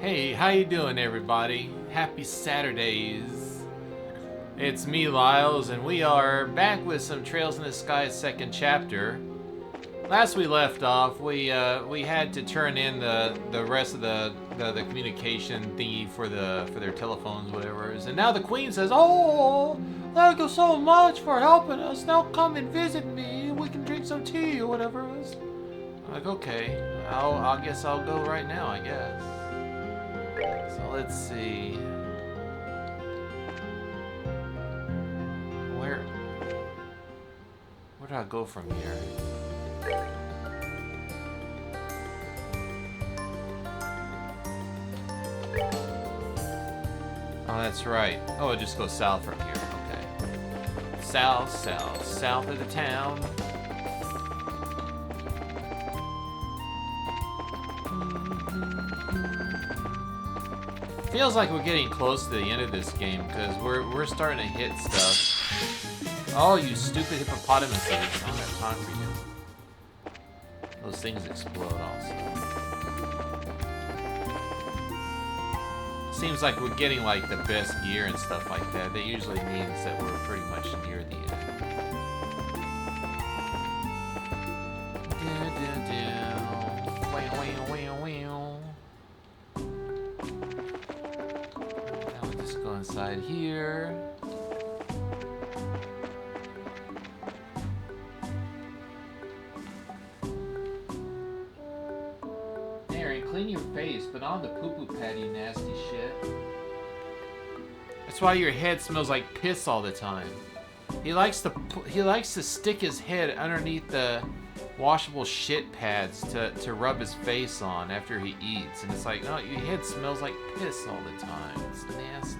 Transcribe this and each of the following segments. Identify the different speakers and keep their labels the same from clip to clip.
Speaker 1: Hey, how you doing, everybody? Happy Saturdays. It's me, Lyles, and we are back with some Trails in the Sky second chapter. Last we left off, we had to turn in the rest of the communication thingy for their telephones, whatever it is. And now the Queen says, "Oh, thank you so much for helping us. Now come and visit me. We can drink some tea or whatever it is." I'm like, okay, I guess I'll go right now, I guess. So let's see. Where do I go from here? Oh, that's right. Oh, it just goes south from here. Okay. South of the town. Feels like we're getting close to the end of this game because we're starting to hit stuff. Oh, you stupid hippopotamuses! I don't have time for you. Those things explode also. Seems like we're getting like the best gear and stuff like that. That usually means that we're pretty much near the end. Now we just go inside here. Clean your face, but on the poo-poo pad, you nasty shit. That's why your head smells like piss all the time. He likes to stick his head underneath the washable shit pads to rub his face on after he eats, and it's like, no, your head smells like piss all the time. It's nasty.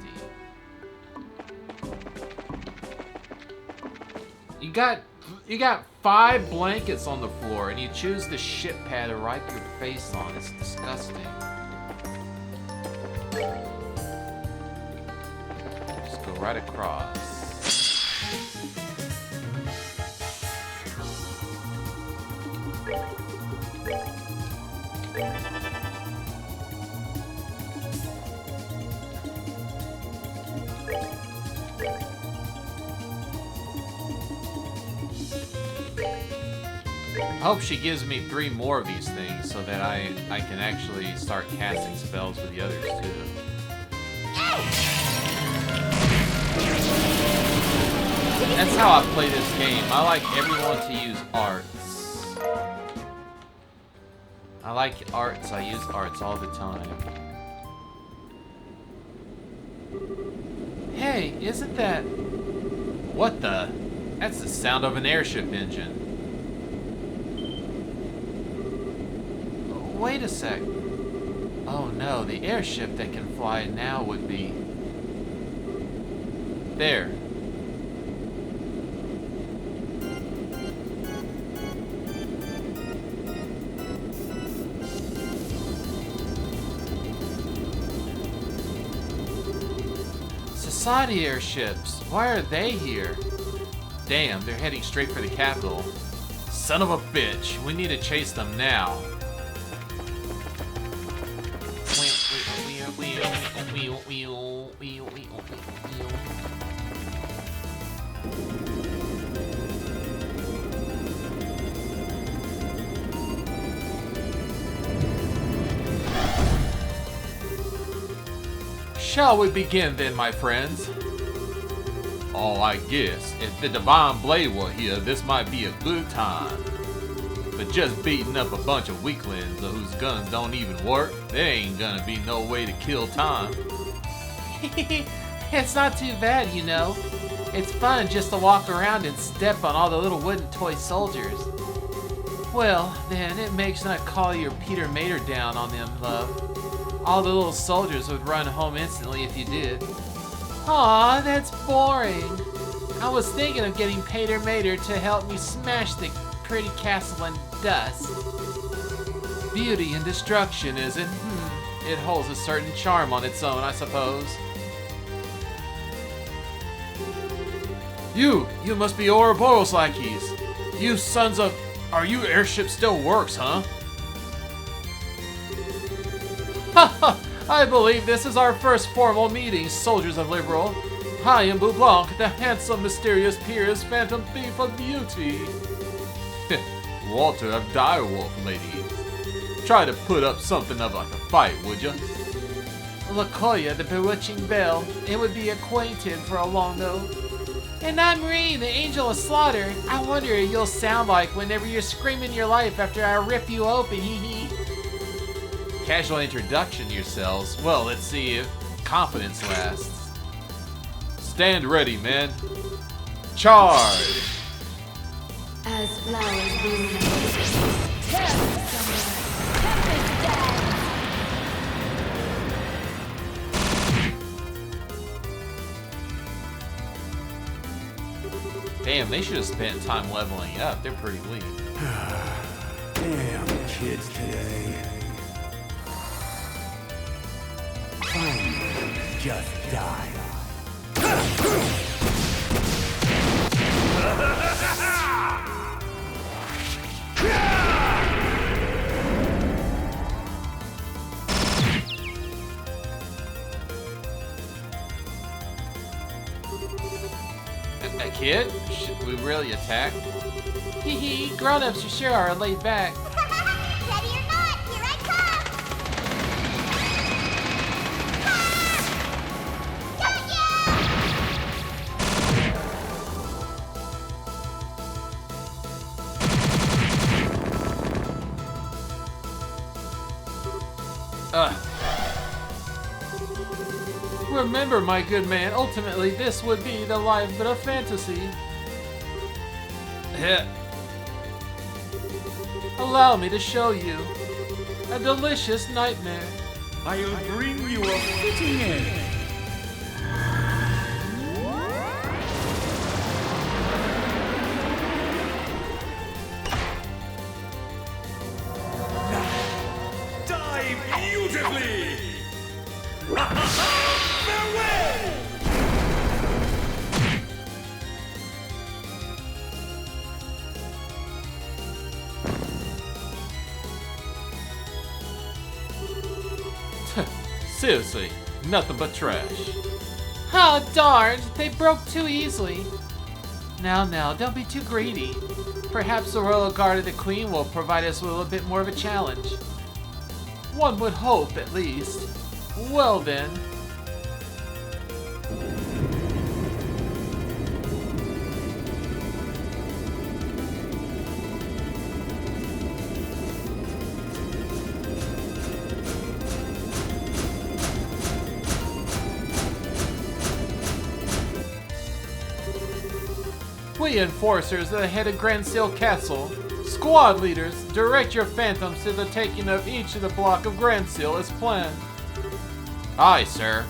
Speaker 1: You got 5 blankets on the floor, and you choose the shit pad to wipe your face on. It's disgusting. Just go right across. I hope she gives me 3 more of these things so that I can actually start casting spells with the others too. That's how I play this game. I like everyone to use arts. I like arts. I use arts all the time. Hey, isn't that... What the... That's the sound of an airship engine. Wait a sec. Oh no, the airship that can fly now would be... There. Society airships. Why are they here? Damn, they're heading straight for the capital. Son of a bitch. We need to chase them now. Shall we begin then, my friends? Oh, I guess if the Divine Blade were here, this might be a good time. But just beating up a bunch of weaklings whose guns don't even work, there ain't gonna be no way to kill time. It's not too bad, you know. It's fun just to walk around and step on all the little wooden toy soldiers. Well, then, it makes not call your Peter Mater down on them, love. All the little soldiers would run home instantly if you did. Aw, that's boring. I was thinking of getting Peter Mater to help me smash the pretty castle in dust. Beauty and destruction, is it? It holds a certain charm on its own, I suppose. You must be Ouroboros lackeys. You sons of... Are you airship still works, huh? I believe this is our first formal meeting, soldiers of Liberal. I am Blanc, the handsome, mysterious peer's phantom thief of beauty. Walter of Direwolf, ladies. Try to put up something of like a fight, would ya? Lakoya, the bewitching belle. It would be acquainted for a long though. And I'm Ree, the angel of slaughter. I wonder what you'll sound like whenever you're screaming your life after I rip you open, hee hee. Casual introduction to yourselves. Well, let's see if confidence lasts. Stand ready, men. Charge!
Speaker 2: As flowers bloom, terror somewhere, tempest dance.
Speaker 1: Damn, they should have spent time leveling up. They're pretty weak.
Speaker 3: Damn kids today. Finally, just die.
Speaker 1: A kid? Should we really attack? Hee hee, grown-ups you sure are laid back.
Speaker 2: Ready or not, here I come! Got
Speaker 1: Remember, my good man, ultimately this would be the life but a fantasy. Allow me to show you a delicious nightmare.
Speaker 3: I'll bring you a fitting end. Die beautifully! Farewell!
Speaker 1: Seriously, nothing but trash. Oh, darn! They broke too easily. Now, don't be too greedy. Perhaps the Royal Guard of the Queen will provide us with a little bit more of a challenge. One would hope, at least. Well then. We enforcers at the head of Grand Seal Castle, squad leaders, direct your phantoms to the taking of each of the block of Grand Seal as planned. Aye, sir.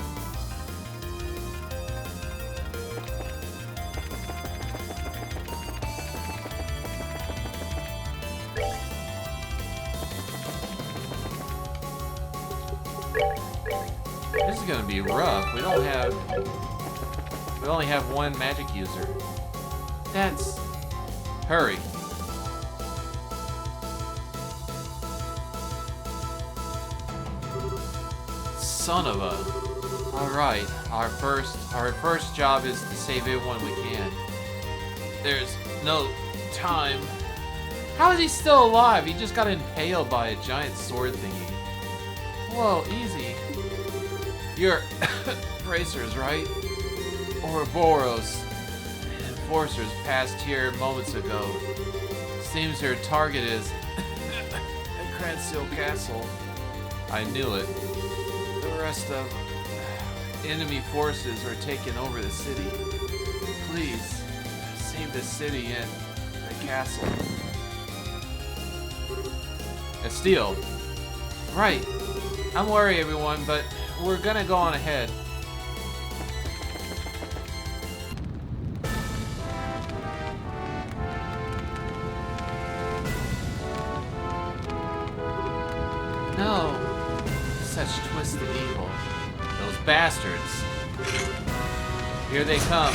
Speaker 1: This is gonna be rough. We only have one magic user. That's... Hurry. Son of a... Alright, our first job is to save everyone we can. There's no time. How is he still alive? He just got impaled by a giant sword thingy. Whoa, easy. You're... Bracers, right? Ouroboros. Enforcers passed here moments ago. Seems their target is at Grand Seal Castle. I knew it. The rest of enemy forces are taking over the city. Please, save the city and the castle. Estelle. Right. I'm worried, everyone, but we're gonna go on ahead. No. Such twisted evil. Those bastards. Here they come.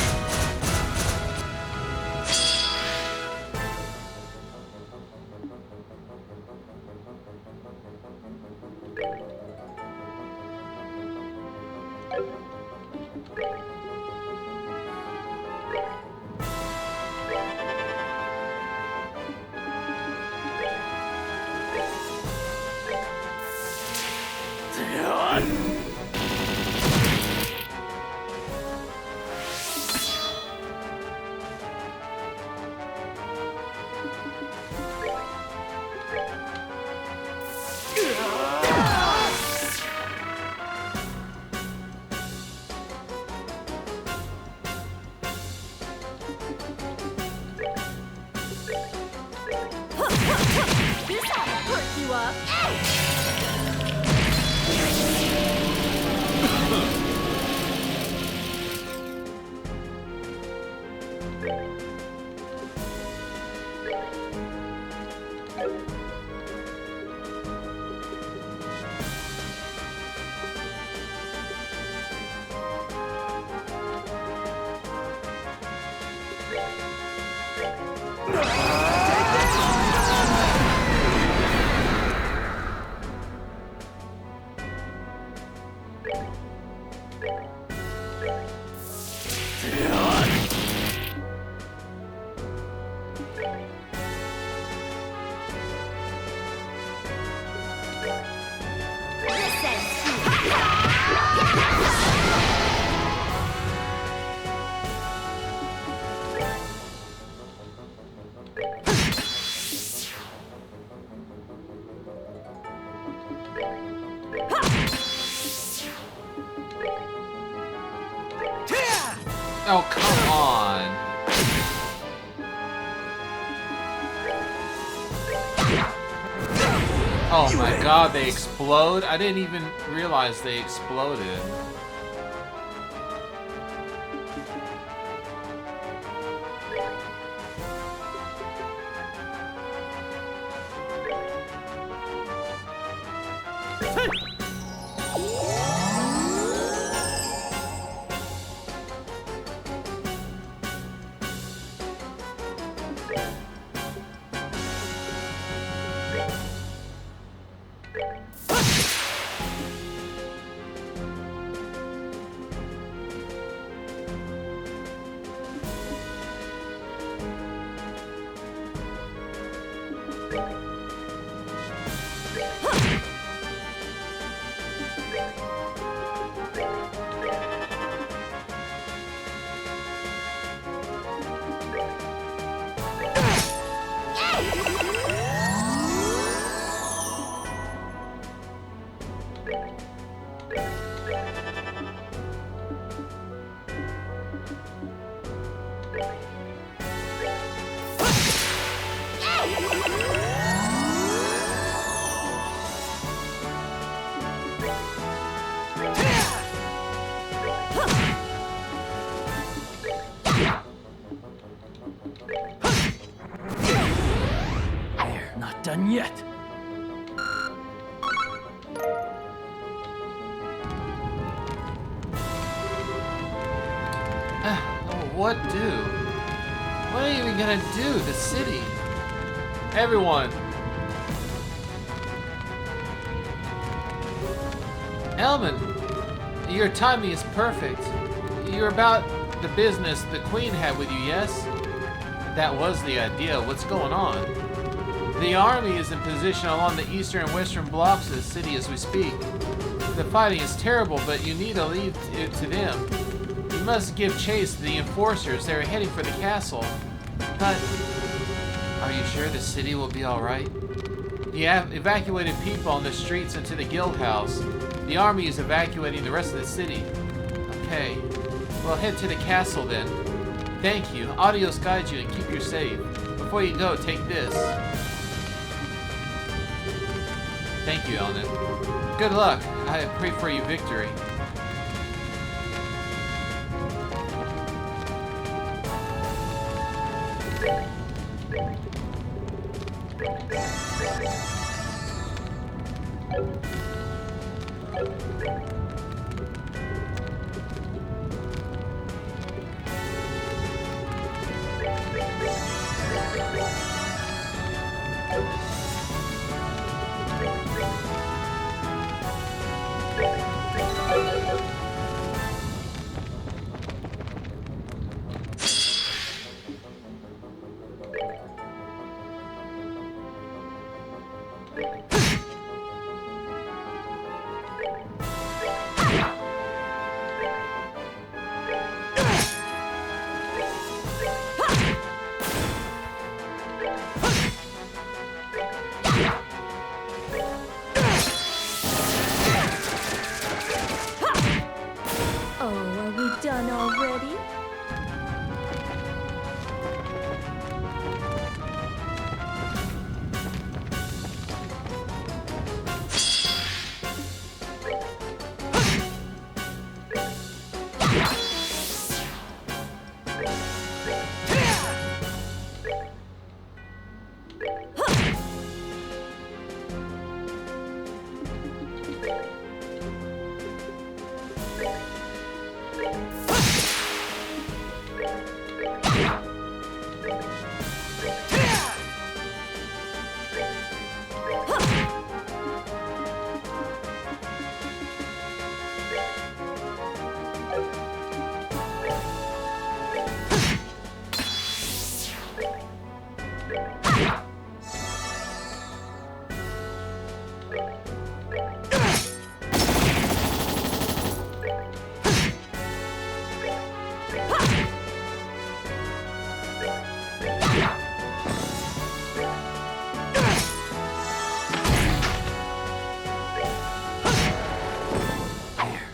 Speaker 2: This ought to perk you up.
Speaker 1: Oh, come on. Oh my god, they explode? I didn't even realize they exploded.
Speaker 3: They're not done yet.
Speaker 1: What do? What are you even gonna do? The city? Everyone! Elman! Your timing is perfect. You're about the business the Queen had with you, yes? That was the idea. What's going on? The army is in position along the eastern and western blocks of the city as we speak. The fighting is terrible, but you need to leave it to them. You must give chase to the enforcers. They're heading for the castle. But are you sure the city will be alright? You have evacuated people on the streets and to the guild house. The army is evacuating the rest of the city. Okay. Well, head to the castle then. Thank you. Adios guide you and keep you safe. Before you go, take this. Thank you, Elman. Good luck. I pray for you victory.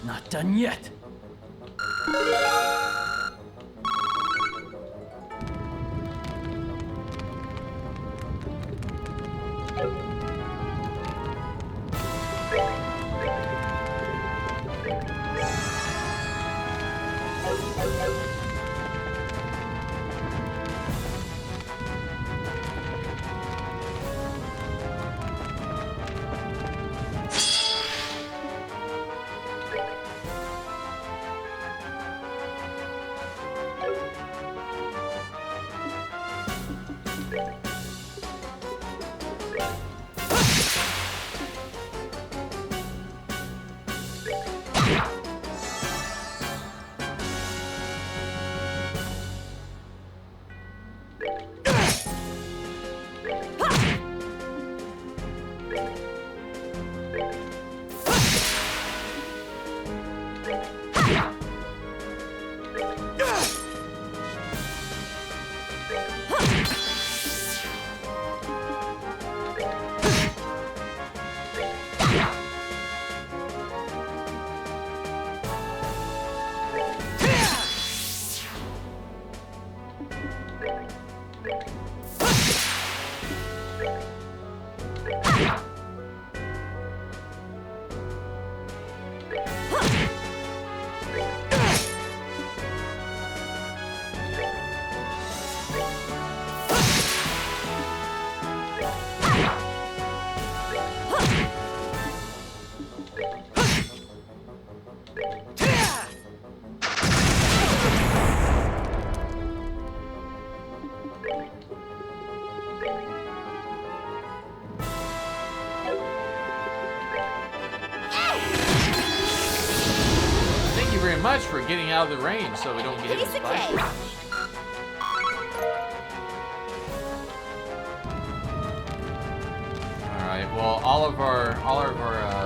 Speaker 3: Not done yet.
Speaker 1: Very much for getting out of the range so we don't get hit
Speaker 2: Piece
Speaker 1: with
Speaker 2: of
Speaker 1: spikes.
Speaker 2: cake.
Speaker 1: Alright, well all of our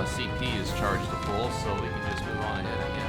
Speaker 1: CP is charged to full, so we can just move on ahead, I guess.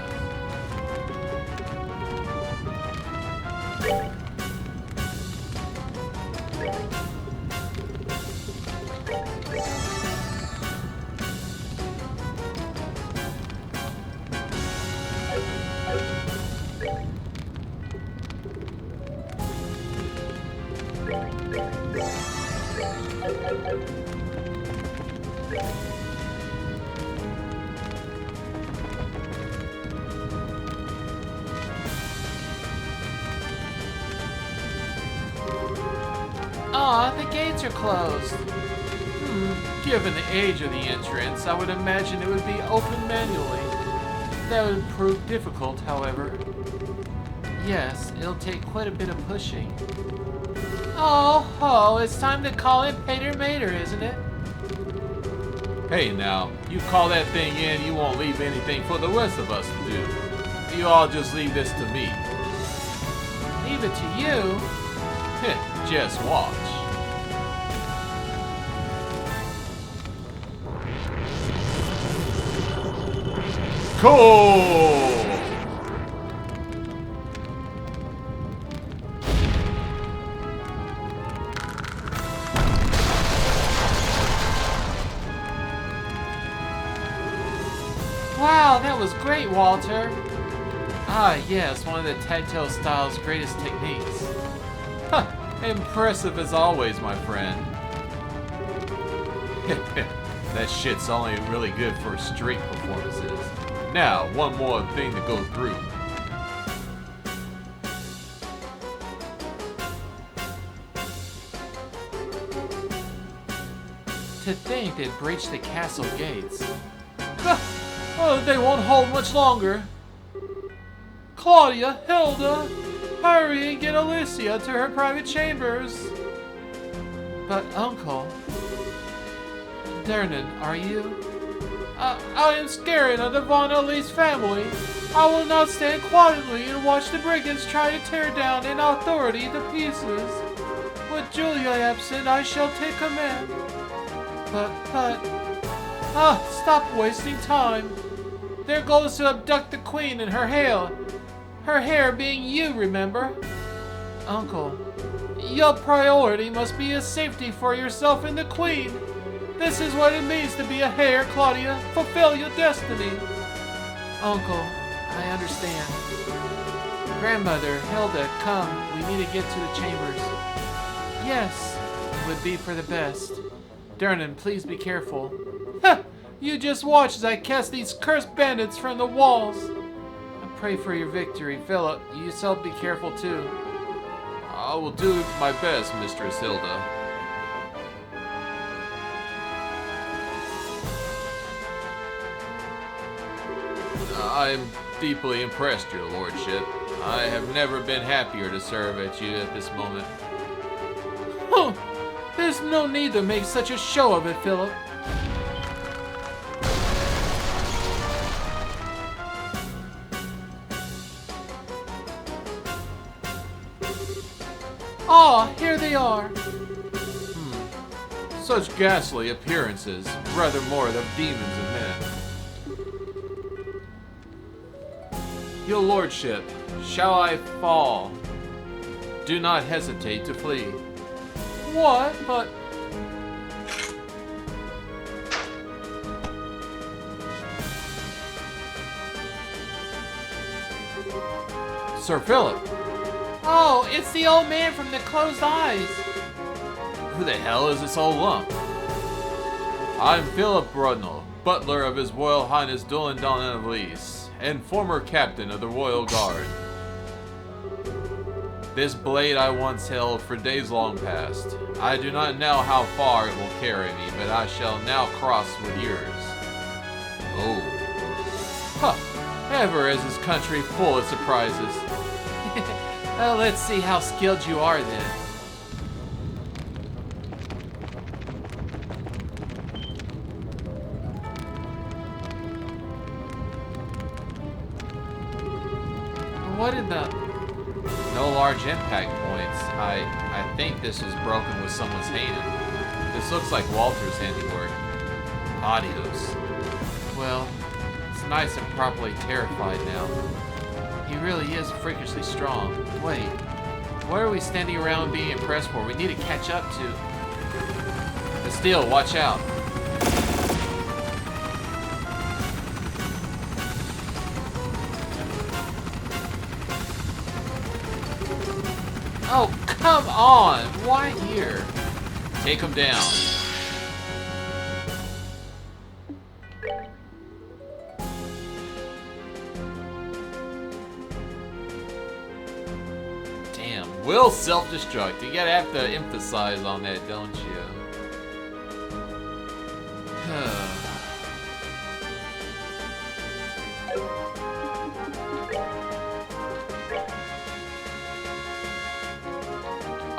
Speaker 1: Aw, the gates are closed. Given the age of the entrance, I would imagine it would be open manually. That would prove difficult, however. Yes, it'll take quite a bit of pushing. Oh, it's time to call in Pater Mater, isn't it? Hey now, you call that thing in, you won't leave anything for the rest of us to do. You all just leave this to me. Leave it to you? Just watch. Cool! Wow, that was great, Walter. Ah, yes, one of the Tactile style's greatest techniques. Huh, impressive as always, my friend. That shit's only really good for street performances. Now, one more thing to go through. To think they'd breached the castle gates. Oh, they won't hold much longer. Claudia, Hilda, hurry and get Alicia to her private chambers. But, Uncle... Dernan, are you? I am scared of the Von Elise family. I will not stand quietly and watch the brigands try to tear down an authority to pieces. With Julia absent, I shall take command. Stop wasting time. Their goal is to abduct the queen and her hair. Her hair being you, remember? Uncle, your priority must be a safety for yourself and the queen. This is what it means to be a hare, Claudia. Fulfill your destiny. Uncle, I understand. Grandmother, Hilda, come. We need to get to the chambers. Yes, it would be for the best. Dernan, please be careful. Ha! You just watch as I cast these cursed bandits from the walls. I pray for your victory. Philip, you yourself be careful too. I will do my best, Mistress Hilda. I am deeply impressed, your lordship. I have never been happier to serve at you at this moment. Huh! There's no need to make such a show of it, Philip. Ah, here they are. Such ghastly appearances, rather more of demons than men. Your lordship, shall I fall? Do not hesitate to flee. What? But... Sir Philip. Oh, it's the old man from the closed eyes. Who the hell is this old lump? I'm Philip Brudnell, butler of His Royal Highness Dulandon of Lys, and former captain of the Royal Guard. This blade I once held for days long past. I do not know how far it will carry me, but I shall now cross with yours. Oh. Huh. Ever is this country full of surprises. Well, let's see how skilled you are then. What in the... No large impact points. I think this was broken with someone's hand. This looks like Walter's handiwork. Adios. Well, it's nice and properly terrified now. He really is freakishly strong. Wait, what are we standing around being impressed for? We need to catch up to... Bastille, watch out. Oh, come on! Why here? Take him down. Damn, will self-destruct. You gotta have to emphasize on that, don't you?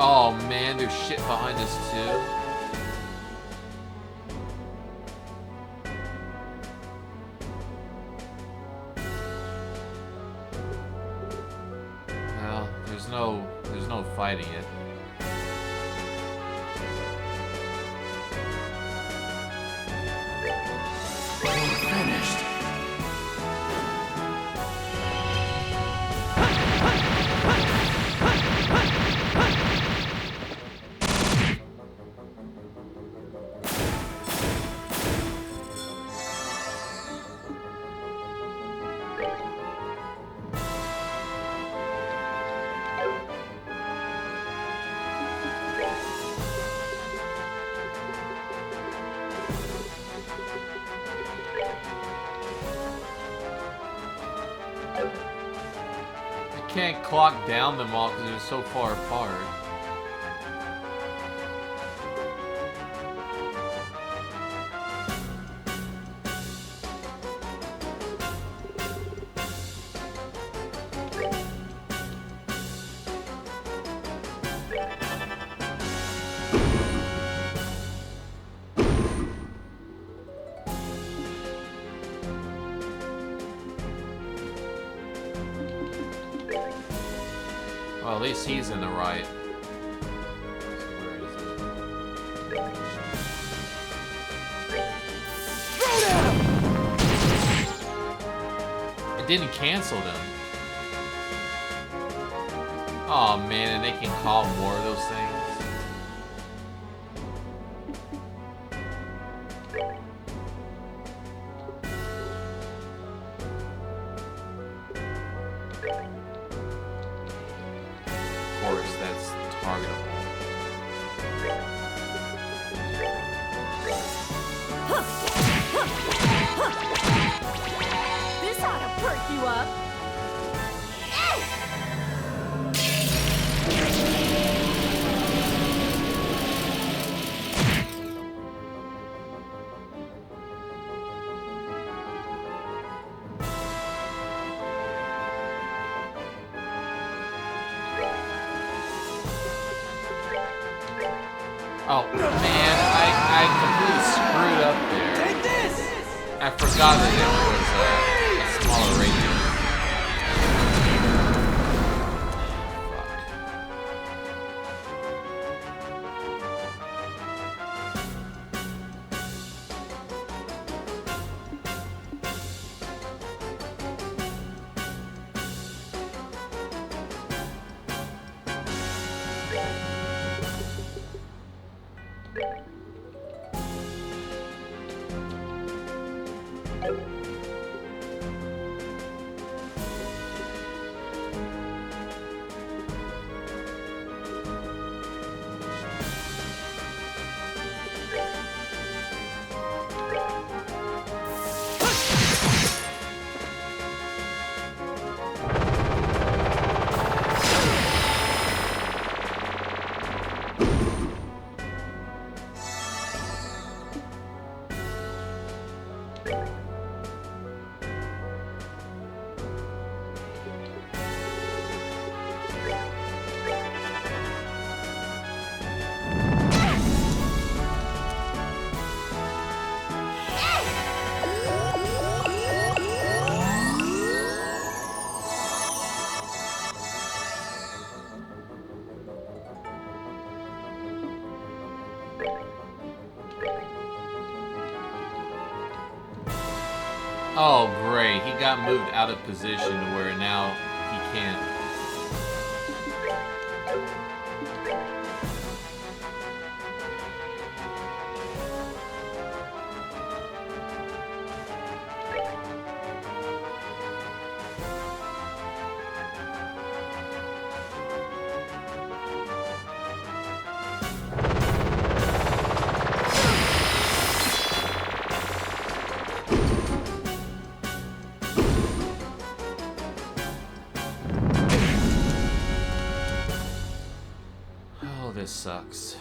Speaker 1: Oh man, there's shit behind us too. Well, there's no fighting it.
Speaker 3: Finished.
Speaker 1: Can't clock down them all because they're so far apart. Well, at least he's in the right. Where is it? It didn't cancel them. Oh man, and they can call more of those things. Of course, that's targetable.
Speaker 2: This ought to perk you up.
Speaker 1: Oh man, I completely screwed up there.
Speaker 3: Take this!
Speaker 1: I forgot that there was a smaller radius. Oh, great. He got moved out of position to where now he can't. This sucks.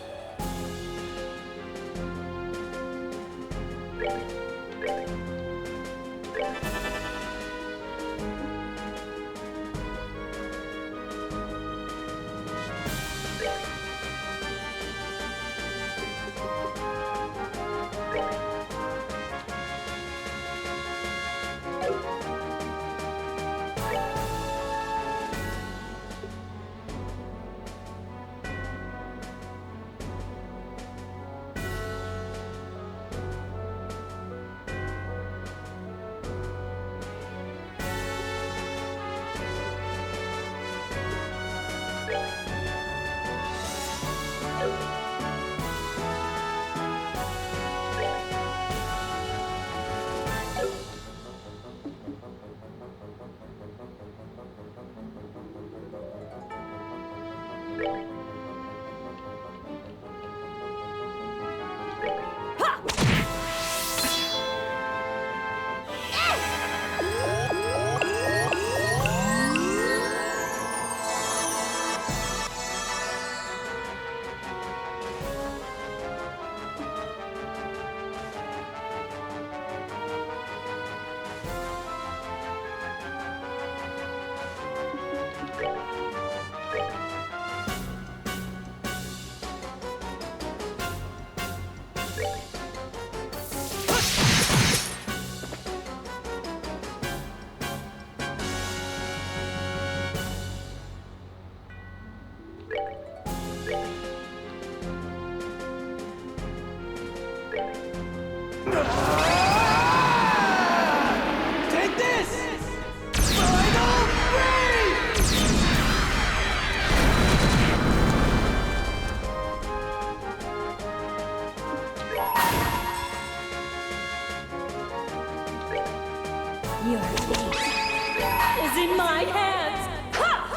Speaker 2: is in my hands! Ha!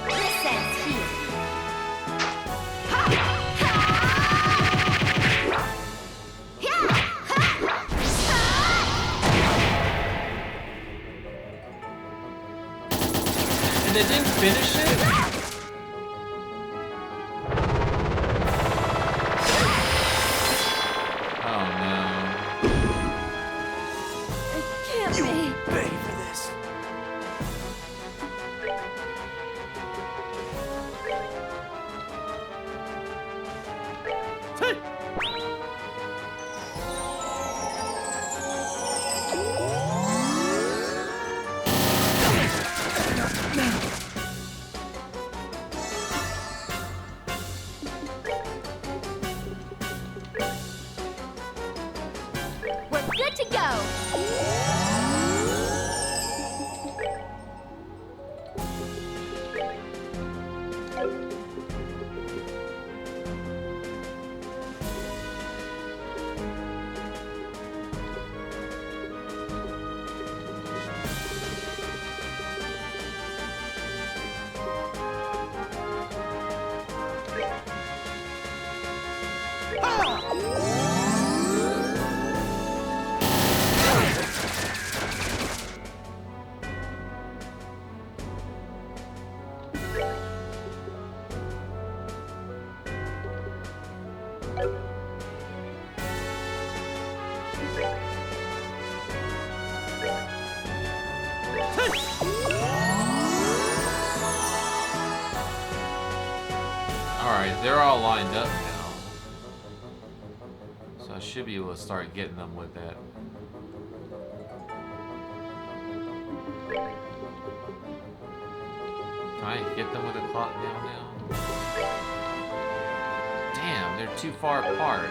Speaker 4: This ends here.
Speaker 1: And they didn't finish it? Oh no.
Speaker 2: It can't be.
Speaker 3: Pay for this.
Speaker 4: We're good to go.
Speaker 1: Alright, they're all lined up now. So I should be able to start getting them with that. Can I get them with a clock down now? Damn, they're too far apart.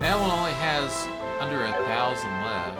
Speaker 1: That one only has under 1,000 left.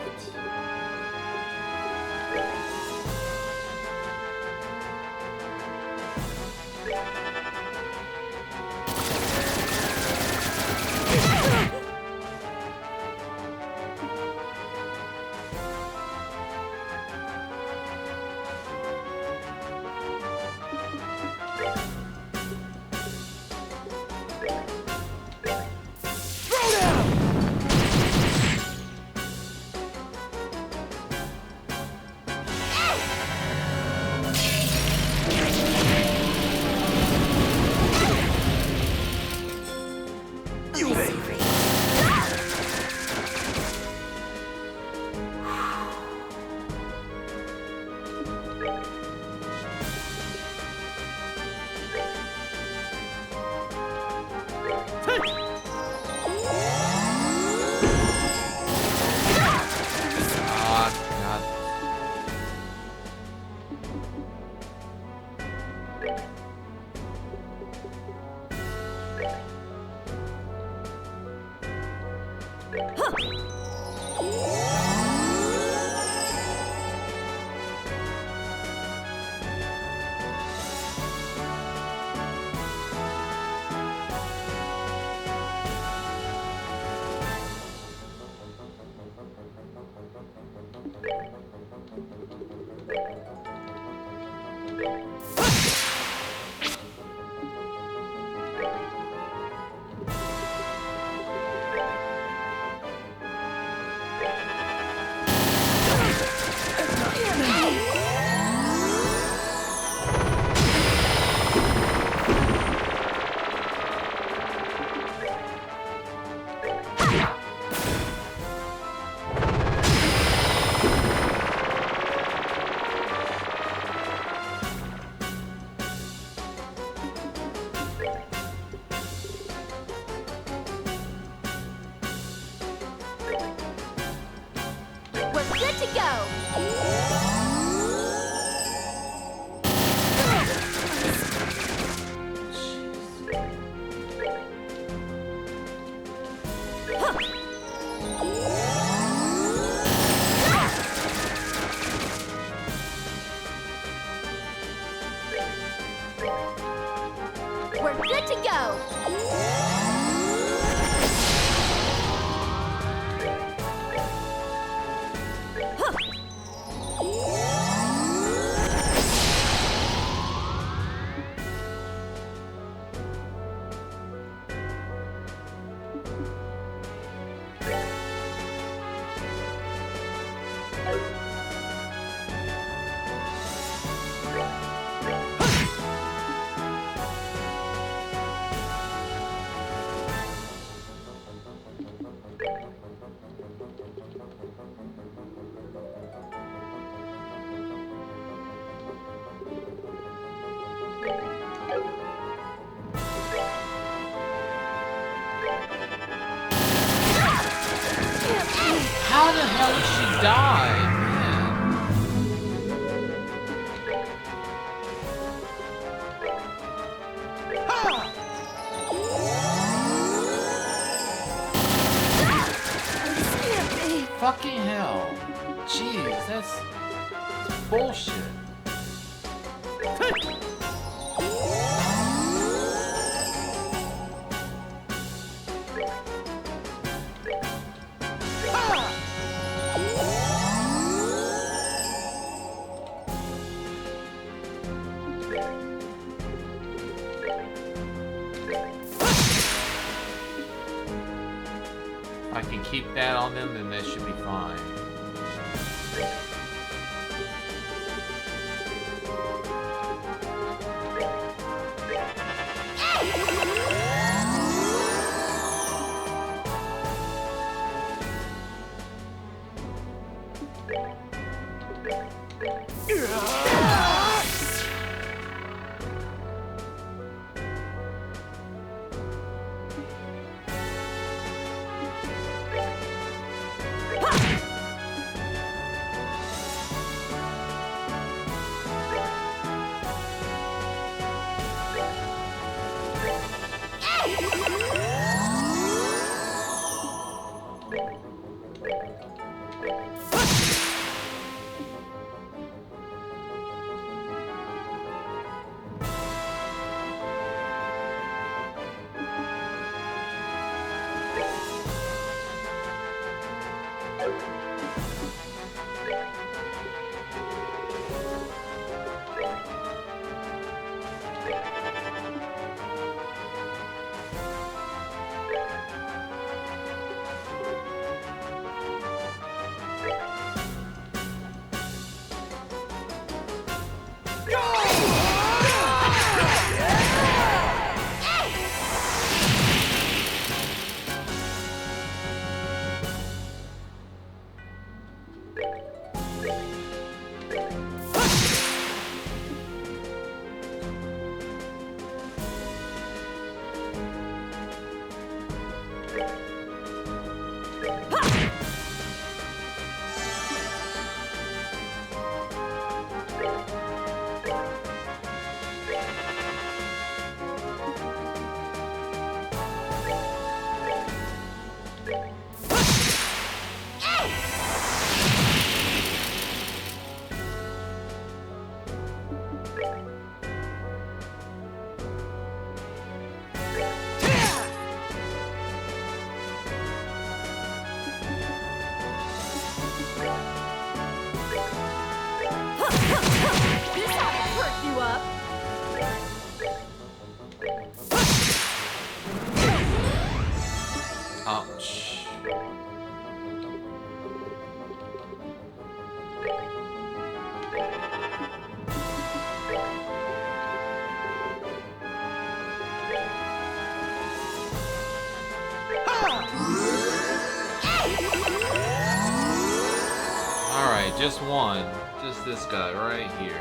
Speaker 1: Ah, God.
Speaker 4: We're good to go. We're good to go.
Speaker 1: How the hell did she die, man? Fucking hell. Jeez, that's bullshit. If I can keep that on them, then they should be fine.
Speaker 2: up.
Speaker 1: Ouch. Alright, just one. Just this guy right here.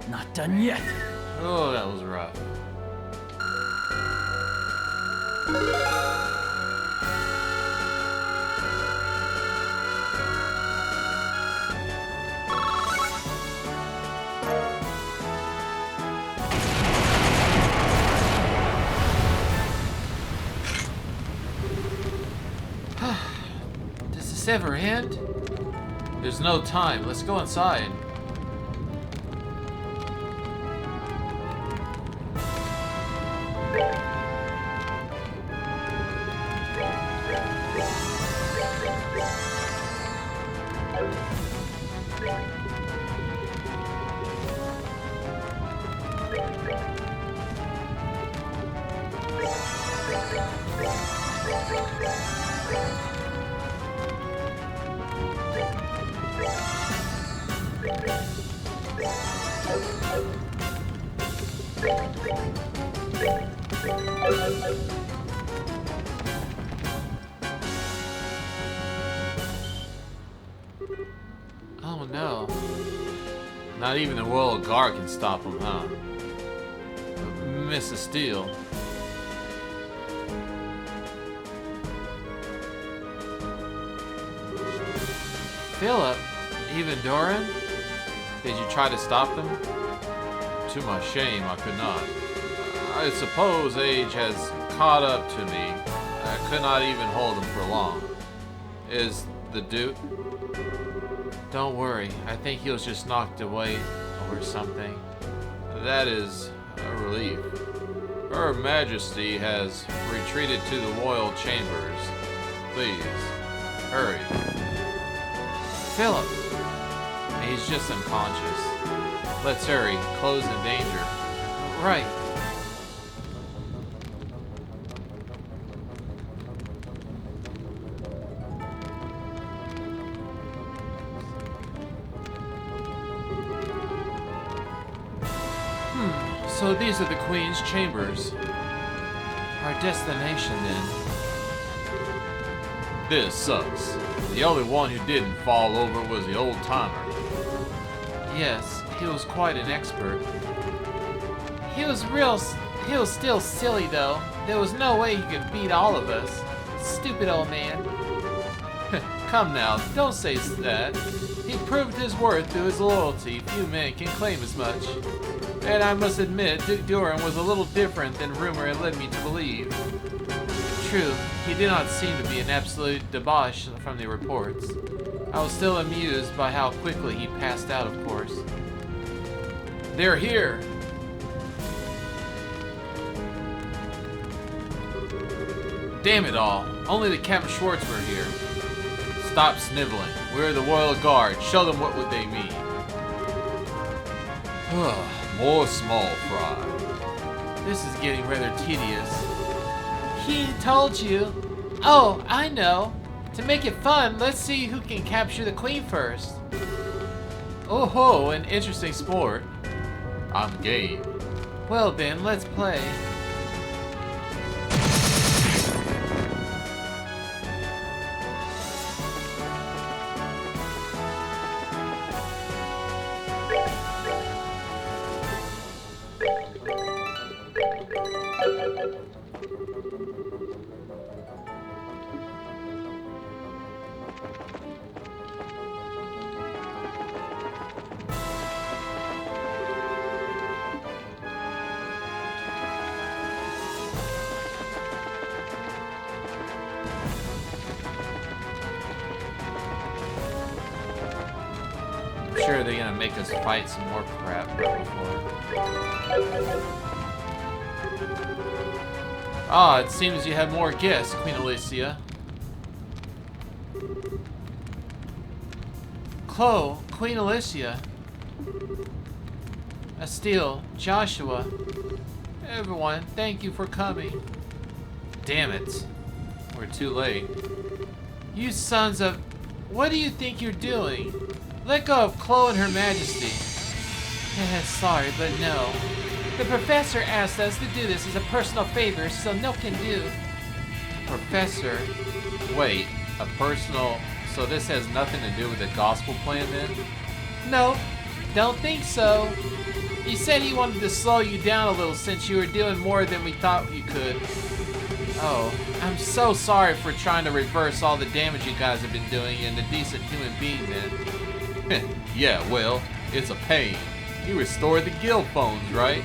Speaker 3: Not done yet.
Speaker 1: Oh, that was rough. Does this ever end? There's no time. Let's go inside. Oh no. Not even the Royal Guard can stop him, huh? Mrs. Steele. Philip? Even Doran? Did you try to stop them? To my shame, I could not. I suppose age has caught up to me. I could not even hold him for long. Is the Duke? Don't worry, I think he was just knocked away or something. That is a relief. Her Majesty has retreated to the royal chambers. Please, hurry. Philip! He's just unconscious. Let's hurry. Clothes in danger. Right. So these are the Queen's chambers. Our destination, then. This sucks. The only one who didn't fall over was the old-timer. Yes, he was quite an expert. He was still silly, though. There was no way he could beat all of us. Stupid old man. Come now, don't say that. He proved his worth through his loyalty. Few men can claim as much. And I must admit, Duke Doran was a little different than rumor had led me to believe. True, he did not seem to be an absolute debauch from the reports. I was still amused by how quickly he passed out, of course. They're here! Damn it all, only the Captain Schwartz were here. Stop sniveling. We're the Royal Guard. Show them what would they mean. More small fry. This is getting rather tedious. He told you. Oh, I know. To make it fun, let's see who can capture the Queen first. Oh ho, an interesting sport. I'm game. Well then, let's play. sure they're gonna make us fight some more crap right before. Ah, it seems you have more guests, Queen Alicia. Chloe, Queen Alicia. Estelle, Joshua. Everyone, thank you for coming. Damn it. We're too late. You sons of... What do you think you're doing? Let go of Chloe and Her Majesty. Sorry, but no. The professor asked us to do this as a personal favor, so no can do. Professor? Wait, a personal... So this has nothing to do with the gospel plan then? No, don't think so. He said he wanted to slow you down a little since you were doing more than we thought you could. Oh, I'm so sorry for trying to reverse all the damage you guys have been doing in a decent human being then. Yeah, well, it's a pain. You restored the guild phones, right?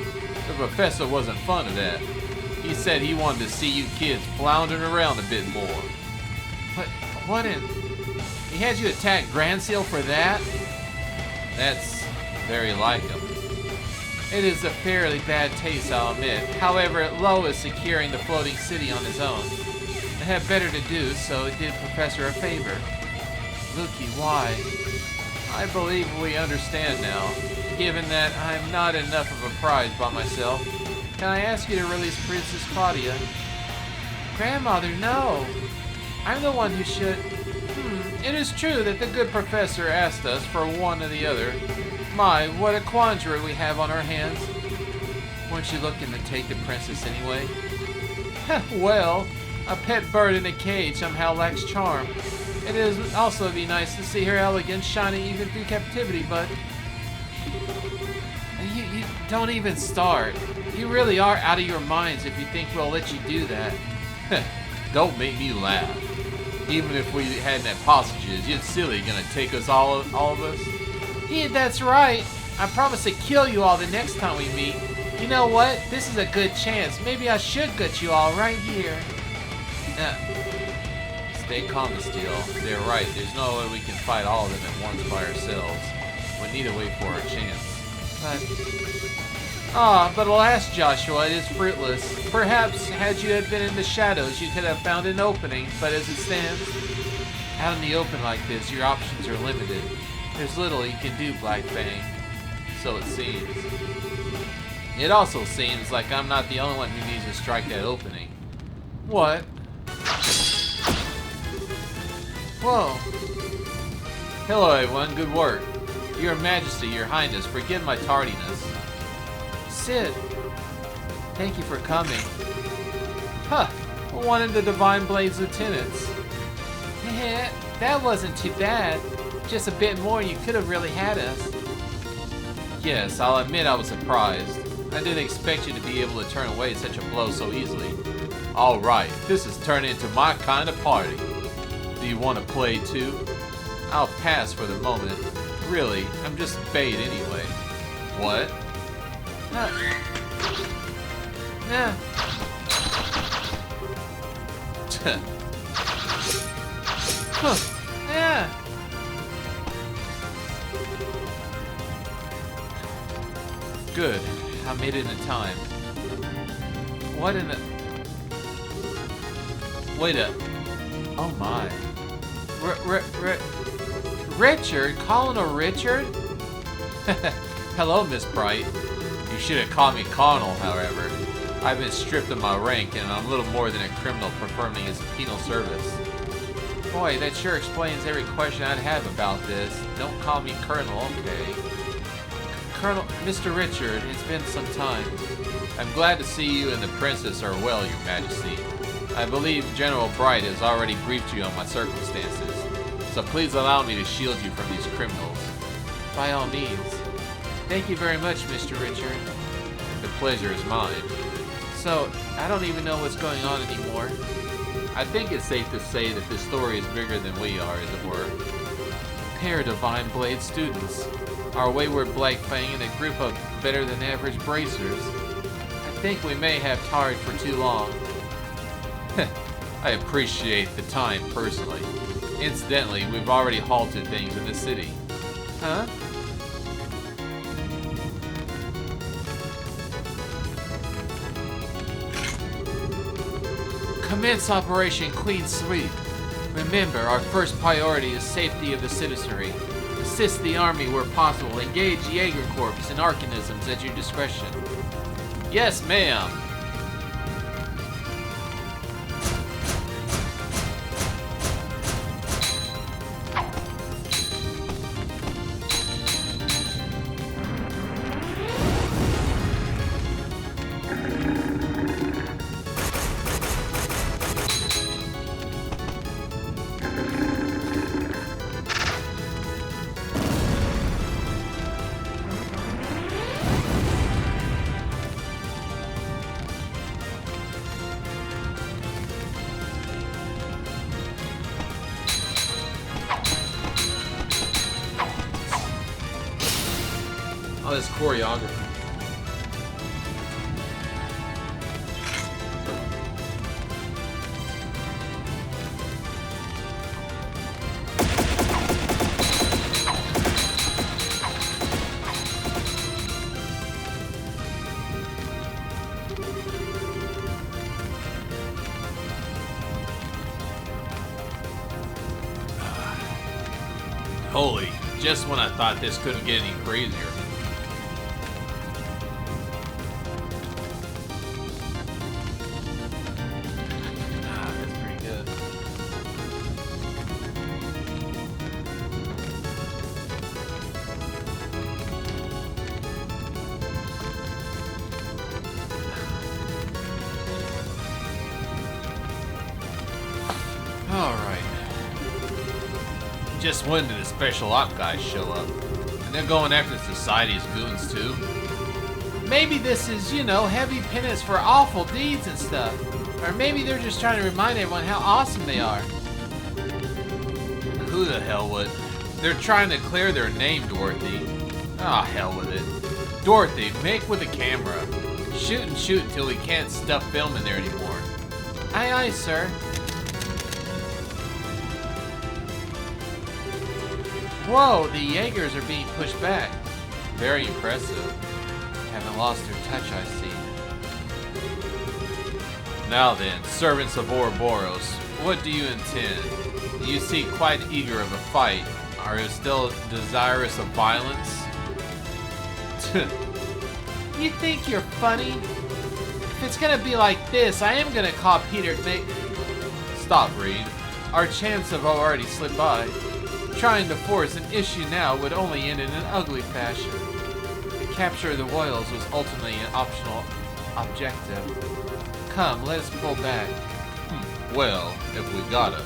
Speaker 1: The professor wasn't fond of that. He said he wanted to see you kids floundering around a bit more. But what in... He had you attack Grand Seal for that? That's very like him. It is a fairly bad taste, I'll admit. However, Lo is securing the floating city on his own. It had better to do, so it did Professor a favor. Looky, why? I believe we understand now. Given that I'm not enough of a prize by myself, can I ask you to release Princess Claudia? Grandmother, no! I'm the one who should... It is true that the good professor asked us for one or the other. My, what a quandary we have on our hands. Weren't you looking to take the princess anyway? Well, a pet bird in a cage somehow lacks charm. It is also be nice to see her elegance shining even through captivity, but... You don't even start. You really are out of your minds if you think we'll let you do that. Don't make me laugh. Even if we hadn't had hostages, you're silly gonna take us all of us? Yeah, that's right. I promise to kill you all the next time we meet. You know what? This is a good chance. Maybe I should gut you all right here. Stay calm, Steele. They're right. There's no way we can fight all of them at once by ourselves. We need to wait for our chance. But alas, Joshua, it is fruitless. Perhaps, had you had been in the shadows, you could have found an opening, but as it stands, out in the open like this, your options are limited. There's little you can do, Black Fang. So it seems. It also seems like I'm not the only one who needs to strike that opening. What? Whoa. Hello, everyone. Good work. Your Majesty, Your Highness, forgive my tardiness. Sid, thank you for coming. Huh, one of the Divine Blade's lieutenants. That wasn't too bad. Just a bit more and you could have really had us. Yes, I'll admit I was surprised. I didn't expect you to be able to turn away such a blow so easily. Alright, this is turning into my kind of party. Do you want to play too? I'll pass for the moment. Really, I'm just bait anyway. What? Yeah. Yeah. Good. I made it in time. What in the... Wait up. Oh my. Richard? Calling a Richard? Hello, Miss Bright. You should have called me Colonel, however. I've been stripped of my rank, and I'm little more than a criminal performing his penal service. Boy, that sure explains every question I'd have about this. Don't call me Colonel, okay? Colonel, Mr. Richard, it's been some time. I'm glad to see you and the princess are well, Your Majesty. I believe General Bright has already briefed you on my circumstances, so please allow me to shield you from these criminals. By all means. Thank you very much, Mr. Richard. The pleasure is mine. So, I don't even know what's going on anymore. I think it's safe to say that this story is bigger than we are, as it were. A pair of Divine Blade students, our wayward Black Fang, and a group of better-than-average bracers. I think we may have tarried for too long. I appreciate the time, personally. Incidentally, we've already halted things in the city. Huh? Commence Operation Clean Sweep. Remember, our first priority is safety of the citizenry. Assist the army where possible. Engage Jaeger Corps and Arcanisms at your discretion. Yes, ma'am. Oh, this choreography. Holy, just when I thought this couldn't get any crazier. Alright. Just when did the special op guys show up? And they're going after Society's goons too? Maybe this is, you know, heavy penance for awful deeds and stuff. Or maybe they're just trying to remind everyone how awesome they are. Who the hell would? They're trying to clear their name, Dorothy. Ah, hell with it. Dorothy, make with the camera. Shoot and shoot until we can't stuff filming there anymore. Aye, aye, sir. Whoa, the Jaegers are being pushed back. Very impressive. Haven't lost their touch, I see. Now then, servants of Ouroboros, what do you intend? You seem quite eager of a fight. Are you still desirous of violence? You think you're funny? If it's gonna be like this, I am gonna call Peter Stop, Reed. Our chance have already slipped by. Trying to force an issue now would only end in an ugly fashion. The capture of the royals was ultimately an optional objective. Come, let us pull back. Well, if we gotta.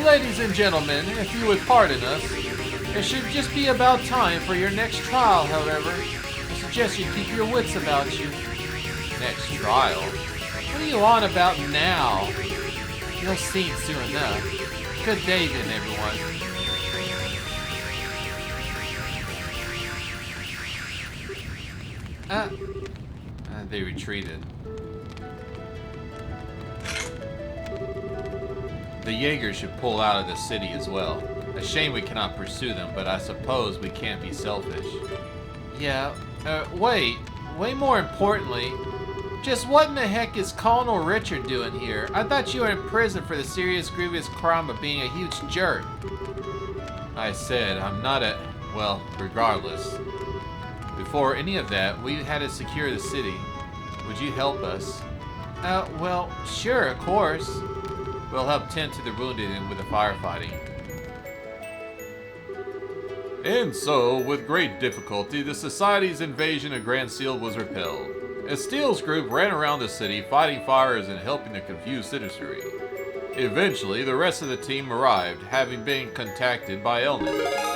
Speaker 1: Ladies and gentlemen, if you would pardon us, it should just be about time for your next trial, however. I suggest you keep your wits about you. Next trial? What are you on about now? You'll see soon enough. Good day then, everyone. They retreated. The Jaegers should pull out of the city as well. A shame we cannot pursue them, but I suppose we can't be selfish. Yeah, wait. Way more importantly, just what in the heck is Colonel Richard doing here? I thought you were in prison for the serious, grievous crime of being a huge jerk. I said, I'm not a... well, regardless. Before any of that, we had to secure the city. Would you help us? Well, sure, of course. We'll help tend to the wounded and with the firefighting. And so, with great difficulty, the Society's invasion of Grand Seal was repelled. Esteel's group ran around the city fighting fires and helping the confused citizenry. Eventually, the rest of the team arrived, having been contacted by Elnett.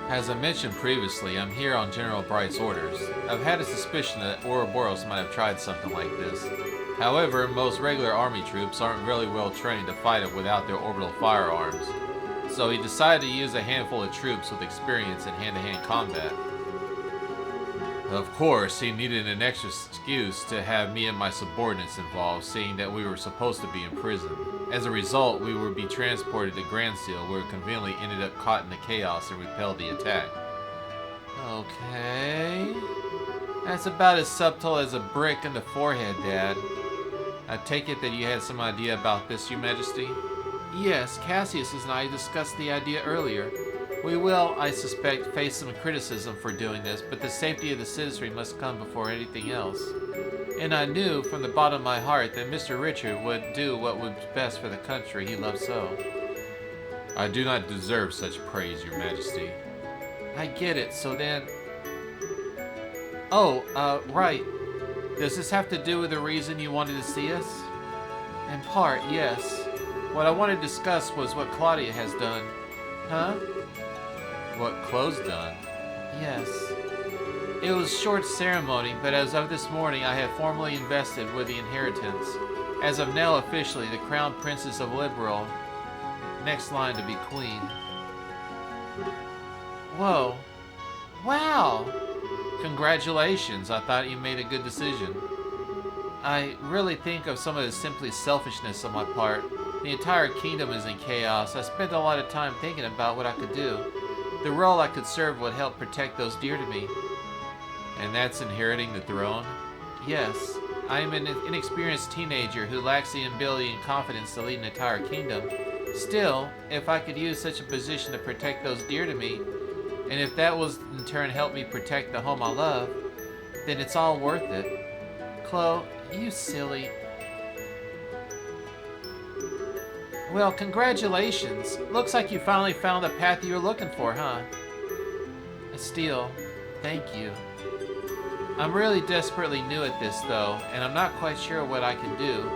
Speaker 1: As I mentioned previously, I'm here on General Bright's orders. I've had a suspicion that Ouroboros might have tried something like this. However, most regular army troops aren't really well trained to fight it without their orbital firearms. So he decided to use a handful of troops with experience in hand-to-hand combat. Of course, he needed an extra excuse to have me and my subordinates involved, seeing that we were supposed to be in prison. As a result, we would be transported to Grand Seal, where we conveniently ended up caught in the chaos and repelled the attack. Okay. That's about as subtle as a brick in the forehead, Dad. I take it that you had some idea about this, Your Majesty? Yes, Cassius and I discussed the idea earlier. We will, I suspect, face some criticism for doing this, but the safety of the citizenry must come before anything else. And I knew from the bottom of my heart that Mr. Richard would do what was best for the country he loved so. I do not deserve such praise, Your Majesty. I get it, so then... Oh, right. Does this have to do with the reason you wanted to see us? In part, yes. What I wanted to discuss was what Claudia has done. Huh? What Chloe's done? Yes. It was a short ceremony, but as of this morning, I have formally invested with the inheritance. As of now, officially, the Crown Princess of Liberal. Next line to be Queen. Whoa. Wow! Congratulations, I thought you made a good decision. I really think of some of the simply selfishness on my part. The entire kingdom is in chaos. I spent a lot of time thinking about what I could do. The role I could serve would help protect those dear to me. And that's inheriting the throne? Yes. I am an inexperienced teenager who lacks the ability and confidence to lead an entire kingdom. Still, if I could use such a position to protect those dear to me, and if that was in turn help me protect the home I love, then it's all worth it. Chloe, you silly. Well, congratulations. Looks like you finally found the path you were looking for, huh? Still, thank you. I'm really desperately new at this, though, and I'm not quite sure what I can do.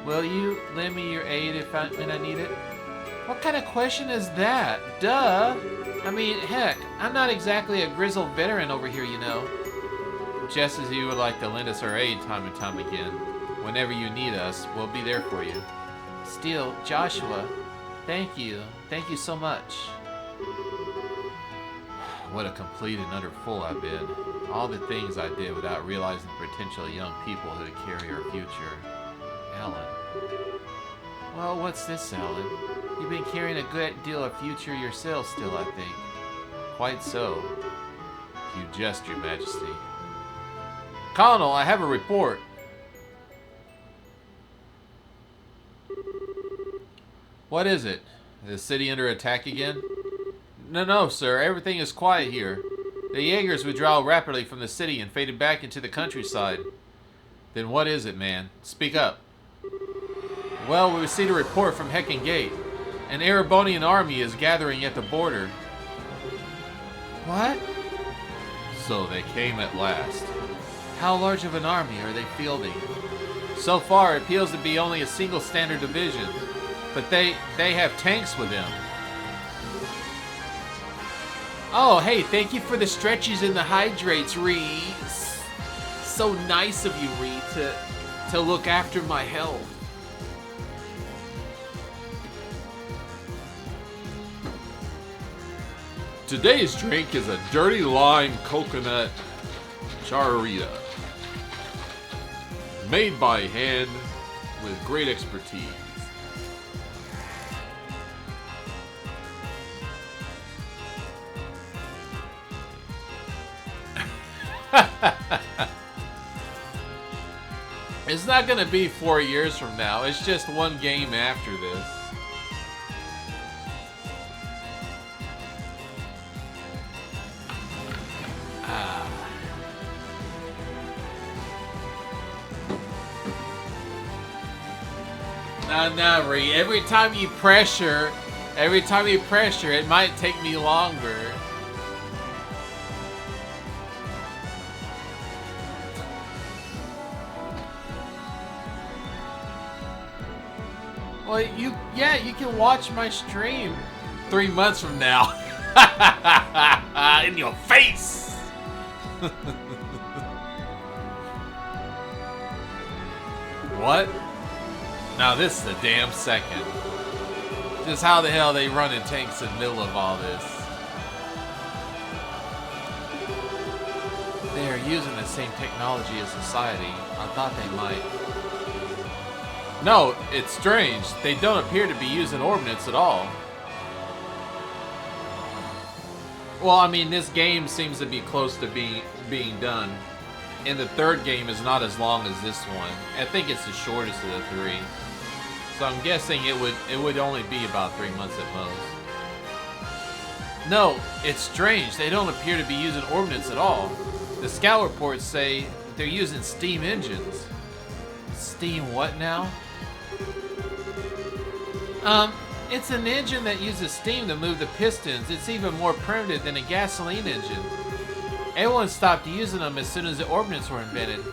Speaker 1: Will you lend me your aid when I need it? What kind of question is that? Duh! I mean, heck, I'm not exactly a grizzled veteran over here, you know. Just as you would like to lend us our aid time and time again. Whenever you need us, we'll be there for you. Still, Joshua, thank you. Thank you so much. What a complete and utter fool I've been. All the things I did without realizing the potential young people who would carry our future. Alan. Well, what's this, Alan? You've been carrying a good deal of future yourself still, I think. Quite so. You jest, Your Majesty. Colonel, I have a report. What is it? Is the city under attack again? No, sir. Everything is quiet here. The Jaegers withdrew rapidly from the city and faded back into the countryside. Then what is it, man? Speak up. Well, we received a report from Hecken Gate. An Erebonian army is gathering at the border. What? So they came at last. How large of an army are they fielding? So far, it appears to be only a single standard division, but they have tanks with them. Oh, hey, thank you for the stretches and the hydrates, Reed. So nice of you, Reed, to look after my health. Today's drink is a dirty lime coconut charita. Made by hand with great expertise. It's not gonna be 4 years from now. It's just one game after this. No, Ree. Every time you pressure, it might take me longer. Well, you can watch my stream 3 months from now. In your face. What? Now this is a damn second. Just how the hell they running tanks in the middle of all this? They are using the same technology as society. I thought they might. No, it's strange. They don't appear to be using ordnance at all. Well, I mean, this game seems to be close to being done. And the third game is not as long as this one. I think it's the shortest of the three. So I'm guessing it would only be about 3 months at most. No, it's strange. They don't appear to be using ordnance at all. The scout reports say they're using steam engines. Steam what now? It's an engine that uses steam to move the pistons. It's even more primitive than a gasoline engine. Everyone stopped using them as soon as the ordnance were invented.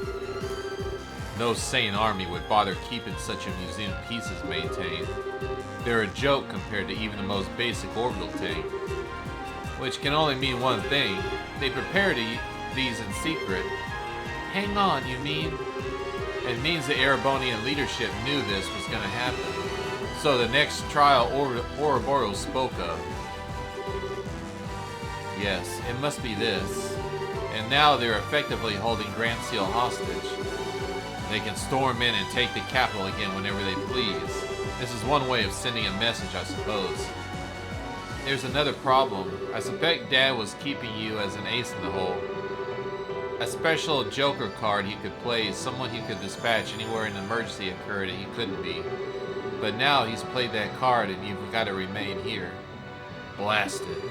Speaker 1: No sane army would bother keeping such a museum of pieces maintained. They're a joke compared to even the most basic orbital tank. Which can only mean one thing. They prepared these in secret. Hang on, you mean? It means the Erebonian leadership knew this was going to happen. So the next trial Ouroboros spoke of. Yes, it must be this. And now they're effectively holding Grand Seal hostage. They can storm in and take the capital again whenever they please. This is one way of sending a message, I suppose. There's another problem. I suspect Dad was keeping you as an ace in the hole. A special Joker card he could play is someone he could dispatch anywhere an emergency occurred and he couldn't be. But now he's played that card and you've got to remain here. Blasted.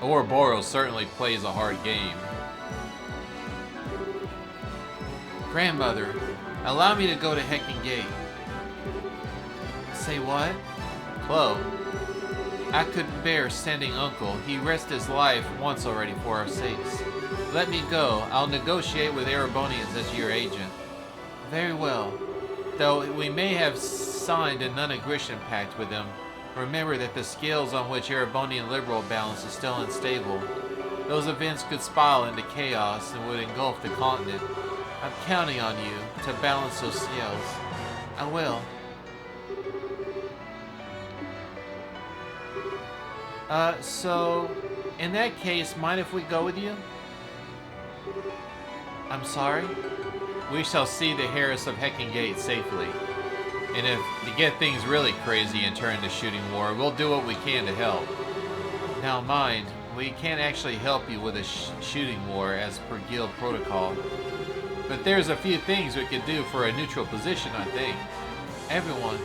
Speaker 1: Ouroboros certainly plays a hard game. Grandmother, allow me to go to Heckin Gate. Say what? Chloe. I couldn't bear sending Uncle. He risked his life once already for our sakes. Let me go. I'll negotiate with Erebonians as your agent. Very well. Though we may have signed a non-aggression pact with them, remember that the scales on which Erebonian liberal balance is still unstable. Those events could spiral into chaos and would engulf the continent. I'm counting on you to balance those scales. I will. So, in that case, mind if we go with you? I'm sorry? We shall see the Harris of Heckin Gate safely. And if to get things really crazy and turn to shooting war, we'll do what we can to help. Now mind, we can't actually help you with a shooting war as per guild protocol. But there's a few things we could do for a neutral position, I think. Everyone.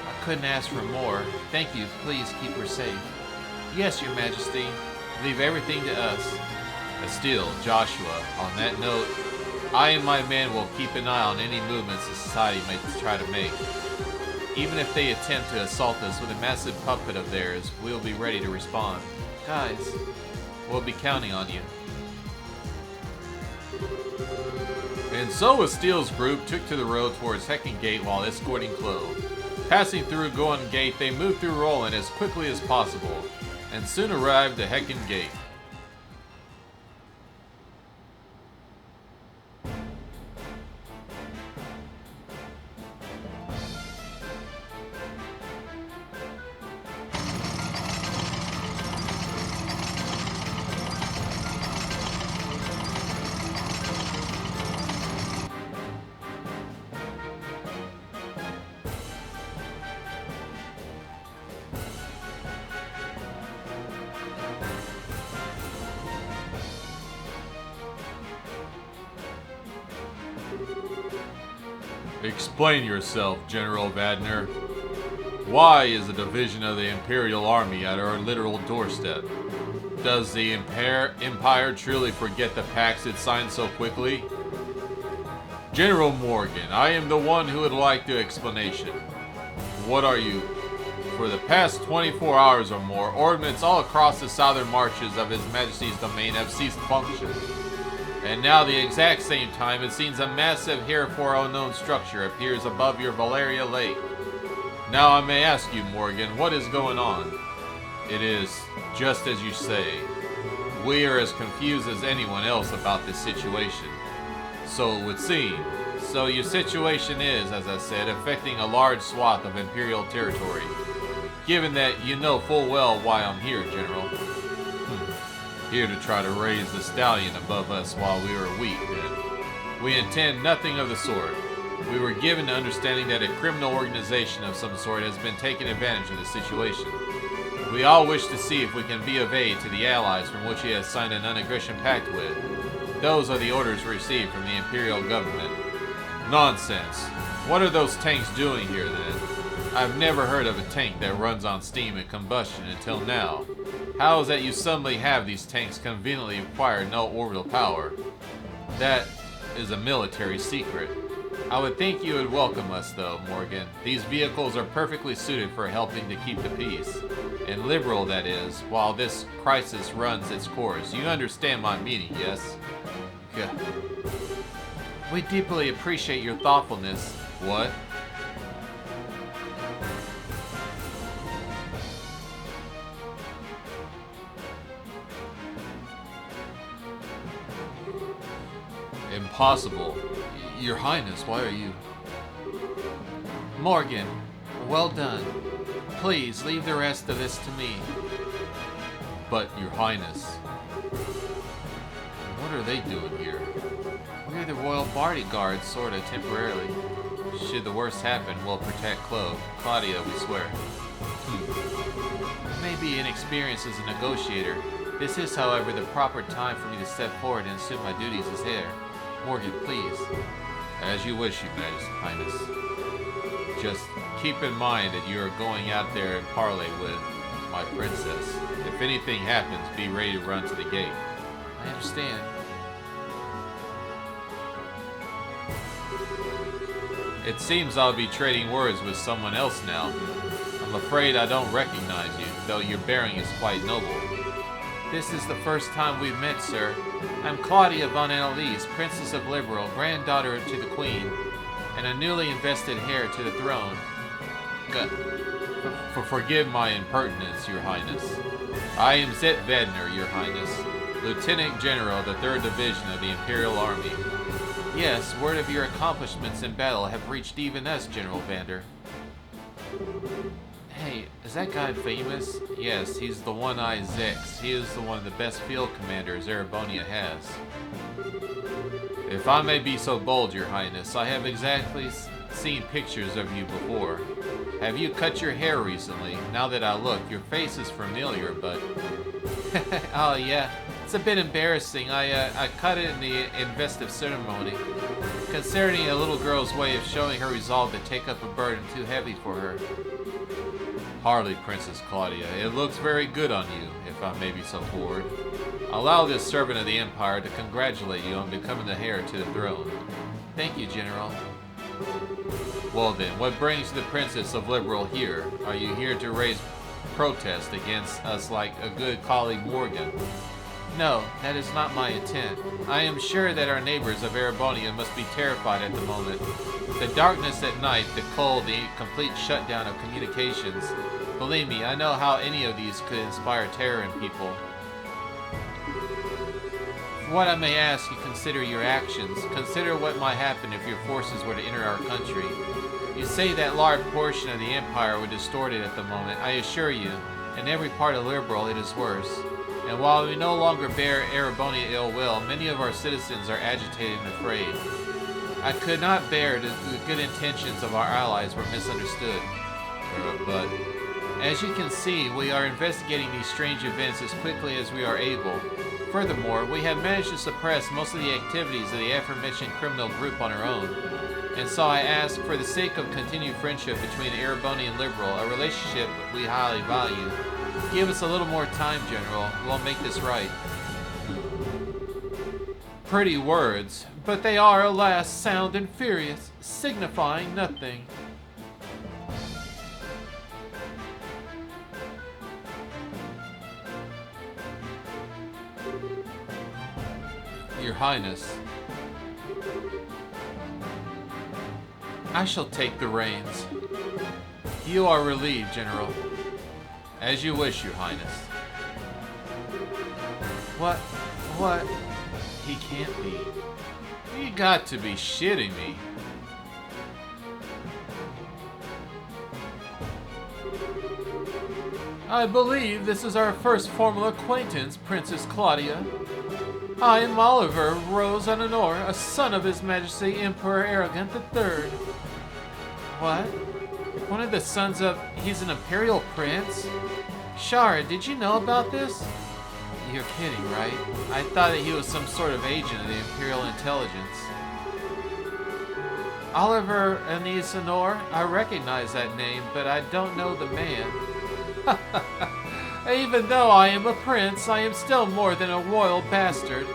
Speaker 1: I couldn't ask for more. Thank you. Please keep her safe. Yes, Your Majesty. Leave everything to us. Still, Joshua, on that note, I and my men will keep an eye on any movements the society may try to make. Even if they attempt to assault us with a massive puppet of theirs, we'll be ready to respond. Guys, we'll be counting on you. And so Steele's group took to the road towards Heckin Gate while escorting Chloe. Passing through Goan Gate, they moved through Roland as quickly as possible, and soon arrived at Heckin Gate. Explain yourself, General Vadner. Why is a division of the Imperial Army at our literal doorstep? Does the Empire truly forget the pacts it signed so quickly? General Morgan, I am the one who would like the explanation. What are you? For the past 24 hours or more, ordnance all across the southern marches of His Majesty's domain have ceased function. And now, the exact same time, it seems a massive, heretofore unknown structure appears above your Valeria Lake. Now I may ask you, Morgan, what is going on? It is just as you say. We are as confused as anyone else about this situation. So it would seem. So your situation is, as I said, affecting a large swath of Imperial territory. Given that you know full well why I'm here, General. Here to try to raise the stallion above us while we are weak, then. We intend nothing of the sort. We were given the understanding that a criminal organization of some sort has been taking advantage of the situation. We all wish to see if we can be of aid to the allies from which he has signed a non-aggression pact with. Those are the orders received from the Imperial government. Nonsense. What are those tanks doing here then? I've never heard of a tank that runs on steam and combustion until now. How is that you suddenly have these tanks conveniently acquire no orbital power? That is a military secret. I would think you would welcome us though, Morgan. These vehicles are perfectly suited for helping to keep the peace. And liberal, that is, while this crisis runs its course. You understand my meaning, yes? Yeah. We deeply appreciate your thoughtfulness. What? Impossible. Your Highness, why are you... Morgan, well done. Please, leave the rest of this to me. But, Your Highness... What are they doing here? We're the royal bodyguards, sorta, temporarily. Should the worst happen, we'll protect Claudia, we swear. Maybe inexperienced as a negotiator. This is, however, the proper time for me to step forward and assume my duties as heir. Morgan, please. As you wish, Your Highness. Just keep in mind that you are going out there and parley with my princess. If anything happens, be ready to run to the gate. I understand. It seems I'll be trading words with someone else now. I'm afraid I don't recognize you, though your bearing is quite noble. This is the first time we've met, sir. I'm Claudia von Annalise, Princess of Liberal, granddaughter to the Queen, and a newly invested heir to the throne. Forgive my impertinence, Your Highness. I am Zet Vedner, Your Highness, Lieutenant General of the 3rd Division of the Imperial Army. Yes, word of your accomplishments in battle have reached even us, General Vander. Hey, is that guy famous? Yes, he's the One-Eyed Zex. He is one of the best field commanders Erebonia has. If I may be so bold, Your Highness, I have exactly seen pictures of you before. Have you cut your hair recently? Now that I look, your face is familiar, but... Oh, yeah. It's a bit embarrassing. I cut it in the investive ceremony, considering a little girl's way of showing her resolve to take up a burden too heavy for her. Hardly, Princess Claudia. It looks very good on you, if I may be so forward. Allow this servant of the Empire to congratulate you on becoming the heir to the throne. Thank you, General. Well then, what brings the Princess of Liberal here? Are you here to raise protest against us like a good colleague Morgan? No, that is not my intent. I am sure that our neighbors of Erebonia must be terrified at the moment. The darkness at night, the cold, the complete shutdown of communications. Believe me, I know how any of these could inspire terror in people. For what I may ask you, consider your actions. Consider what might happen if your forces were to enter our country. You say that large portion of the Empire were distorted at the moment. I assure you, in every part of Liberal it is worse. And while we no longer bear Erebonia ill will, many of our citizens are agitated and afraid. I could not bear that the good intentions of our allies were misunderstood. But, as you can see, we are investigating these strange events as quickly as we are able. Furthermore, we have managed to suppress most of the activities of the aforementioned criminal group on our own. And so I ask, for the sake of continued friendship between Erebonia and Liberal, a relationship we highly value, give us a little more time, General. We'll make this right. Pretty words, but they are, alas, sound and furious, signifying nothing. Your Highness, I shall take the reins. You are relieved, General. As you wish, Your Highness. What? He can't be. You got to be shitting me. I believe this is our first formal acquaintance, Princess Claudia. I am Oliver Rose Honor, a son of His Majesty Emperor Arrogant III. What? One of the sons of... He's an imperial prince? Shara, did you know about this? You're kidding, right? I thought that he was some sort of agent of the Imperial Intelligence. Oliver Anise Honor? I recognize that name, but I don't know the man. Even though I am a prince, I am still more than a royal bastard.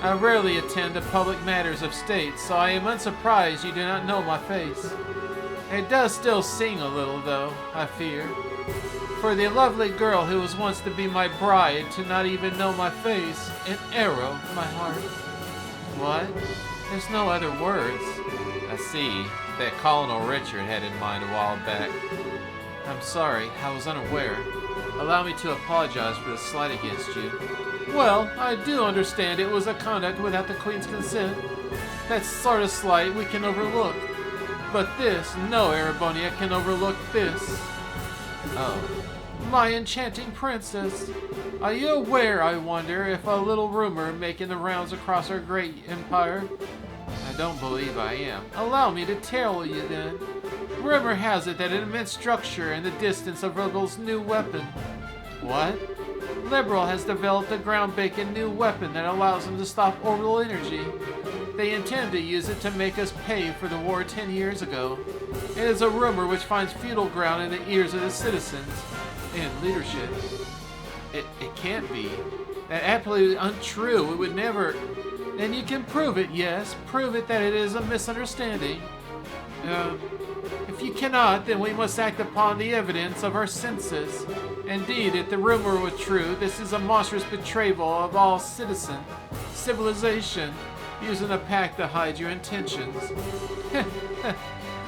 Speaker 1: I rarely attend to public matters of state, so I am unsurprised you do not know my face. It does still sting a little, though, I fear. For the lovely girl who was once to be my bride to not even know my face, an arrow in my heart. What? There's no other words. I see. That Colonel Richard had in mind a while back. I'm sorry, I was unaware. Allow me to apologize for the slight against you. Well, I do understand it was a conduct without the Queen's consent. That sort of slight we can overlook. But this, no Arabonia can overlook this. Oh. My enchanting princess. Are you aware, I wonder, if a little rumor making the rounds across our great empire? I don't believe I am. Allow me to tell you then. Rumor has it that an immense structure in the distance of Liberal's new weapon. What? Liberal has developed a groundbreaking new weapon that allows them to stop orbital energy. They intend to use it to make us pay for the war 10 years ago. It is a rumor which finds futile ground in the ears of the citizens and leadership. It can't be. That's absolutely untrue. It would never... Then you can prove it, yes. Prove it that it is a misunderstanding. If you cannot, then we must act upon the evidence of our senses. Indeed, if the rumor was true, this is a monstrous betrayal of all civilization, using a pact to hide your intentions.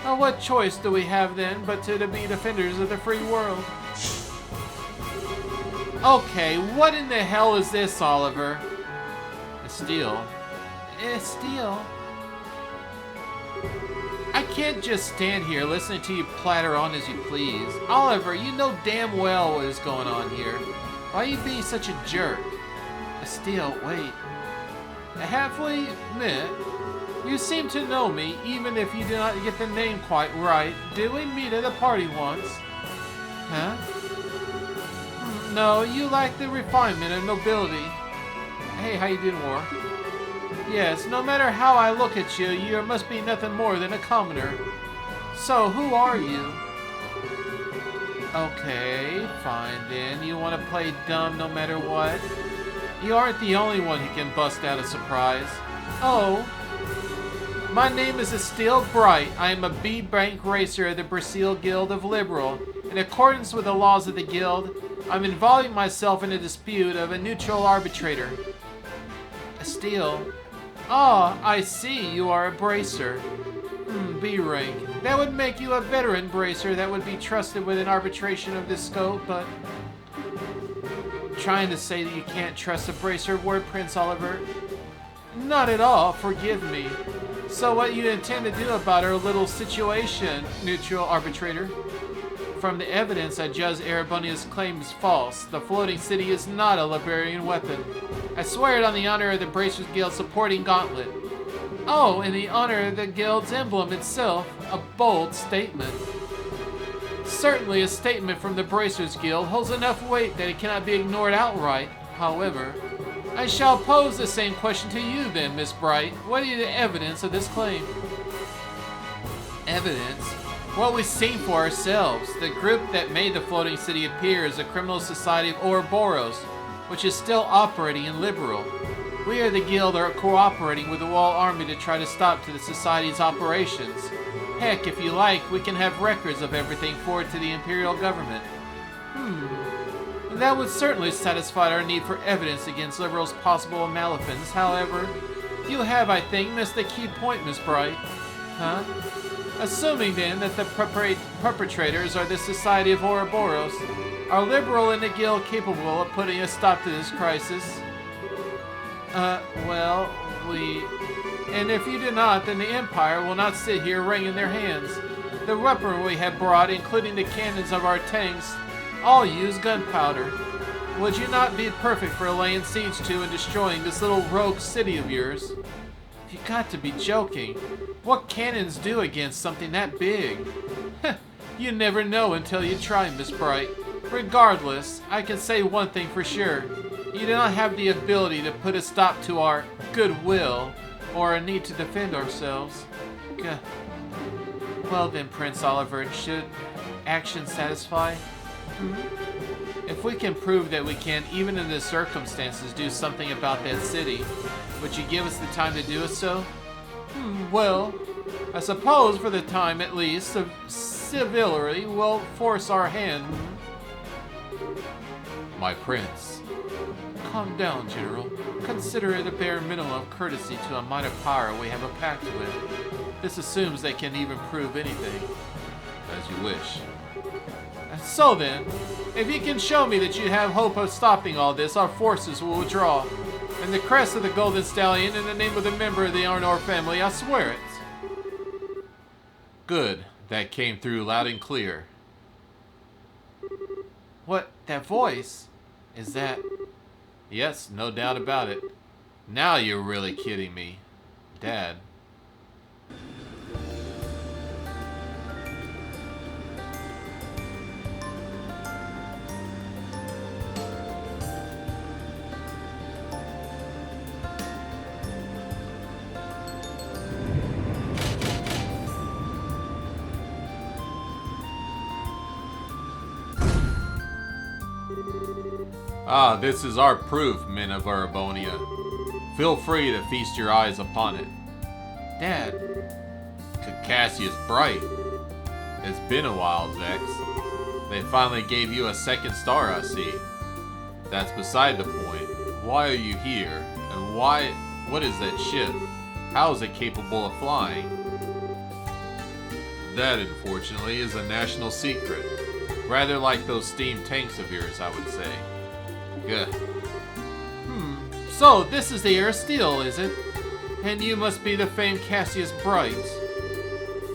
Speaker 1: What choice do we have then but to be defenders of the free world? Okay, what in the hell is this, Oliver? Estelle. Estelle? I can't just stand here listening to you platter on as you please. Oliver, you know damn well what is going on here. Why are you being such a jerk? Estelle, wait. I halfway admit, you seem to know me, even if you do not get the name quite right. Did we meet at a party once? Huh? No, you lack the refinement and nobility. Hey, how you doing, War? Yes, no matter how I look at you, you must be nothing more than a commoner. So, who are you? Okay, fine then. You want to play dumb no matter what? You aren't the only one who can bust out a surprise. Oh. My name is Estelle Bright. I am a B-rank racer of the Brazil Guild of Liberal. In accordance with the laws of the guild, I'm involving myself in a dispute of a neutral arbitrator. Estelle. Ah, I see. You are a bracer. B-rank. That would make you a veteran bracer that would be trusted with an arbitration of this scope, but... Trying to say that you can't trust a bracer word, Prince Oliver? Not at all, forgive me. So what you intend to do about our little situation, neutral arbitrator? From the evidence, I judge Erebonia's claim is false. The floating city is not a Liberian weapon. I swear it on the honor of the Bracers Guild supporting gauntlet. Oh, in the honor of the Guild's emblem itself, a bold statement. Certainly a statement from the Bracers Guild holds enough weight that it cannot be ignored outright. However, I shall pose the same question to you then, Miss Bright. What is the evidence of this claim? Evidence? What we've seen for ourselves. The group that made the floating city appear is the criminal society of Ouroboros, which is still operating in Liberal. We are the guild are cooperating with the Wall Army to try to stop to the society's operations. Heck, if you like, we can have records of everything forward to the Imperial government. That would certainly satisfy our need for evidence against Liberal's possible maleficence. However, you have, I think, missed the key point, Miss Bright. Huh? Assuming, then, that the perpetrators are the Society of Ouroboros, are Liberal and the Guild capable of putting a stop to this crisis? Well, And if you do not, then the Empire will not sit here wringing their hands. The weapon we have brought, including the cannons of our tanks, all use gunpowder. would you not be perfect for laying siege to and destroying this little rogue city of yours? You got to be joking. What cannons do against something that big? You never know until you try, Miss Bright. Regardless, I can say one thing for sure. You do not have the ability to put a stop to our goodwill or a need to defend ourselves. Well then, Prince Oliver, should action satisfy? If we can prove that we can, even in the circumstances, do something about that city, would you give us the time to do so? Well, I suppose for the time at least, civility will force our hand. My prince. Calm down, General. Consider it a bare minimum of courtesy to a mighty power we have a pact with. This assumes they can even prove anything. As you wish. So then, if you can show me that you have hope of stopping all this, our forces will withdraw. In the crest of the Golden Stallion, in the name of the member of the Arnor family, I swear it. Good. That came through loud and clear. What? That voice? Is that... Yes, no doubt about it. Now you're really kidding me. Dad. Ah, this is our proof, men of Erebonia. Feel free to feast your eyes upon it. Dad. Cassius Bright. It's been a while, Zex. They finally gave you a second star, I see. That's beside the point. Why are you here? And what is that ship? How is it capable of flying? That, unfortunately, is a national secret. Rather like those steam tanks of yours, I would say. Good. So this is the Air Steel, is it? And you must be the famed Cassius Bright.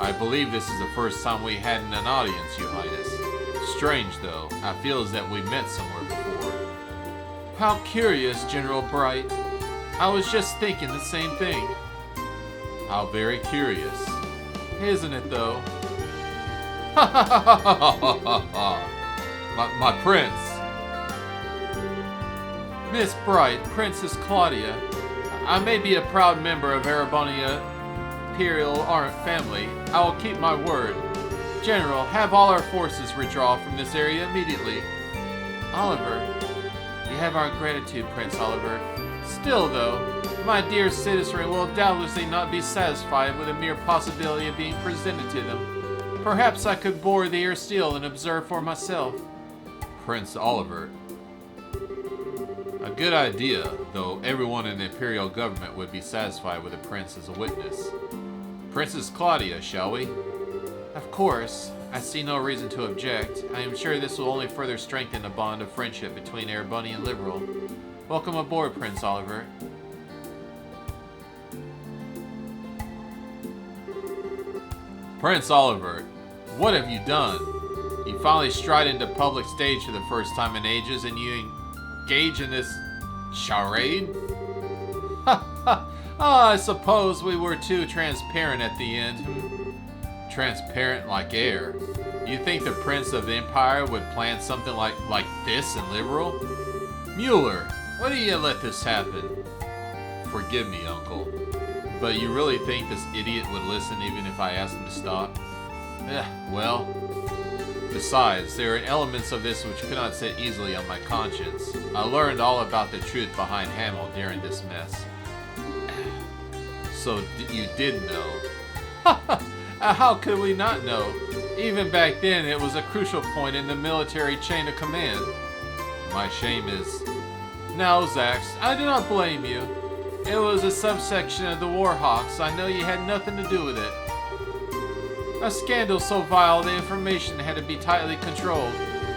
Speaker 1: I believe this is the first time we had an audience, Your Highness. Strange, though. I feel as that we met somewhere before. How curious, General Bright. I was just thinking the same thing. How very curious. Isn't it, though? Ha ha ha ha ha ha ha! My prince. Miss Bright, Princess Claudia, I may be a proud member of Erebonia Imperial family. I will keep my word. General, have all our forces withdraw from this area immediately. Oliver, you have our gratitude, Prince Oliver. Still, though, my dear citizenry will doubtlessly not be satisfied with the mere possibility of being presented to them. Perhaps I could board the Air Steel and observe for myself. Prince Oliver. A good idea, though everyone in the Imperial government would be satisfied with the Prince as a witness. Princess Claudia, shall we? Of course. I see no reason to object. I am sure this will only further strengthen the bond of friendship between Ereboni and Liberal. Welcome aboard, Prince Oliver. Prince Oliver, what have you done? You finally stride into public stage for the first time in ages and you engage in this charade? I suppose we were too transparent at the end. Transparent like air. You think the Prince of the Empire would plan something like this in Liberal? Mueller, why do you let this happen? Forgive me, Uncle. But you really think this idiot would listen even if I asked him to stop? Well... Besides, there are elements of this which could not sit easily on my conscience. I learned all about the truth behind Hamel during this mess. So you did know. How could we not know? Even back then, it was a crucial point in the military chain of command. My shame is... Now, Zax, I do not blame you. It was a subsection of the Warhawks. I know you had nothing to do with it. A scandal so vile the information had to be tightly controlled.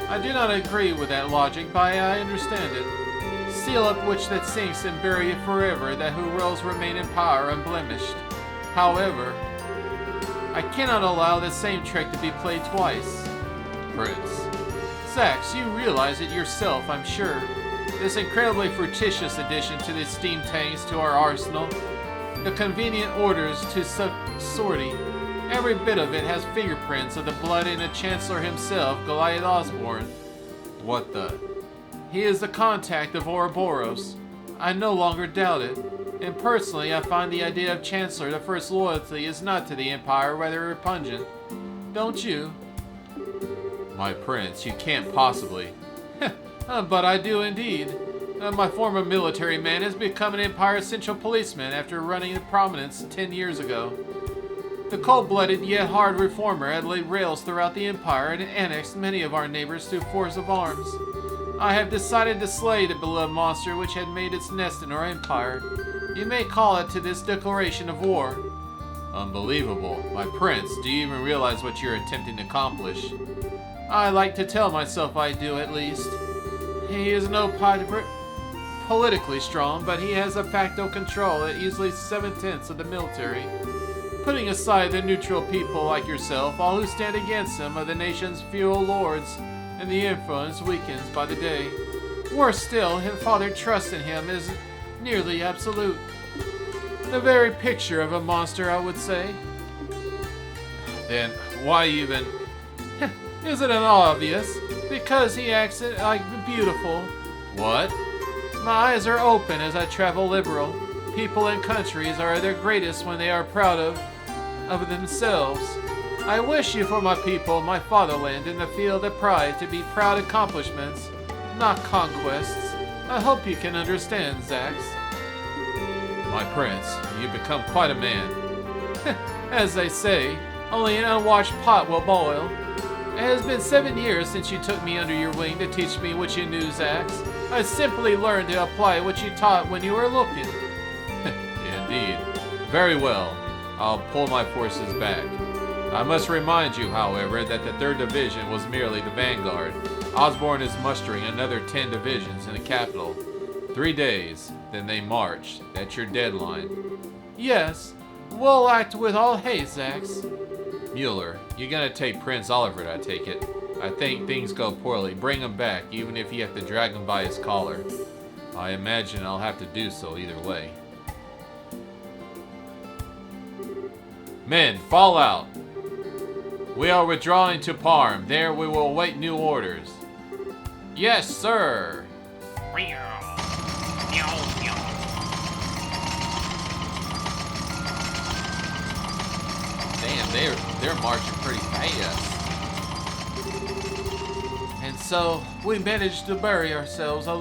Speaker 1: I do not agree with that logic, but I understand it. Seal up which that sinks and bury it forever, that who wills remain in power unblemished. However, I cannot allow the same trick to be played twice. Prince. Zax, you realize it yourself, I'm sure. This incredibly fructious addition to the steam tanks to our arsenal. The convenient orders to sortie. Every bit of it has fingerprints of the blood in the Chancellor himself, Goliath Osborne. What the? He is the contact of Ouroboros. I no longer doubt it. And personally, I find the idea of Chancellor the First loyalty is not to the Empire, rather repugnant. Don't you? My prince, you can't possibly. But I do indeed. My former military man has become an Empire Central policeman after running in prominence 10 years ago. The cold-blooded yet hard reformer had laid rails throughout the Empire and annexed many of our neighbors through force of arms. I have decided to slay the beloved monster which had made its nest in our Empire. You may call it to this declaration of war. Unbelievable. My prince, do you even realize what you're attempting to accomplish? I like to tell myself I do, at least. He is no politically strong, but he has de facto control at easily 7/10 of the military. Putting aside the neutral people like yourself, all who stand against him are the nation's feudal lords, and the influence weakens by the day. Worse still, his father trust in him is nearly absolute. The very picture of a monster, I would say. Then why even? Isn't it obvious? Because he acts like beautiful. What? My eyes are open as I travel liberal. People and countries are at their greatest when they are proud of themselves. I wish you for my people, my fatherland, in the field of pride to be proud accomplishments, not conquests. I hope you can understand, Zax. My prince, you've become quite a man. As they say, only an unwashed pot will boil. It has been 7 years since you took me under your wing to teach me what you knew, Zax. I simply learned to apply what you taught when you were looking. Indeed. Very well. I'll pull my forces back. I must remind you, however, that the 3rd Division was merely the vanguard. Osborne is mustering another 10 divisions in the capital. 3 days, then they march. That's your deadline. Yes. We'll act with all haste, Zax. Mueller, you're gonna take Prince Oliver, I take it. I think things go poorly. Bring him back, even if you have to drag him by his collar. I imagine I'll have to do so either way. Men, fall out. We are withdrawing to Parm. There we will await new orders. Yes, sir. Damn, they're marching pretty fast. And so we managed to buy ourselves a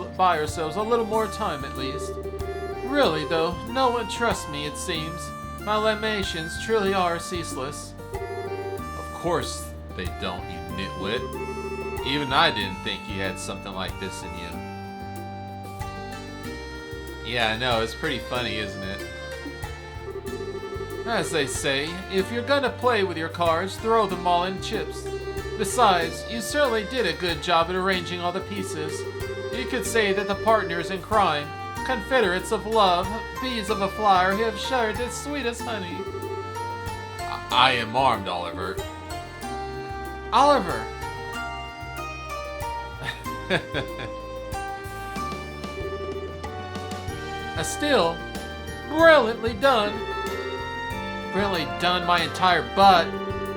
Speaker 1: little more time at least. Really though, no one trusts me, it seems. My lamentations truly are ceaseless. Of course they don't, you nitwit. Even I didn't think you had something like this in you. Yeah, I know, it's pretty funny, isn't it? As they say, if you're gonna play with your cards, throw them all in chips. Besides, you certainly did a good job at arranging all the pieces. You could say that the partners in crime, confederates of love, bees of a flower who have shared as sweet as honey. I am armed, Oliver. Oliver! Still, brilliantly done. Brilliantly done my entire butt.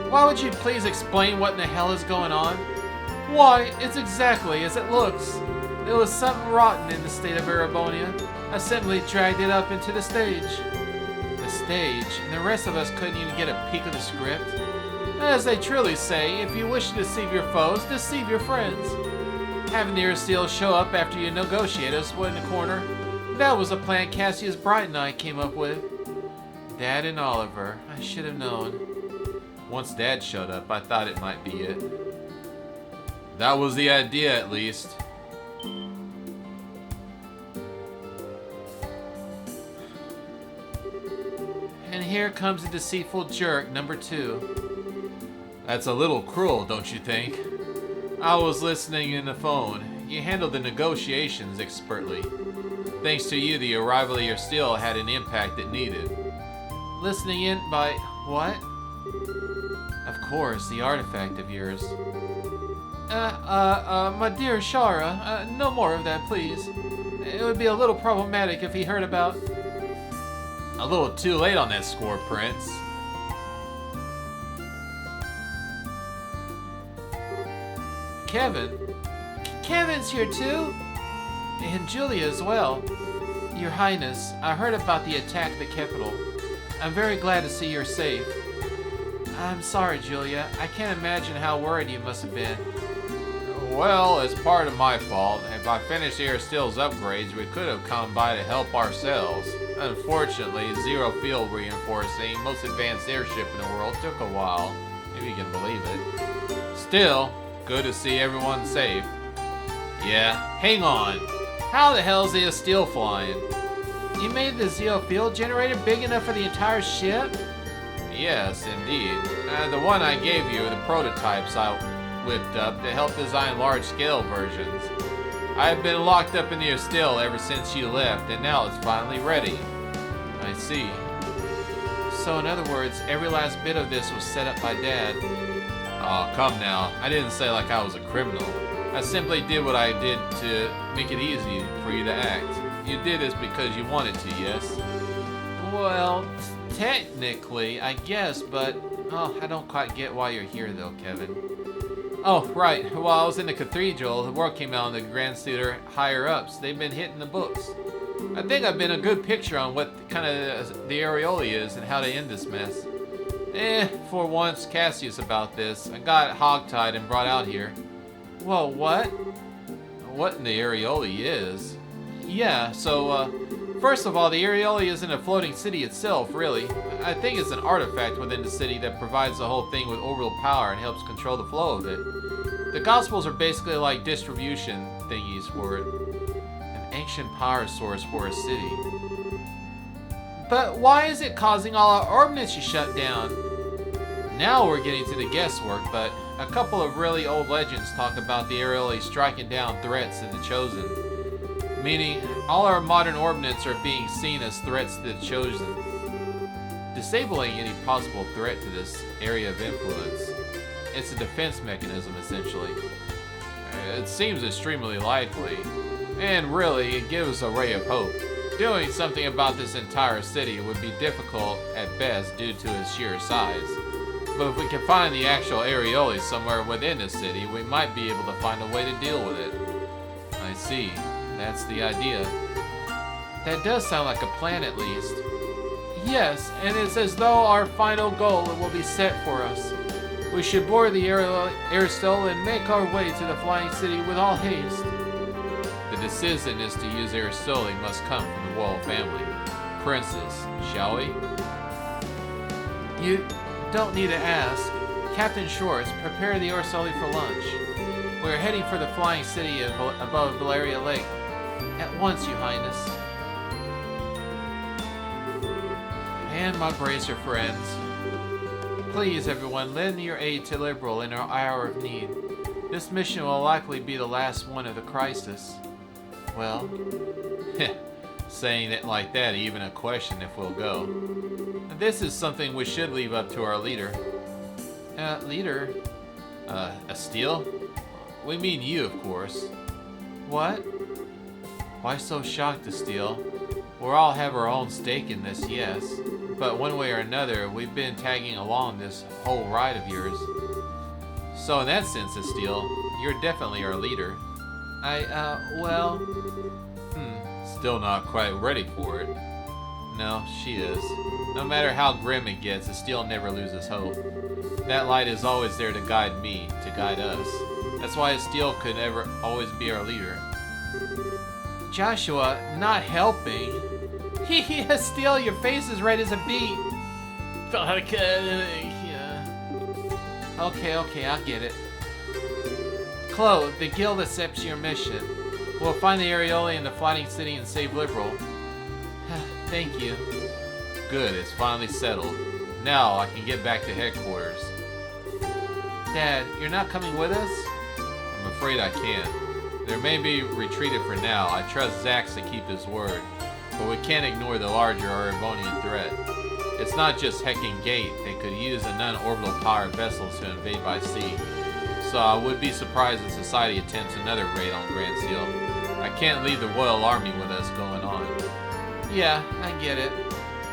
Speaker 1: Why would you please explain what in the hell is going on? Why, it's exactly as it looks. It was something rotten in the state of Erebonia. I simply dragged it up into the stage. The stage? And the rest of us couldn't even get a peek of the script? As they truly say, if you wish to deceive your foes, deceive your friends. Having the Ursteel show up after you negotiate us in the corner, that was a plan Cassius Bright and I came up with. Dad and Oliver, I should have known. Once Dad showed up, I thought it might be it. That was the idea, at least. And here comes the deceitful jerk, number 2. That's a little cruel, don't you think? I was listening in the phone. You handled the negotiations expertly. Thanks to you, the arrival of your steel had an impact it needed. Listening in by what? Of course, the artifact of yours. My dear Shara, no more of that, please. It would be a little problematic if he heard about... A little too late on that score, Prince. Kevin? Kevin's here too? And Julia as well. Your Highness, I heard about the attack at the capital. I'm very glad to see you're safe. I'm sorry, Julia. I can't imagine how worried you must have been. Well, it's part of my fault. If I finished Aristotle's upgrades, we could have come by to help ourselves. Unfortunately, zero field reinforcing, most advanced airship in the world, took a while. Maybe you can believe it. Still, good to see everyone safe. Yeah, hang on. How the hell is the steel flying? You made the zero field generator big enough for the entire ship? Yes, indeed. The one I gave you, the prototypes I whipped up to help design large-scale versions. I've been locked up in here still ever since you left, and now it's finally ready. I see. So in other words, every last bit of this was set up by Dad. Oh, come now. I didn't say like I was a criminal. I simply did what I did to make it easy for you to act. You did this because you wanted to, yes? Well, technically, I guess, but... Oh, I don't quite get why you're here, though, Kevin. Oh, right. While I was in the cathedral, the word came out on the Grand Suitor higher-ups. They've been hitting the books. I think I've been a good picture on what kind of the areoli is and how to end this mess. For once, Cassius about this. I got hogtied and brought out here. Whoa, what? What in the areoli is? Yeah, so, first of all, the areoli isn't a floating city itself, really. I think it's an artifact within the city that provides the whole thing with orbital power and helps control the flow of it. The Gospels are basically like distribution thingies for it. An ancient power source for a city. But why is it causing all our ordnance to shut down? Now we're getting to the guesswork, but a couple of really old legends talk about the areoli striking down threats to the Chosen. Meaning, all our modern ordnance are being seen as threats to the Chosen. Disabling any possible threat to this area of influence. It's a defense mechanism, essentially. It seems extremely likely. And really, it gives a ray of hope. Doing something about this entire city would be difficult at best due to its sheer size. But if we can find the actual areoli somewhere within the city, we might be able to find a way to deal with it. I see. That's the idea. That does sound like a plan, at least. Yes, and it's as though our final goal will be set for us. We should board the Aristotle and make our way to the Flying City with all haste. The decision is to use Aristotle must come from the royal family. Princess, shall we? You don't need to ask. Captain Shores, prepare the Aristotle for lunch. We're heading for the Flying City above Valeria Lake. At once, Your Highness. And my bracer friends. Please, everyone, lend your aid to Liberal in our hour of need. This mission will likely be the last one of the crisis. Well, saying it like that, even a question if we'll go. This is something we should leave up to our leader. Leader? Estelle? We mean you, of course. What? Why so shocked, Estelle? We'll all have our own stake in this, yes. But one way or another, we've been tagging along this whole ride of yours. So in that sense, Estelle, you're definitely our leader. Well... Still not quite ready for it. No, she is. No matter how grim it gets, Estelle never loses hope. That light is always there to guide me, to guide us. That's why Estelle could never always be our leader. Joshua, not helping. Hee Estelle, your face is red as a beet. Okay, I'll get it. Chloe, the guild accepts your mission. We'll find the areoli in the Flying City and save Liberal. Thank you. Good, it's finally settled. Now I can get back to headquarters. Dad, you're not coming with us? I'm afraid I can't. There may be retreated for now. I trust Zax to keep his word. But we can't ignore the larger Arivonian threat. It's not just Hecking Gate. They could use the non-orbital power vessels to invade by sea. so I would be surprised if society attempts another raid on Grand Seal. I can't leave the Royal Army with us going on. Yeah, I get it.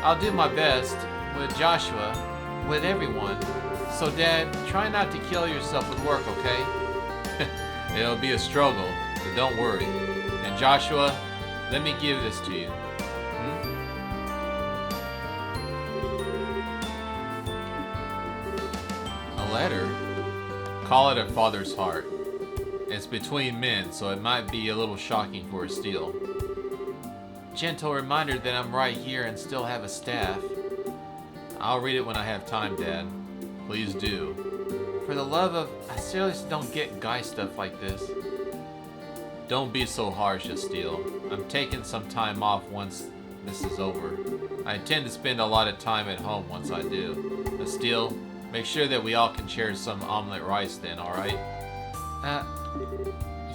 Speaker 1: I'll do my best, with Joshua, with everyone. So Dad, try not to kill yourself with work, okay? It'll be a struggle, but don't worry. And Joshua, let me give this to you. A letter? Call it a father's heart. It's between men, so it might be a little shocking for a steal. Gentle reminder that I'm right here and still have a staff. I'll read it when I have time, Dad. Please do. For the love of... I seriously don't get guy stuff like this. Don't be so harsh, Estiel. I'm taking some time off once this is over. I intend to spend a lot of time at home once I do. Estiel, make sure that we all can share some omelet rice then, alright?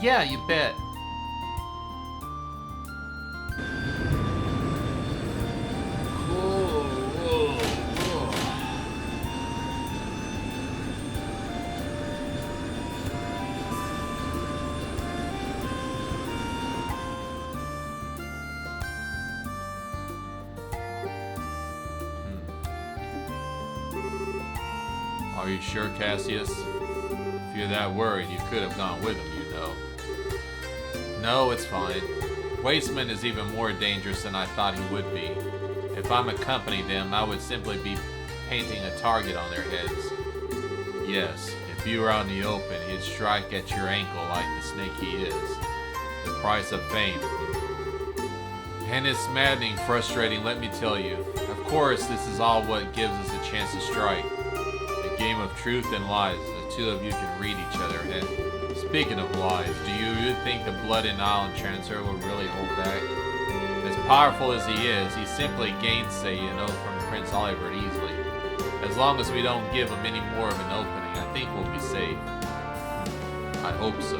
Speaker 1: Yeah, you bet. Are you sure, Cassius? If you're that worried, you could have gone with him, you know. No, it's fine. Wasteman is even more dangerous than I thought he would be. If I'm accompanying them, I would simply be painting a target on their heads. Yes, if you were out in the open, he'd strike at your ankle like the snake he is. The price of fame. And it's maddening, frustrating, let me tell you. Of course, this is all what gives us a chance to strike. A game of truth and lies. The two of you can read each other. And speaking of lies, do you really think the blood in Island Transfer will really hold back? As powerful as he is, he simply gainsay an oath from Prince Oliver easily. As long as we don't give him any more of an opening, I think we'll be safe. I hope so.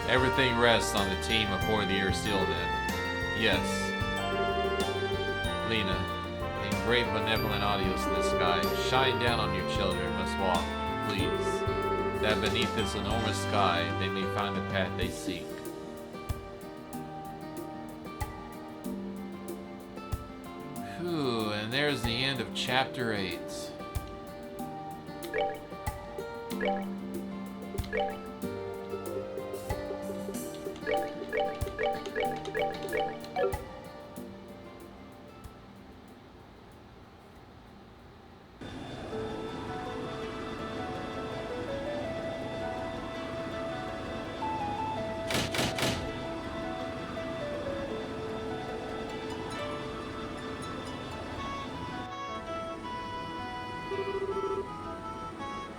Speaker 1: Everything rests on the team aboard the Erseal then. Yes. Lena, in great benevolent audios in the sky, shine down on your children must walk, please, that beneath this enormous sky they may find the path they seek. Whew, and there's the end of chapter 8.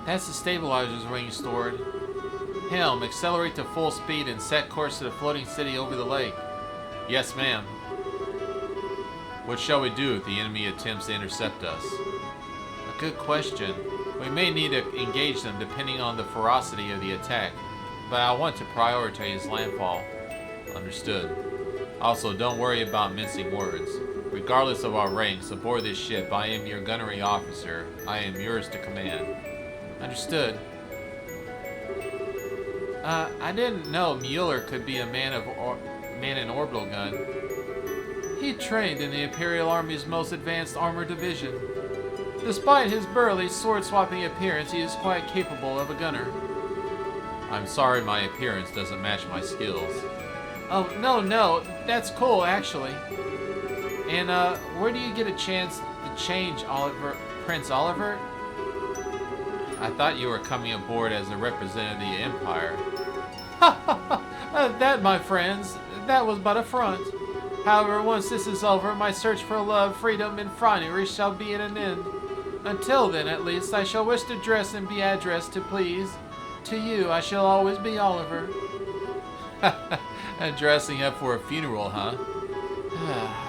Speaker 1: That's the stabilizers ring stored. Helm, accelerate to full speed and set course to the floating city over the lake. Yes, ma'am. What shall we do if the enemy attempts to intercept us? A good question. We may need to engage them depending on the ferocity of the attack, but I want to prioritize landfall. Understood. Also, don't worry about mincing words. Regardless of our ranks aboard this ship, I am your gunnery officer. I am yours to command. Understood. I didn't know Mueller could be a man in orbital gun. He trained in the Imperial Army's most advanced armored division. Despite his burly, sword-swapping appearance, he is quite capable of a gunner. I'm sorry my appearance doesn't match my skills. Oh, no, that's cool, actually. And, where do you get a chance to change Prince Oliver? I thought you were coming aboard as a representative of the Empire. That, my friends, that was but a front. However, once this is over, my search for love, freedom, and finery shall be at an end. Until then, at least, I shall wish to dress and be addressed to please. To you, I shall always be Oliver. Dressing up for a funeral, huh?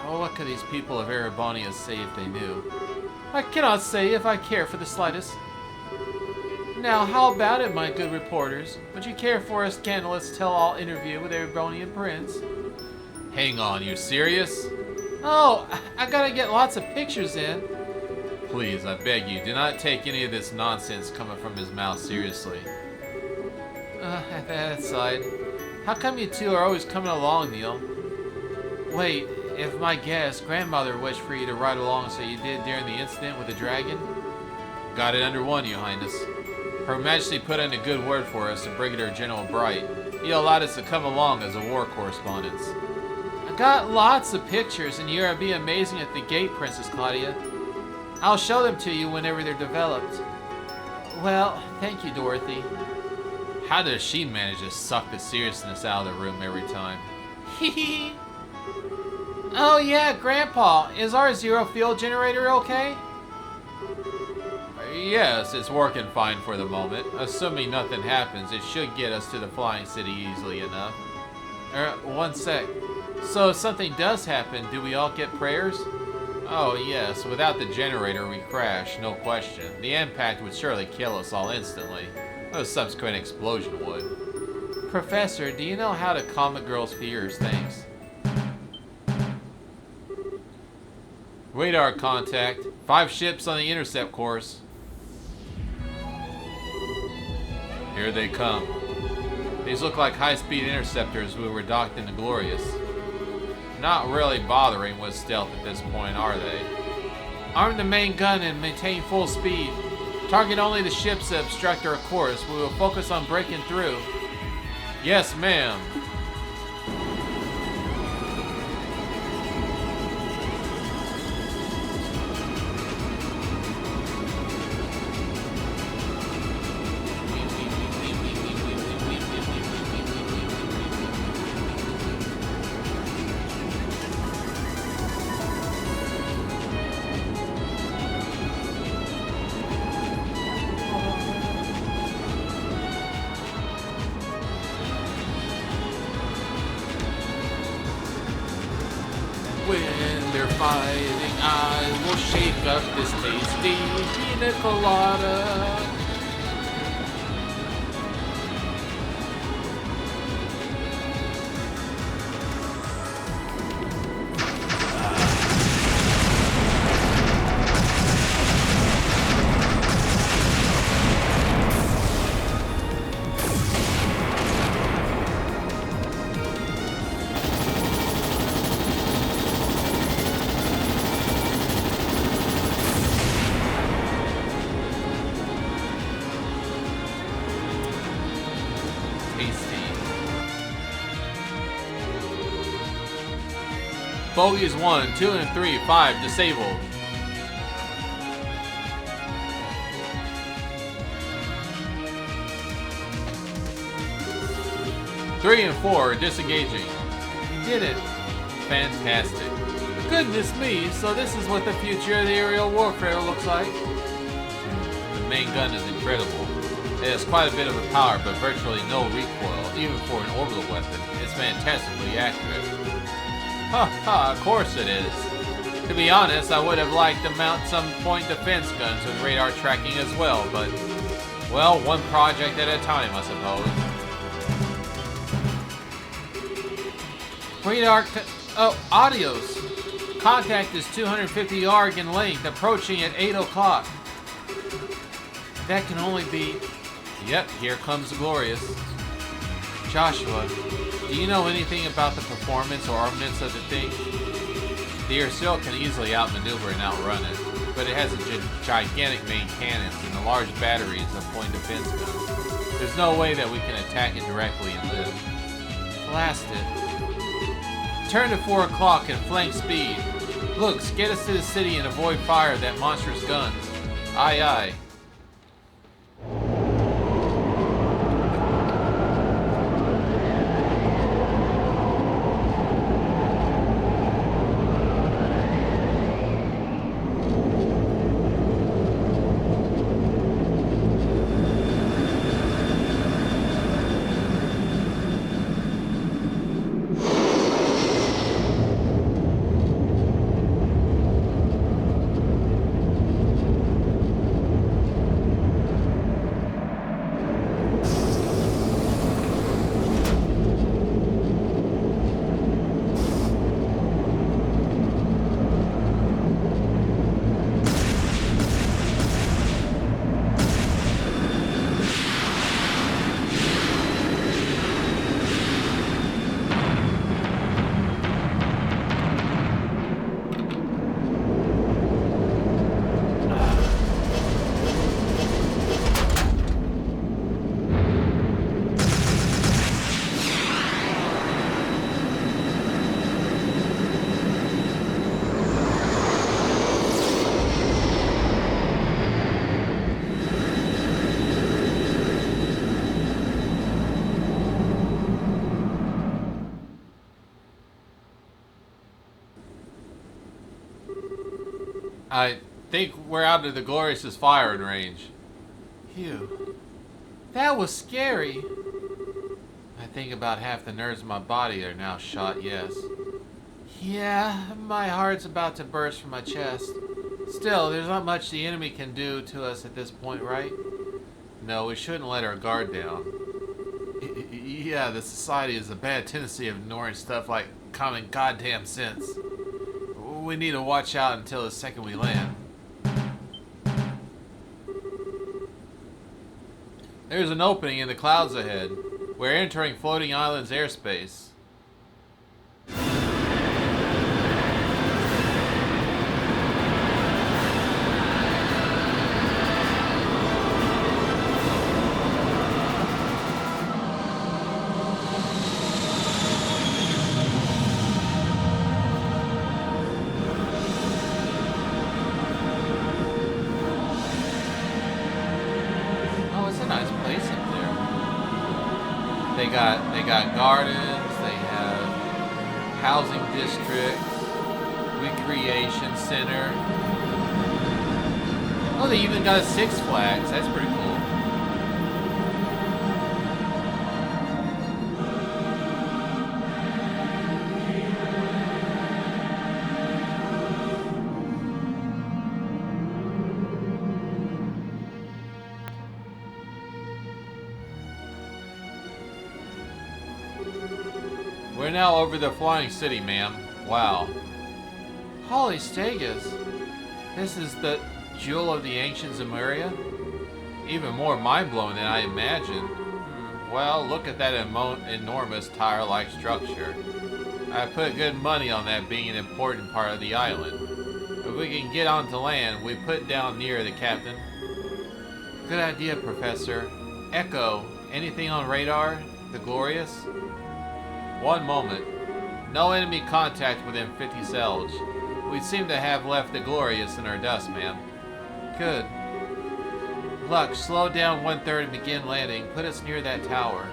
Speaker 1: Well, what could these people of Erebonia say if they knew? I cannot say if I care for the slightest. Now, how about it, my good reporters? Would you care for a scandalous tell-all interview with Erebonian Prince? Hang on, you serious? Oh, I gotta get lots of pictures in. Please, I beg you, do not take any of this nonsense coming from his mouth seriously. At that side. How come you two are always coming along, Neil? Wait, if my guess, grandmother wished for you to ride along so you did during the incident with the dragon? Got it under one, Your Highness. Her Majesty put in a good word for us to Brigadier General Bright. He allowed us to come along as a war correspondent. I got lots of pictures, and you'll be amazing at the gate, Princess Claudia. I'll show them to you whenever they're developed. Well, thank you, Dorothy. How does she manage to suck the seriousness out of the room every time? Hee Oh yeah, Grandpa, is our zero fuel generator okay? Yes, it's working fine for the moment. Assuming nothing happens, it should get us to the flying city easily enough. One sec. So if something does happen, do we all get prayers? Oh yes, without the generator we crash, no question. The impact would surely kill us all instantly. A subsequent explosion would. Professor, do you know how to calm the girl's fears? Thanks. Radar contact. 5 ships on the intercept course. Here they come. These look like high-speed interceptors we were docked in the Glorious. Not really bothering with stealth at this point, are they? Arm the main gun and maintain full speed. Target only the ships that obstruct our course. We will focus on breaking through. Yes, ma'am. When they're fighting, I will shake up this tasty pina colada. Bogies 1, 2, and 3, 5 disabled. Three and 4 disengaging. You did it. Fantastic. Goodness me, so this is what the future of the aerial warfare looks like. The main gun is incredible. It has quite a bit of power, but virtually no recoil, even for an orbital weapon. It's fantastically accurate. Ha ha, of course it is. To be honest, I would have liked to mount some point defense guns with radar tracking as well, but, well, one project at a time, I suppose. Radar, audios. Contact is 250 yards in length, approaching at 8 o'clock. That can only be... Yep, here comes the Glorious. Joshua, do you know anything about the performance or armaments of the thing? The Ursil can easily outmaneuver and outrun it, but it has a gigantic main cannons and the large batteries of point defense guns. There's no way that we can attack it directly and live. Blast it. Turn to 4 o'clock and flank speed. Looks, get us to the city and avoid fire of that monstrous guns. Aye aye. I think we're out of the Glorious's firing range. Phew. That was scary. I think about half the nerves in my body are now shot, yes. Yeah, my heart's about to burst from my chest. Still, there's not much the enemy can do to us at this point, right? No, we shouldn't let our guard down. Yeah, the society has a bad tendency of ignoring stuff like common goddamn sense. We need to watch out until the second we land. There's an opening in the clouds ahead. We're entering Floating Island's airspace. They got gardens, they have housing districts, recreation center. Oh, they even got a Six Flags. That's pretty cool. We're now over the flying city, ma'am. Wow. Holy Stegas. This is the jewel of the ancient Zemuria? Even more mind-blowing than I imagined. Well, look at that enormous tower-like structure. I put good money on that being an important part of the island. If we can get onto land, we put it down near the captain. Good idea, Professor. Echo, anything on radar? The Glorious? One moment. No enemy contact within 50 cells. We seem to have left the Glorious in our dust, ma'am. Good. Luck, slow down 1/3 and begin landing. Put us near that tower.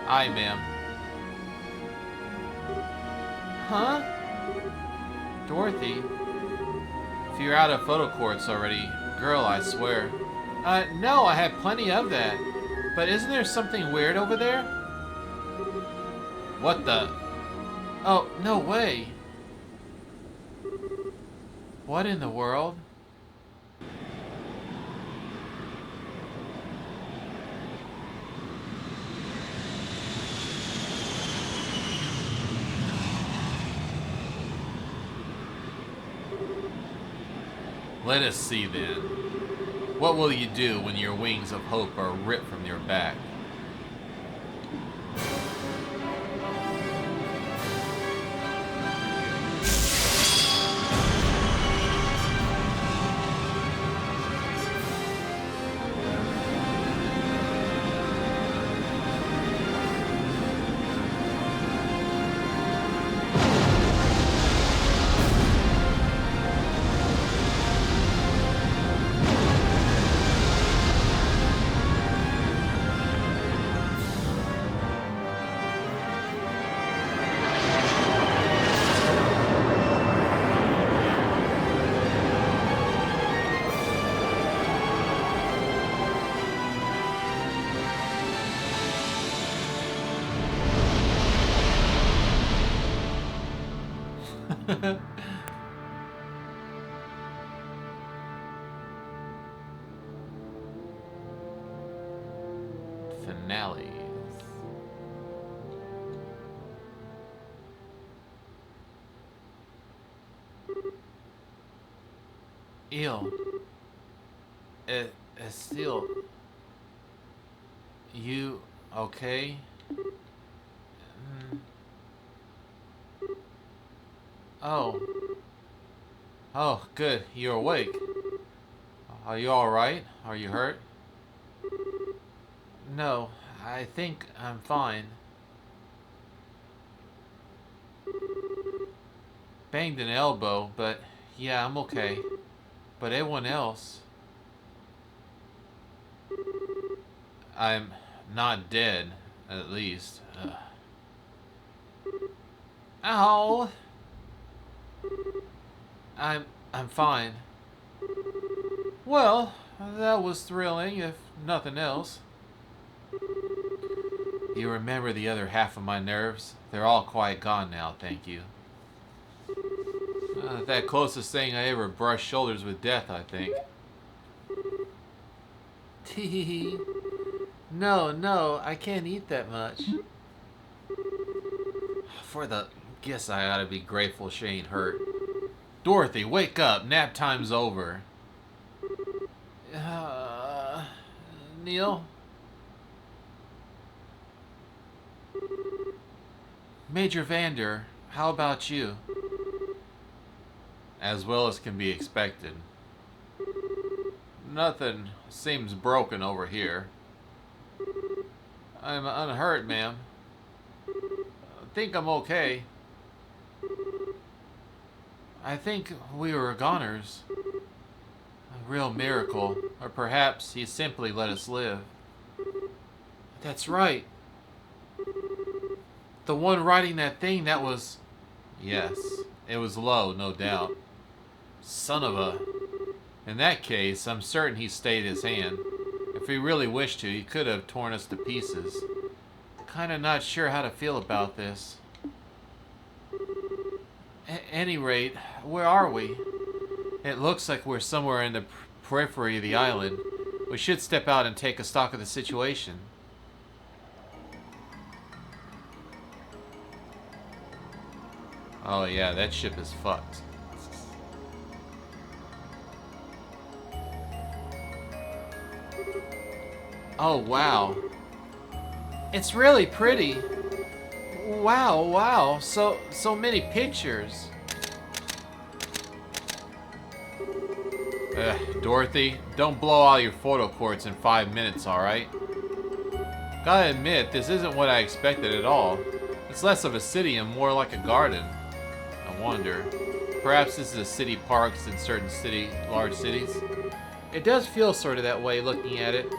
Speaker 1: Aye, ma'am. Huh? Dorothy? If you're out of photo quartz already, girl, I swear. No, I have plenty of that. But isn't there something weird over there? What the? Oh, no way. What in the world? Let us see then. What will you do when your wings of hope are ripped from your back? Finales. Ew. Still. You okay? Oh. Oh, good. You're awake. Are you alright? Are you hurt? No, I think I'm fine. Banged an elbow, but yeah, I'm okay. But everyone else... I'm not dead, at least. Ow! I'm fine. Well, that was thrilling, if nothing else. You remember the other half of my nerves? They're all quite gone now, thank you. That closest thing I ever brushed shoulders with death, I think. Tee. No, I can't eat that much. For the... Guess I ought to be grateful she ain't hurt. Dorothy, wake up. Nap time's over. Neil? Major Vander, how about you? As well as can be expected. Nothing seems broken over here. I'm unhurt, ma'am. I think I'm okay. I think we were goners. A real miracle. Or perhaps he simply let us live. That's right. The one riding that thing, that was... Yes, it was low, no doubt. Son of a... In that case, I'm certain he stayed his hand. If he really wished to, he could have torn us to pieces. Kinda not sure how to feel about this. At any rate, where are we? It looks like we're somewhere in the periphery of the island. We should step out and take a stock of the situation. Oh yeah, that ship is fucked. Oh wow. It's really pretty. Wow. So many pictures. Dorothy, don't blow all your photo cords in 5 minutes, alright? Gotta admit, this isn't what I expected at all. It's less of a city and more like a garden. I wonder. Perhaps this is a city parks in certain large cities? It does feel sort of that way looking at it,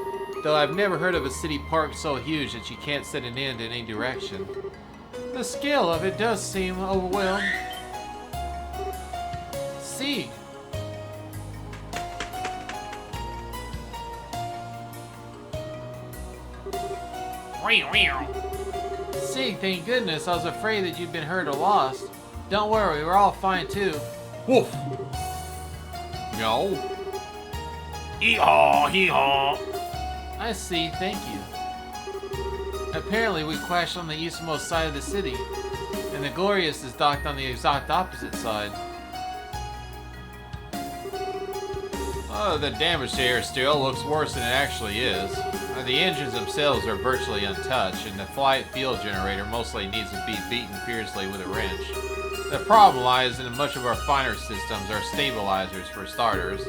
Speaker 1: though I've never heard of a city park so huge that you can't set an end in any direction. The scale of it does seem overwhelming. See. See, thank goodness. I was afraid that you'd been hurt or lost. Don't worry, we're all fine too.
Speaker 3: Woof.
Speaker 1: No.
Speaker 3: Hee-haw.
Speaker 1: I see, thank you. Apparently we crashed on the easternmost side of the city, and the Glorious is docked on the exact opposite side. Oh, the damage to air still looks worse than it actually is. The engines themselves are virtually untouched, and the flight fuel generator mostly needs to be beaten fiercely with a wrench. The problem lies in much of our finer systems are stabilizers for starters.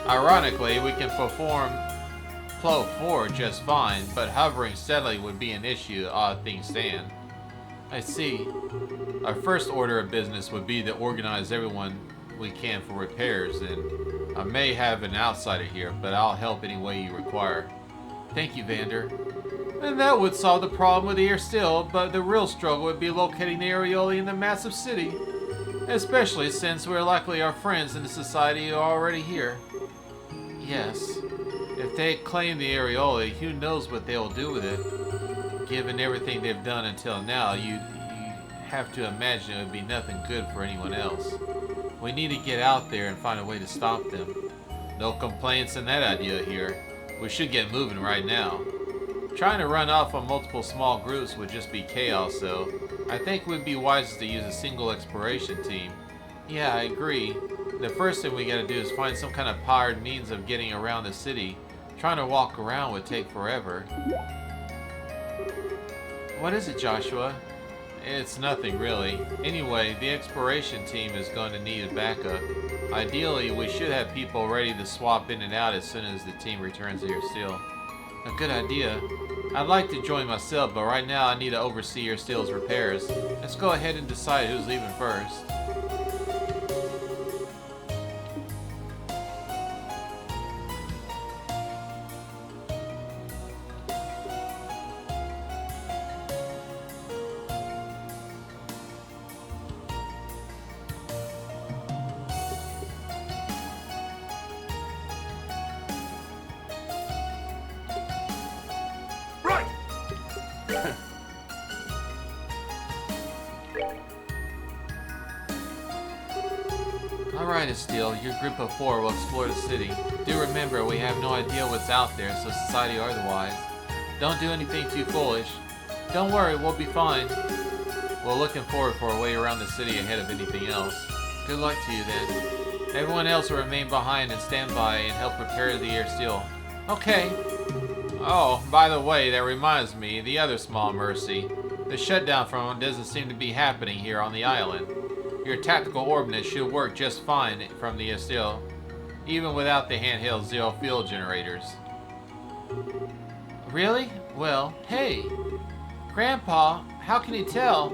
Speaker 1: Ironically, we can plow forward just fine, but hovering steadily would be an issue, odd things stand. I see. Our first order of business would be to organize everyone we can for repairs, and I may have an outsider here, but I'll help any way you require. Thank you, Vander. And that would solve the problem with the air still, but the real struggle would be locating the areoli in the massive city. Especially since we're likely our friends in the society are already here. Yes. If they claim the areoli, who knows what they'll do with it. Given everything they've done until now, you have to imagine it would be nothing good for anyone else. We need to get out there and find a way to stop them. No complaints in that idea here. We should get moving right now. Trying to run off on multiple small groups would just be chaos, though. I think it would be wisest to use a single exploration team. Yeah, I agree. The first thing we gotta do is find some kind of powered means of getting around the city. Trying to walk around would take forever. What is it, Joshua? It's nothing, really. Anyway, the exploration team is going to need a backup. Ideally, we should have people ready to swap in and out as soon as the team returns here still. A good idea. I'd like to join myself, but right now I need to oversee your steel's repairs. Let's go ahead and decide who's leaving first. Alright, Estelle, your group of 4 will explore the city. Do remember, we have no idea what's out there, so society or otherwise. Don't do anything too foolish. Don't worry, we'll be fine. We're looking forward for a way around the city ahead of anything else. Good luck to you then. Everyone else will remain behind and stand by and help prepare the Estelle. Okay. Oh, by the way, that reminds me, the other small mercy. The shutdown from it doesn't seem to be happening here on the island. Your tactical ordnance should work just fine from the Estelle, even without the handheld zero fuel generators. Really? Well, hey. Grandpa, how can you tell?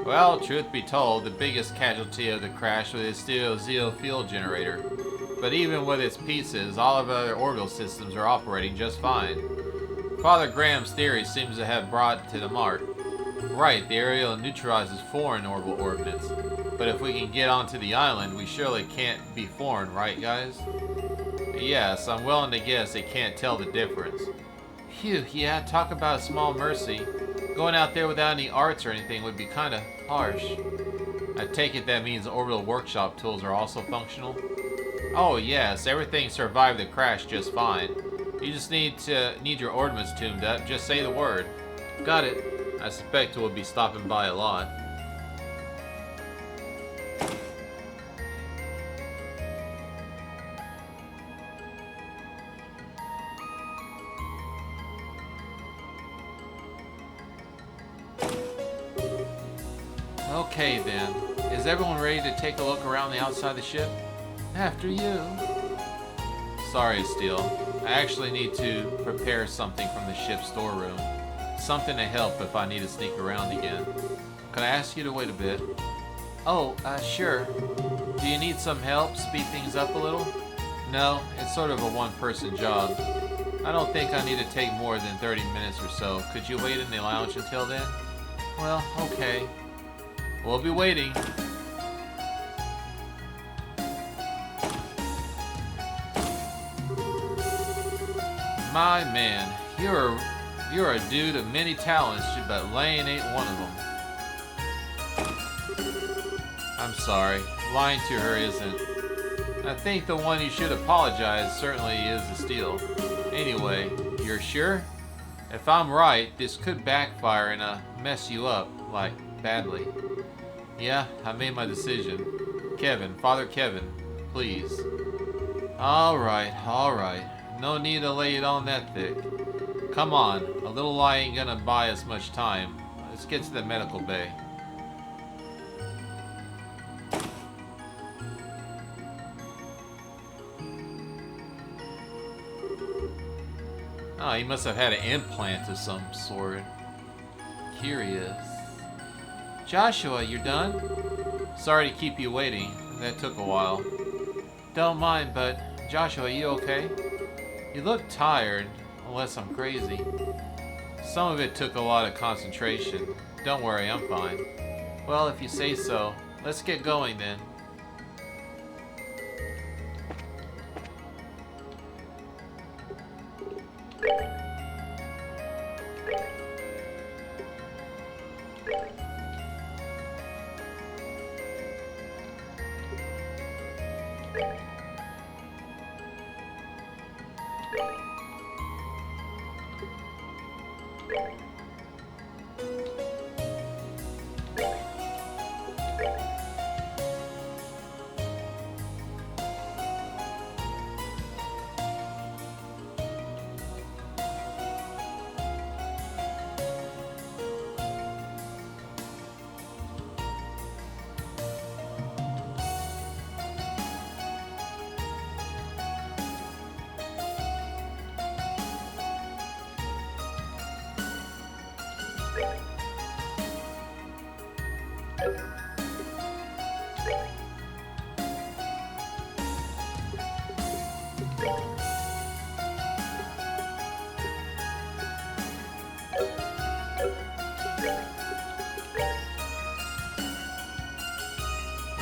Speaker 1: Well, truth be told, the biggest casualty of the crash was the Estelle zero fuel generator. But even with its pieces, all of the other orbital systems are operating just fine. Father Graham's theory seems to have brought to the mark. Right, the area neutralizes foreign orbital ordnance. But if we can get onto the island, we surely can't be foreign, right guys? Yes, I'm willing to guess it can't tell the difference. Phew, yeah, talk about a small mercy. Going out there without any arts or anything would be kinda harsh. I take it that means orbital workshop tools are also functional? Oh yes, everything survived the crash just fine. You just need your ordnance tuned up, just say the word. Got it. I suspect we'll be stopping by a lot. Okay then, is everyone ready to take a look around the outside of the ship? After you. Sorry, Estelle. I actually need to prepare something from the ship's storeroom. Something to help if I need to sneak around again. Can I ask you to wait a bit? Oh, sure. Do you need some help? Speed things up a little? No, it's sort of a one-person job. I don't think I need to take more than 30 minutes or so. Could you wait in the lounge until then? Well, okay. We'll be waiting. My man, you're a dude of many talents, but Lane ain't one of them. I'm sorry, lying to her isn't. I think the one you should apologize certainly is Estelle. Anyway, you're sure? If I'm right, this could backfire and mess you up, like, badly. Yeah, I made my decision. Kevin, Father Kevin, please. Alright. No need to lay it on that thick. Come on, a little lie ain't gonna buy us much time. Let's get to the medical bay. Oh, he must have had an implant of some sort. Curious. Joshua, you're done? Sorry to keep you waiting. That took a while. Don't mind, but Joshua, you okay? You look tired, unless I'm crazy. Some of it took a lot of concentration. Don't worry, I'm fine. Well, if you say so, let's get going then.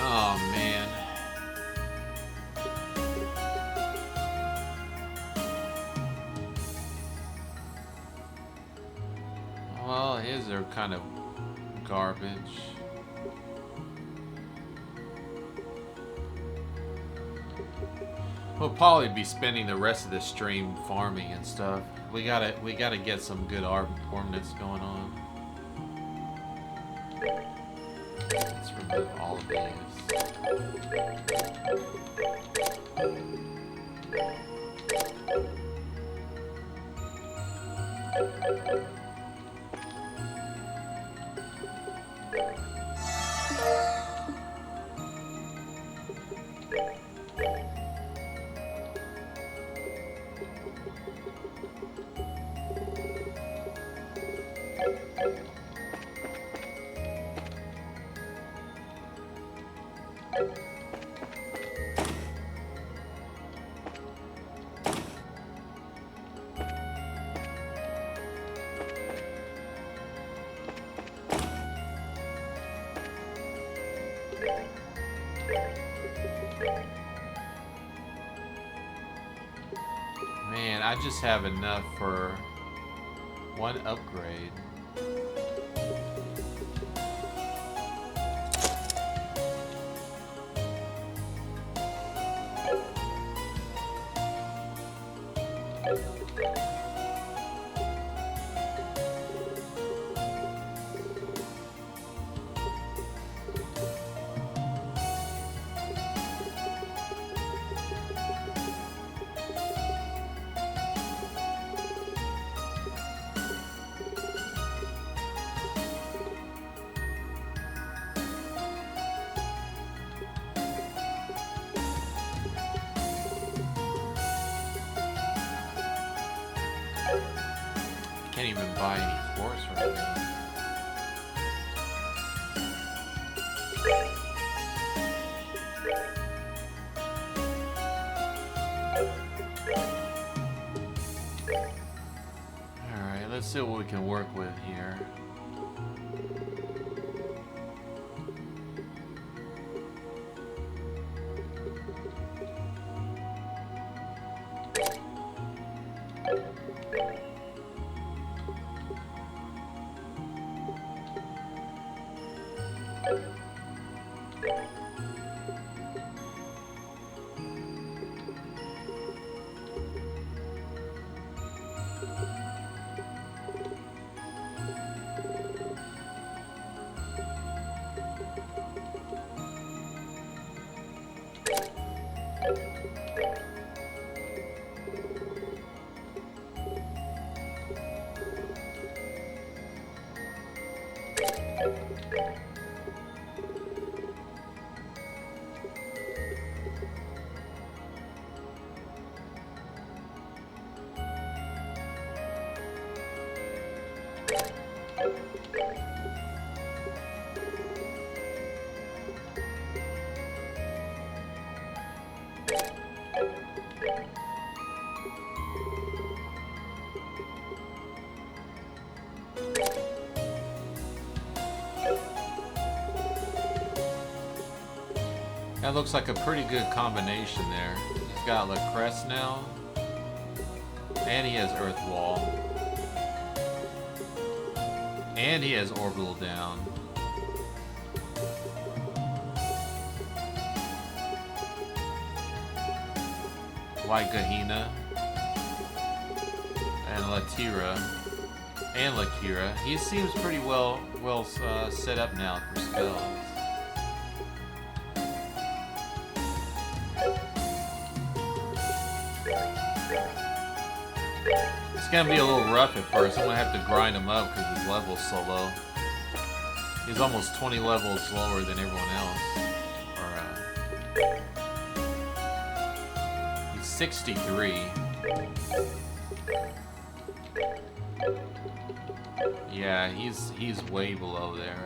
Speaker 1: Oh man. Well, his are kind of garbage. We'll probably be spending the rest of the stream farming and stuff. We gotta get some good ornaments going on. Let's remove all of these. Man, I just have enough for one upgrade. Can't even buy any floors right now. Alright, let's see what we can work with here. That looks like a pretty good combination there. He's got La Crest now. And he has Earth Wall. And he has Orbital down. White Gahina. And Latira. And Lakira. He seems pretty well set up now for spells. It's gonna be a little rough at first. I'm gonna have to grind him up because his level's so low. He's almost 20 levels lower than everyone else. He's 63. Yeah, he's way below there.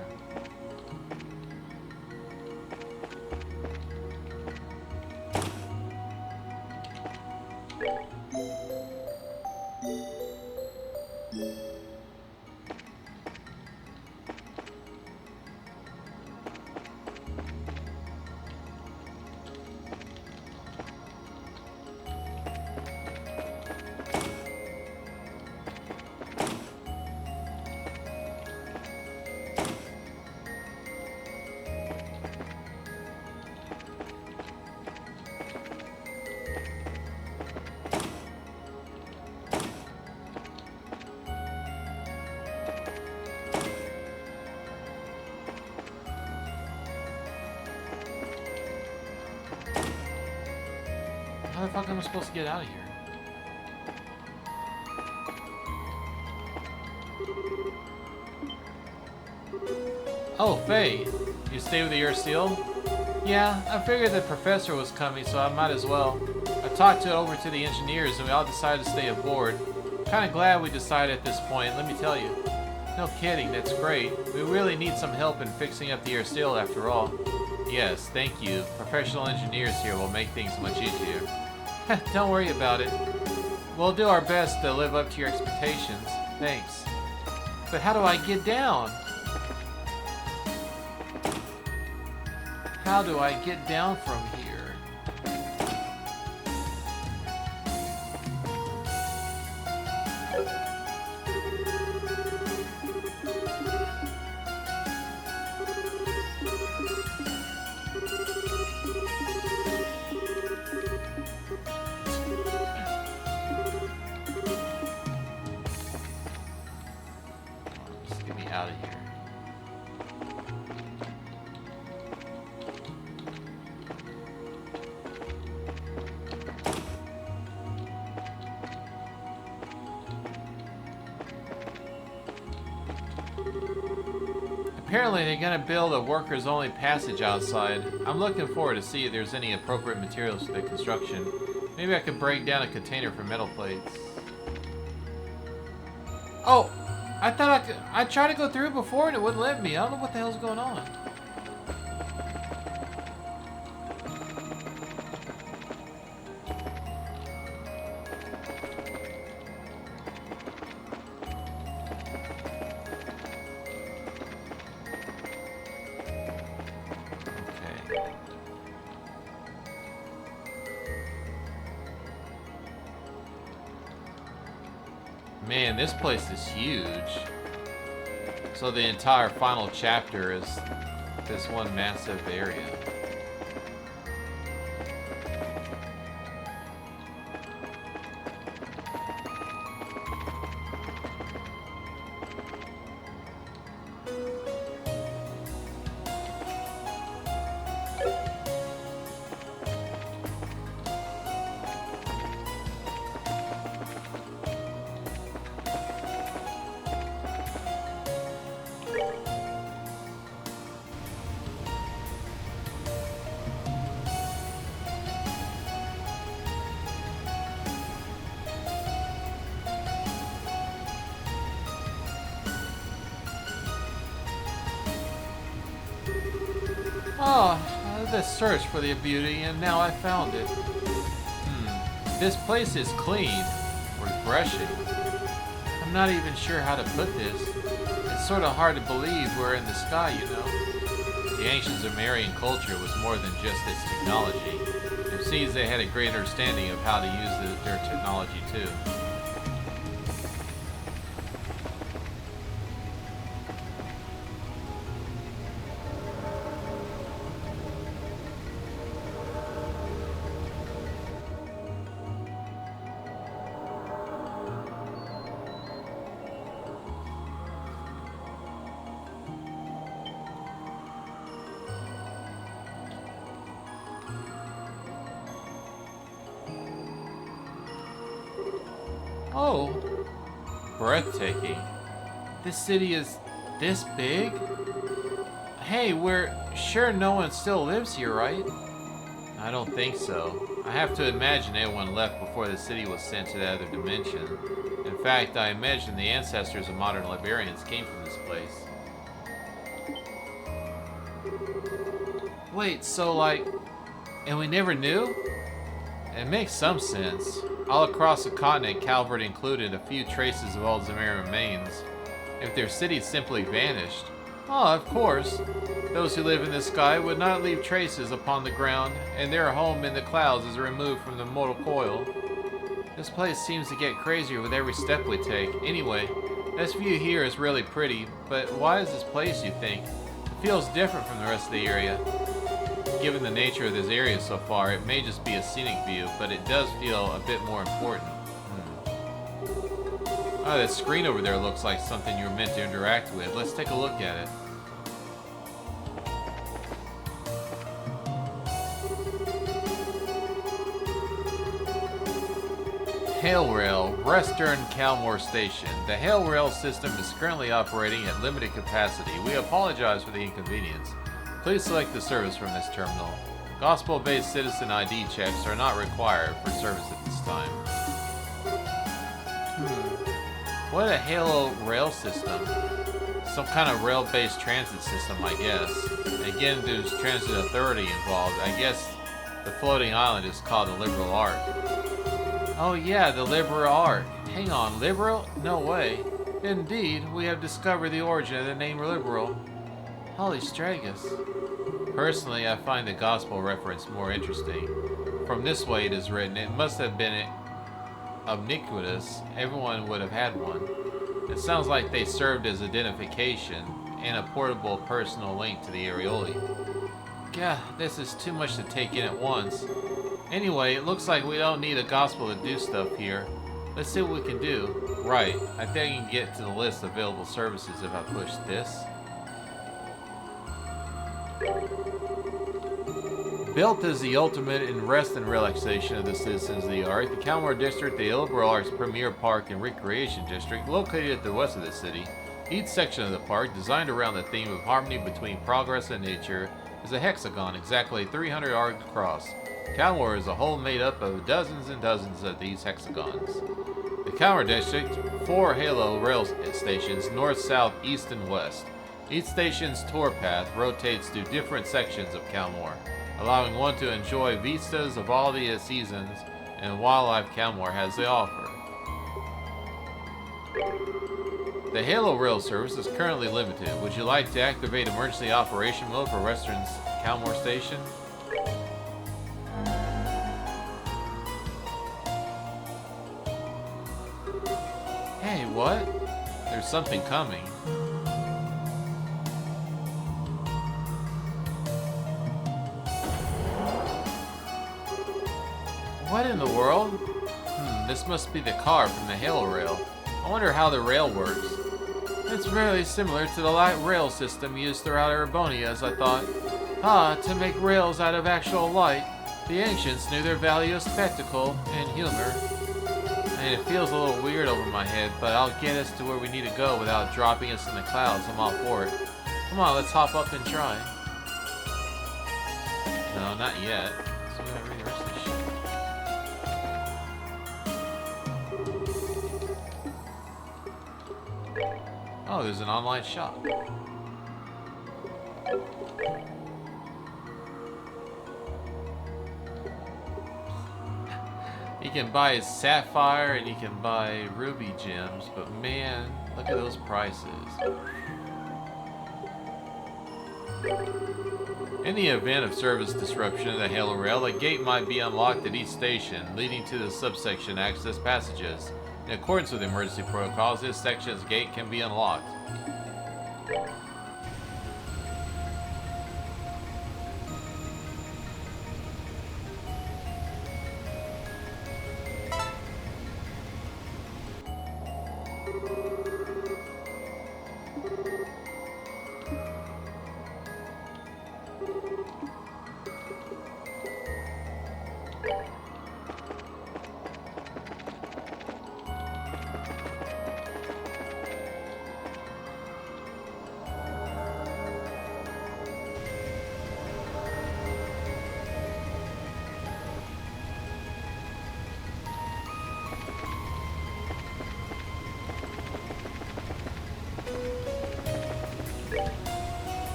Speaker 1: How the fuck am I supposed to get out of here? Oh, Faye. You stay with the air seal? Yeah, I figured the professor was coming, so I might as well. I talked over to the engineers and we all decided to stay aboard. Kinda glad we decided at this point, let me tell you. No kidding, that's great. We really need some help in fixing up the air seal after all. Yes, thank you. Professional engineers here will make things much easier. Don't worry about it. We'll do our best to live up to your expectations. Thanks. But how do I get down? How do I get down from here? Just get me out of here. Apparently they're gonna build a workers-only passage outside. I'm looking forward to see if there's any appropriate materials for the construction. Maybe I could break down a container for metal plates. Oh! I thought I could... I tried to go through before and it wouldn't let me. I don't know what the hell's going on. Man, this place is huge. So the entire final chapter is this one massive area. Oh, this search for the beauty, and now I found it. This place is clean, refreshing. I'm not even sure how to put this. It's sort of hard to believe we're in the sky, you know. The ancient Sumerian culture was more than just its technology. It seems they had a great understanding of how to use their technology too. Oh, breathtaking. This city is this big? Hey, we're sure no one still lives here, right? I don't think so. I have to imagine everyone left before the city was sent to the other dimension. In fact, I imagine the ancestors of modern librarians came from this place. Wait, so like, and we never knew? It makes some sense. All across the continent, Calvert included a few traces of old Sumerian remains. If their cities simply vanished, of course, those who live in the sky would not leave traces upon the ground, and their home in the clouds is removed from the mortal coil. This place seems to get crazier with every step we take. Anyway, this view here is really pretty, but why is this place, you think? It feels different from the rest of the area. Given the nature of this area so far, it may just be a scenic view, but it does feel a bit more important. Oh, that screen over there looks like something you're meant to interact with. Let's take a look at it. Hail Rail, Western Calmore Station. The Hail Rail system is currently operating at limited capacity. We apologize for the inconvenience. Please select the service from this terminal. Gospel-based citizen ID checks are not required for service at this time. What a Halo Rail system. Some kind of rail-based transit system, I guess. Again, there's transit authority involved. I guess the floating island is called the Liberal Arc. Oh yeah, the Liberal Arc. Hang on, Liberal? No way. Indeed, we have discovered the origin of the name Liberal. Holy Stragus. Personally, I find the gospel reference more interesting. From this way it is written, it must have been ubiquitous. Everyone would have had one. It sounds like they served as identification and a portable personal link to the areoli. God, this is too much to take in at once. Anyway, it looks like we don't need a gospel to do stuff here. Let's see what we can do. Right, I think I can get to the list of available services if I push this. Built as the ultimate in rest and relaxation of the citizens of the Ark, the Calmore District, the Liberal Arc's premier park and recreation district, located at the west of the city. Each section of the park, designed around the theme of harmony between progress and nature, is a hexagon exactly 300 arcs across. Calmore is a whole made up of dozens and dozens of these hexagons. The Calmore District, 4 Halo rail stations, north, south, east, and west. Each station's tour path rotates through different sections of Calmore, allowing one to enjoy vistas of all the seasons and wildlife Calmore has to offer. The Halo Rail service is currently limited. Would you like to activate emergency operation mode for Western Calmore Station? Hey, what? There's something coming. What in the world? This must be the car from the Halo Rail. I wonder how the rail works. It's really similar to the light rail system used throughout Erebonia, as I thought. To make rails out of actual light. The ancients knew their value of spectacle and humor. And it feels a little weird over my head, but I'll get us to where we need to go without dropping us in the clouds. I'm all for it. Come on, let's hop up and try. No, not yet. So we gotta read the rest of this shit. Oh, there's an online shop. You can buy sapphire and you can buy ruby gems, but man, look at those prices. In the event of service disruption of the Halo Rail, a gate might be unlocked at each station, leading to the subsection access passages. In accordance with emergency protocols, this section's gate can be unlocked.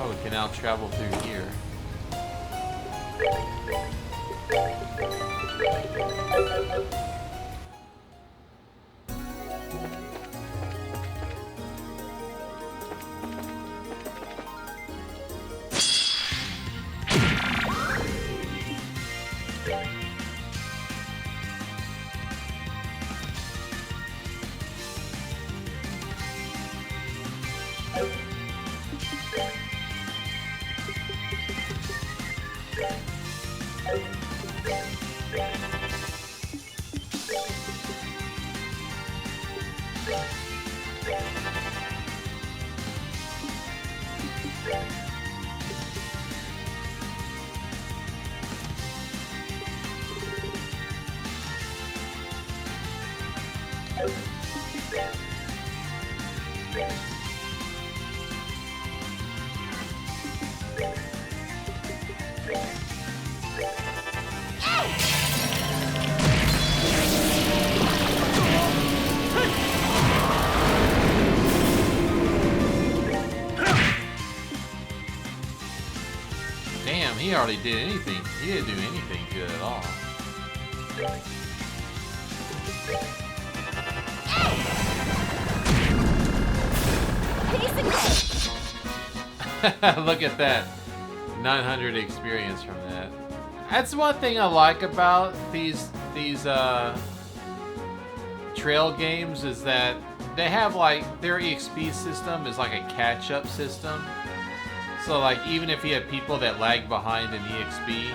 Speaker 1: Oh, we can now travel through here. Damn, he hardly did anything. He didn't do anything to it at all. Look at that. 900 experience from that. That's one thing I like about these trail games is that they have like their EXP system is like a catch-up system. So like even if you have people that lag behind in EXP,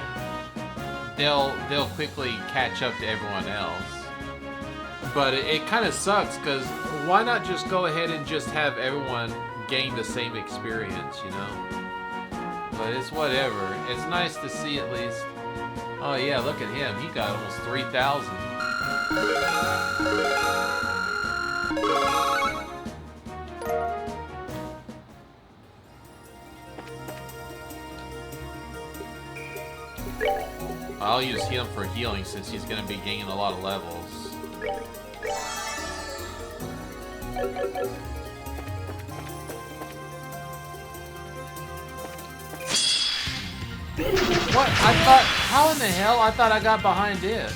Speaker 1: they'll quickly catch up to everyone else. But it kind of sucks because why not just go ahead and just have everyone gain the same experience, you know? But it's whatever. It's nice to see at least. Oh yeah, look at him. He got almost 3,000. I'll use him for healing since he's going to be gaining a lot of levels. What? I thought... How in the hell? I thought I got behind it.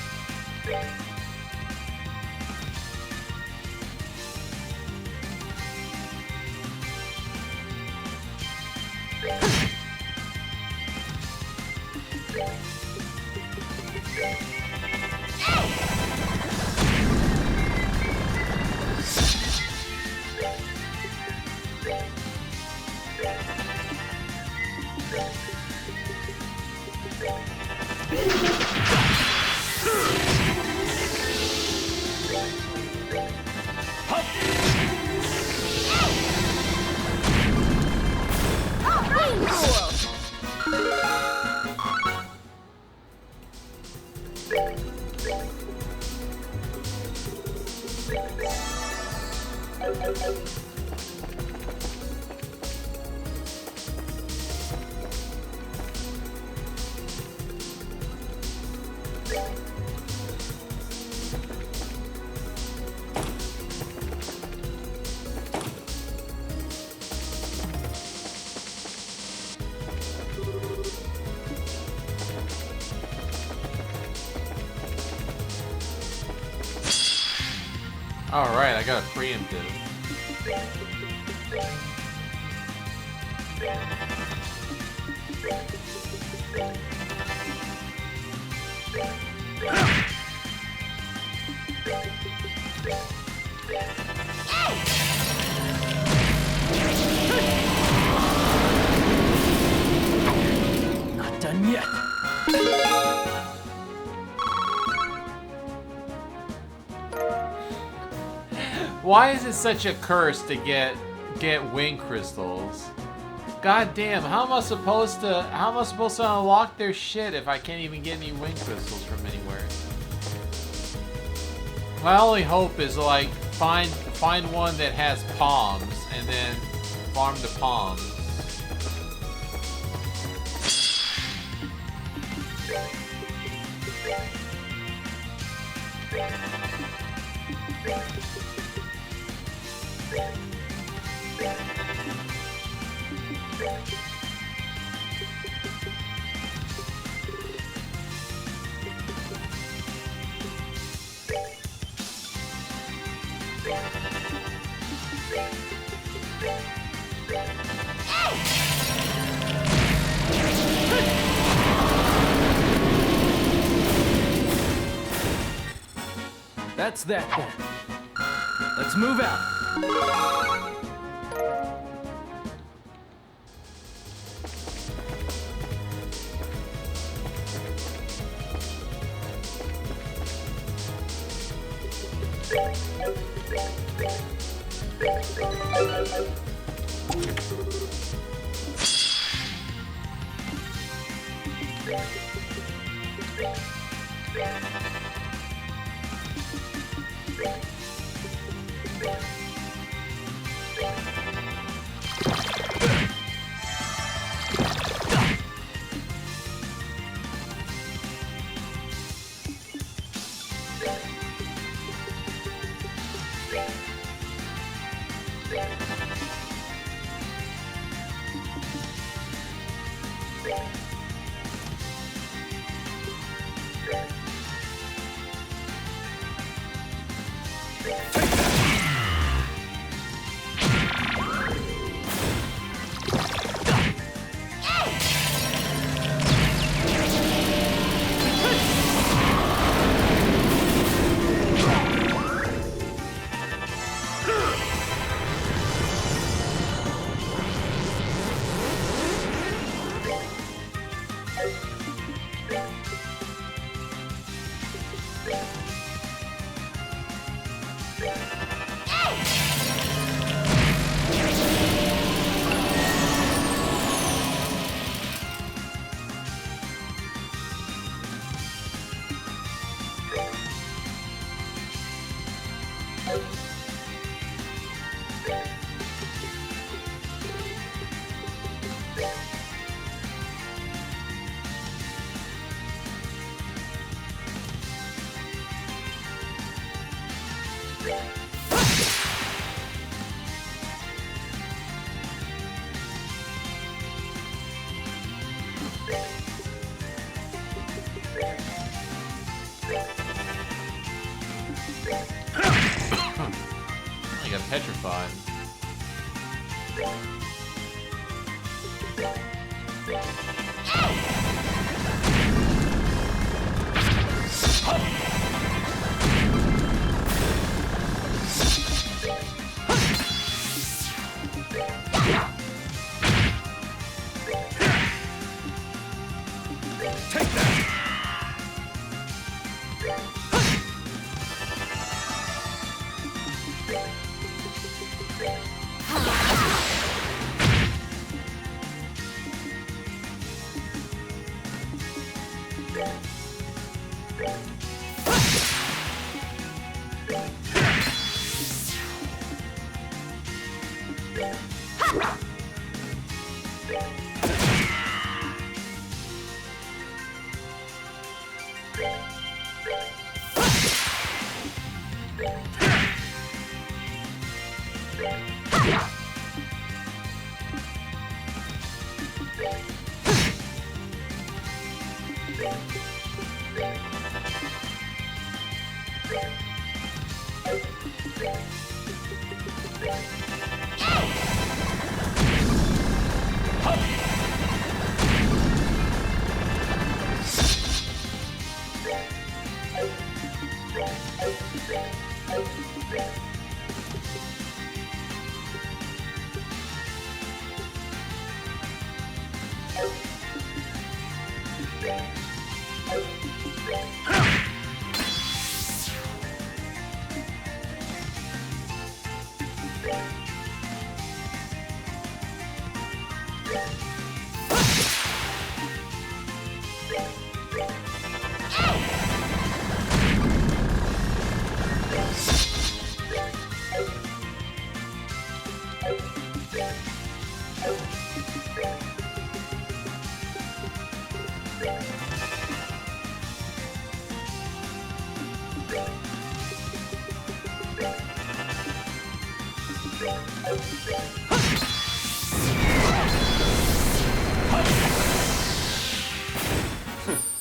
Speaker 1: Alright, I got a preemptive.
Speaker 3: Not done yet.
Speaker 1: Why is it such a curse to get wing crystals? God damn, how am I supposed to unlock their shit if I can't even get any wing crystals from anywhere? My only hope is like find one that has palms and then farm the palms.
Speaker 3: That's that then. Let's move out.
Speaker 1: I got petrified.
Speaker 3: Take that!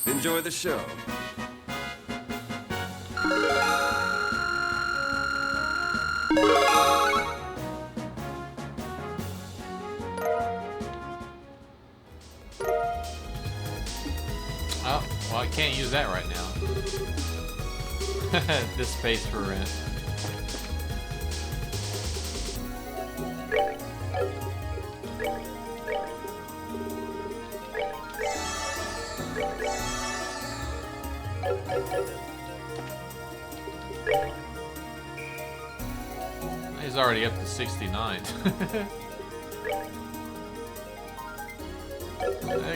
Speaker 5: Enjoy the show.
Speaker 1: Oh, well, I can't use that right now. This space for rent. He's already up to 69.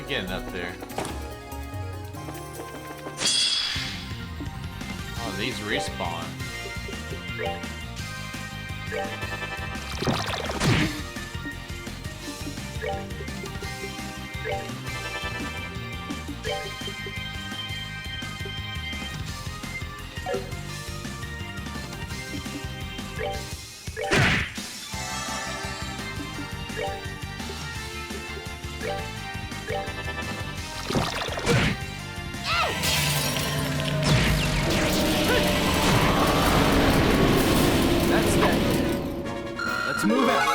Speaker 1: Getting up there. Oh, these respawn.
Speaker 3: That's that. Let's move out.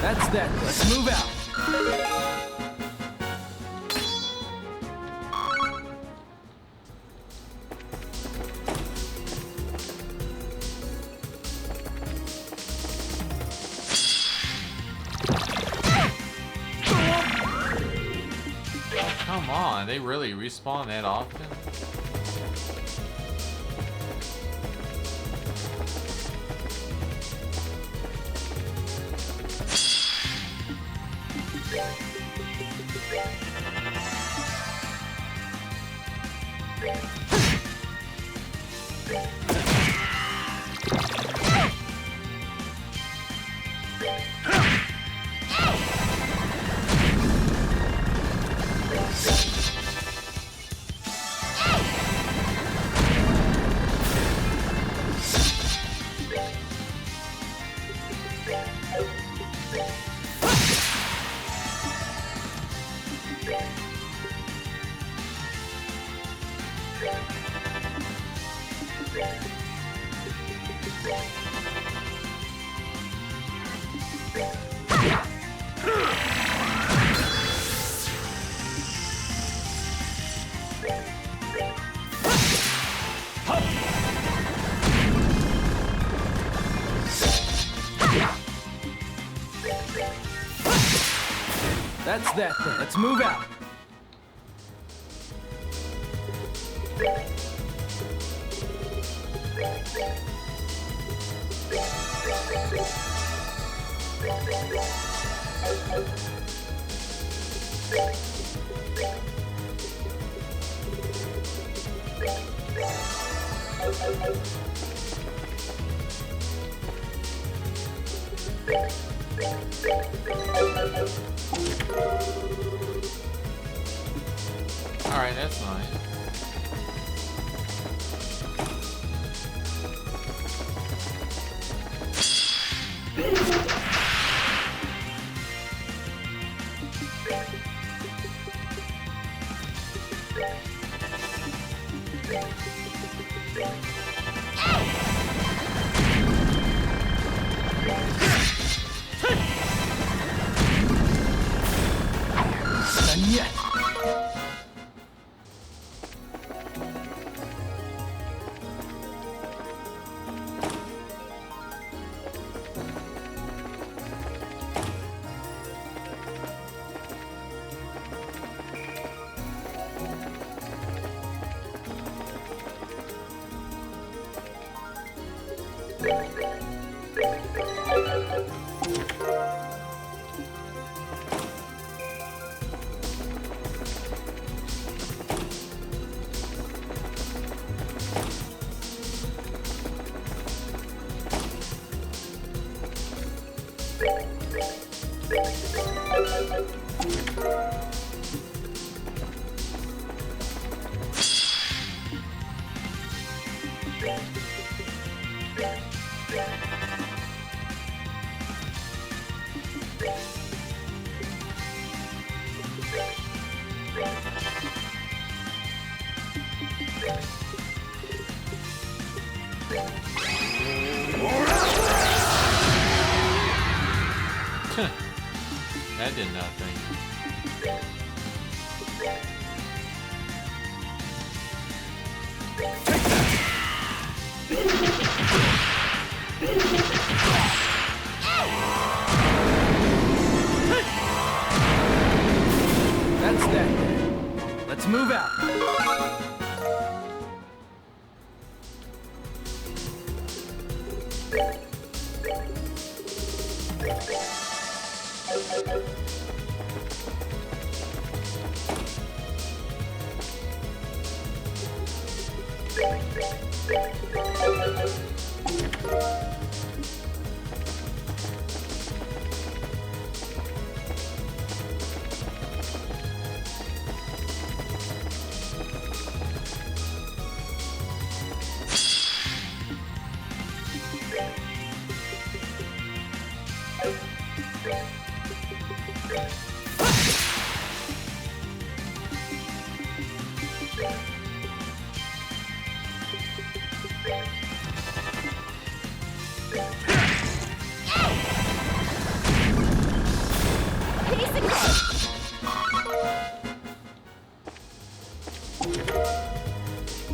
Speaker 3: That's that. Let's move out.
Speaker 1: Come on, they really respawn that often?
Speaker 3: That's that then. Let's move out.
Speaker 1: Alright, that's nice.
Speaker 3: Done yet.
Speaker 1: That did nothing.
Speaker 3: That's that. Let's move out.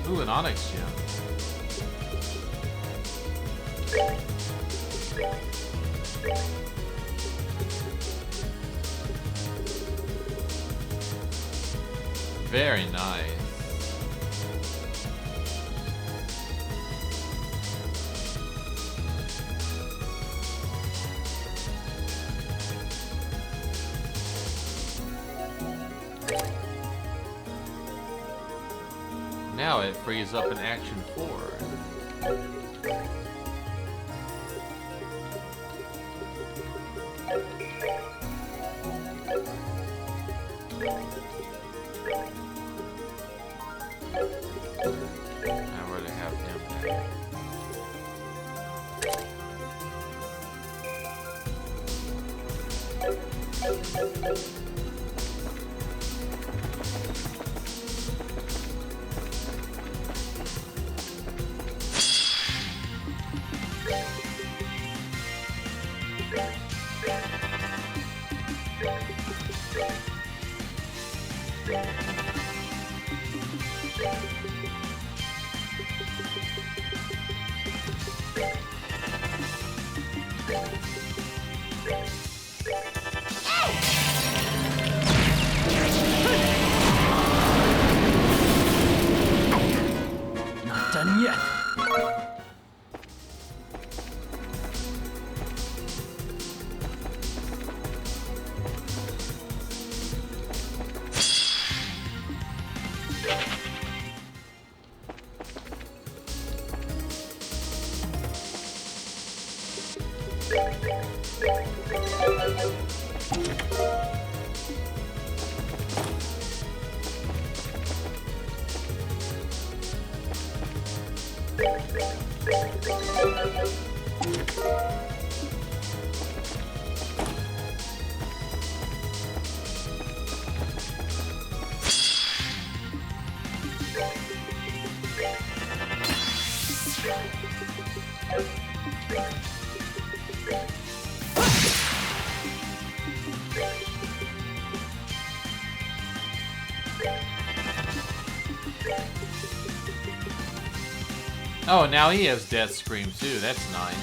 Speaker 1: Ooh, an Onyx gem. Very nice. Now it frees up an action 4. I'd rather have him back.
Speaker 3: Not done yet.
Speaker 1: Oh, now he has Death Scream too. That's nice.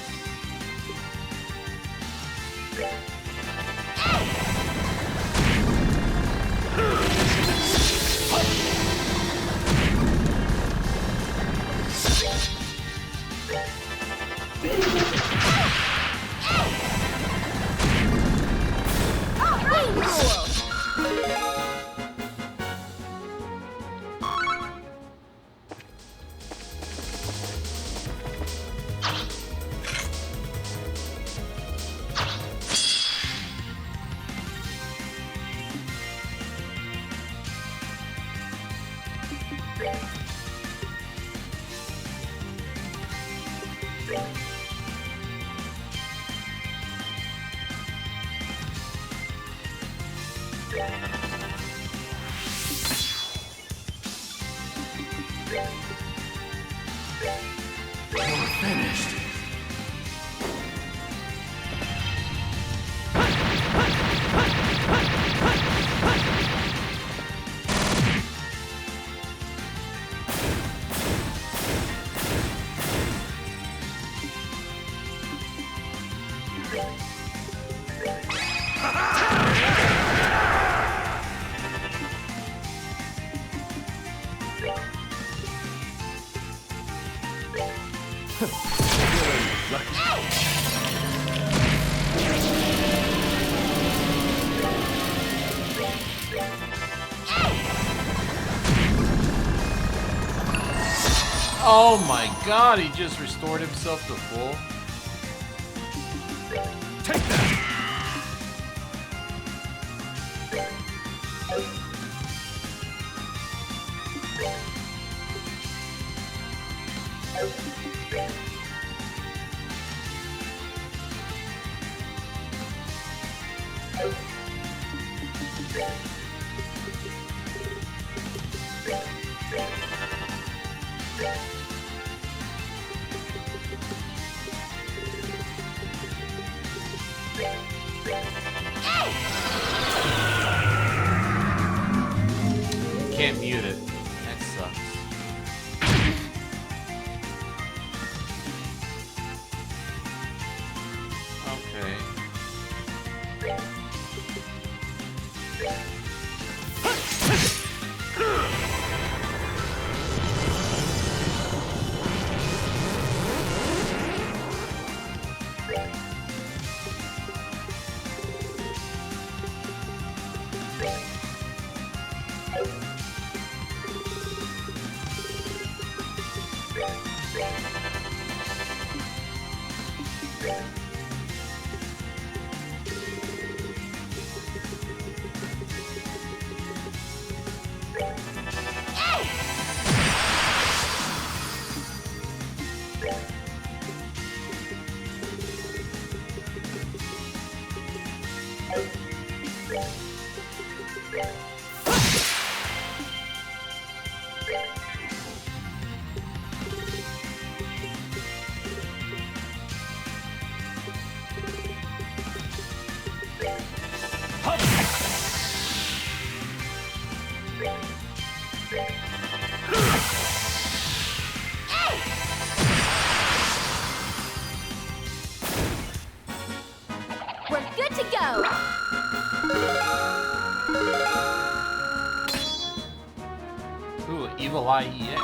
Speaker 3: Finished.
Speaker 1: Oh my god, he just restored himself to full.
Speaker 3: Take that!
Speaker 1: Can't mute it. That sucks. Okay.
Speaker 4: We're good to go.
Speaker 1: Ooh, Evil Eye EX.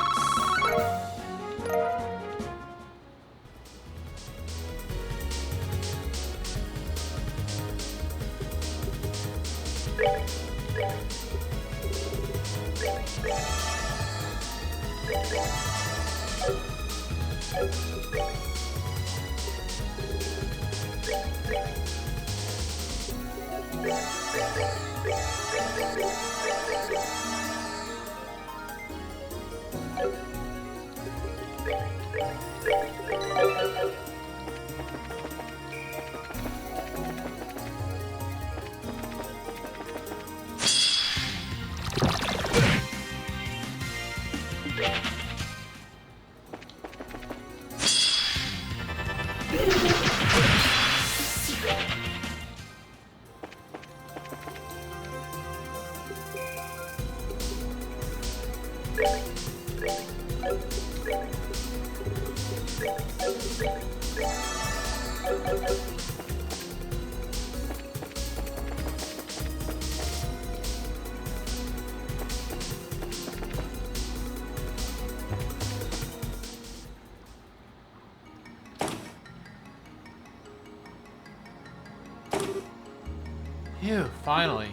Speaker 1: Phew, finally.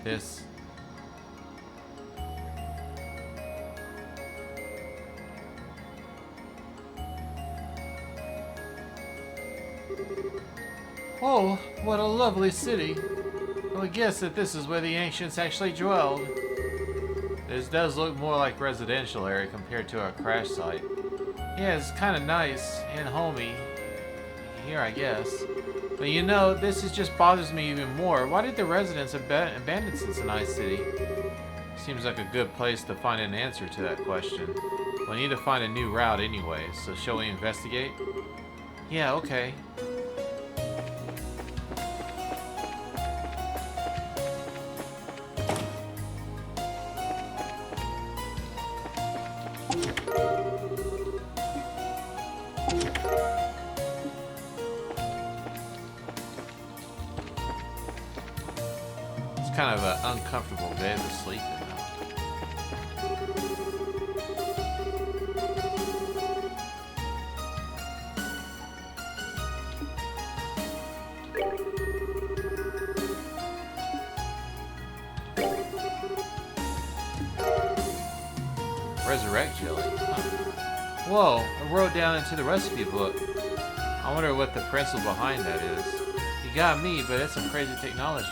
Speaker 1: This. Oh, what a lovely city. Well, I guess that this is where the ancients actually dwelled. This does look more like residential area compared to our crash site. Yeah, it's kind of nice and homey here, I guess. But you know, this just bothers me even more. Why did the residents abandon Cincinnati City? Seems like a good place to find an answer to that question. We need to find a new route anyway, so shall we investigate? Yeah, okay. kind of an uncomfortable bed to sleep in, though. Resurrect jelly. Huh. Whoa, I wrote down into the recipe book. I wonder what the principle behind that is. You got me, but it's some crazy technology.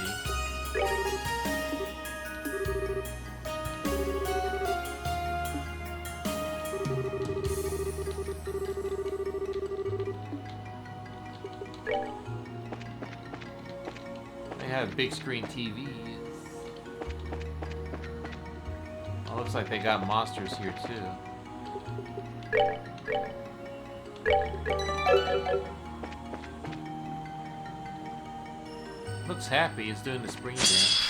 Speaker 1: They have big screen TVs. Oh, looks like they got monsters here too. Looks happy. He's doing the spring dance.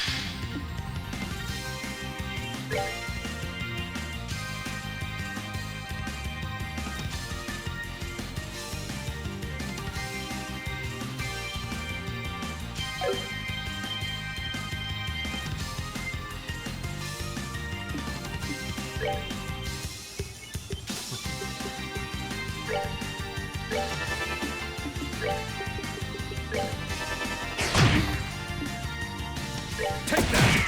Speaker 3: Take that!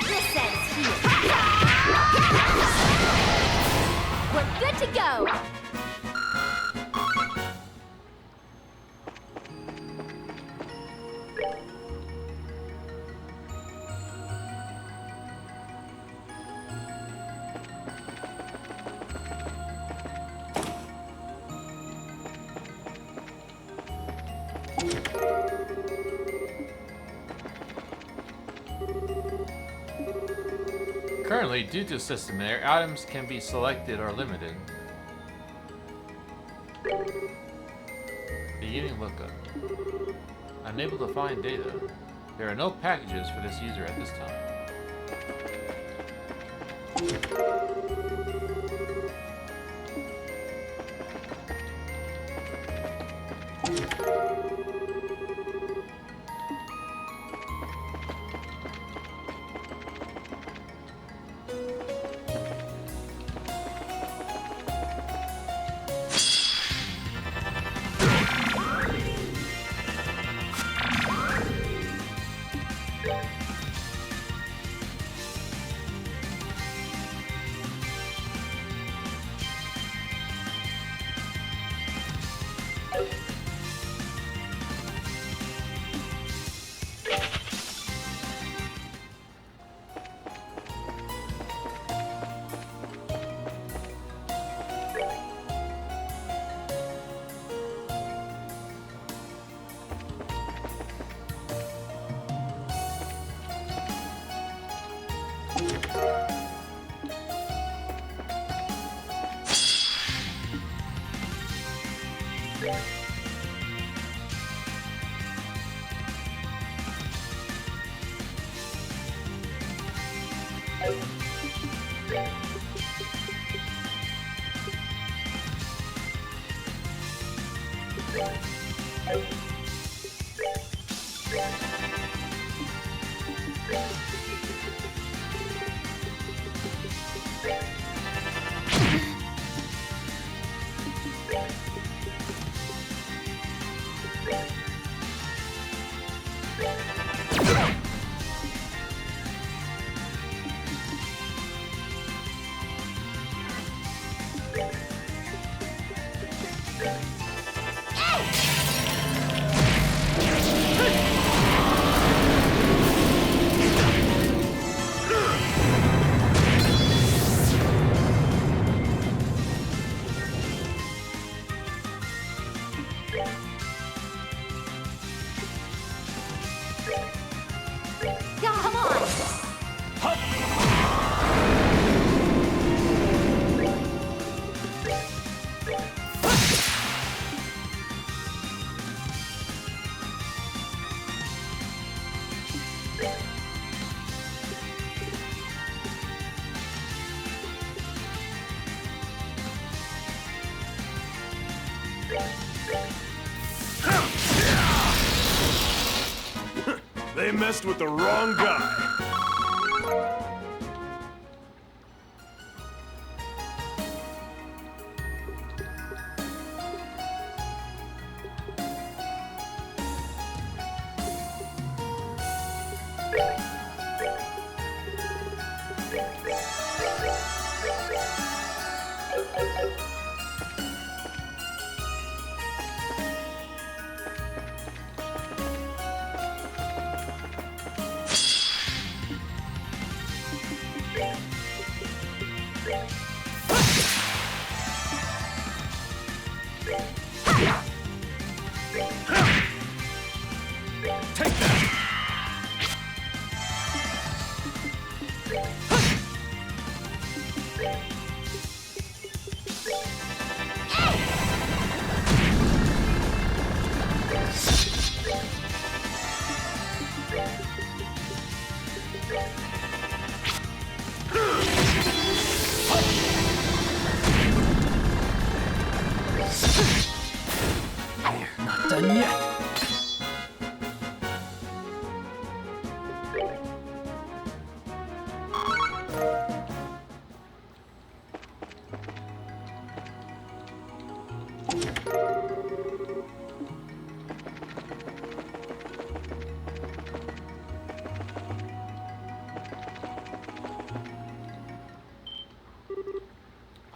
Speaker 4: This ends here. We're good to go.
Speaker 1: Currently, due to system error, items can be selected or limited. Beginning lookup. Unable to find data. There are no packages for this user at this time.
Speaker 5: They messed with the wrong guy.
Speaker 3: Take that! We're not done yet.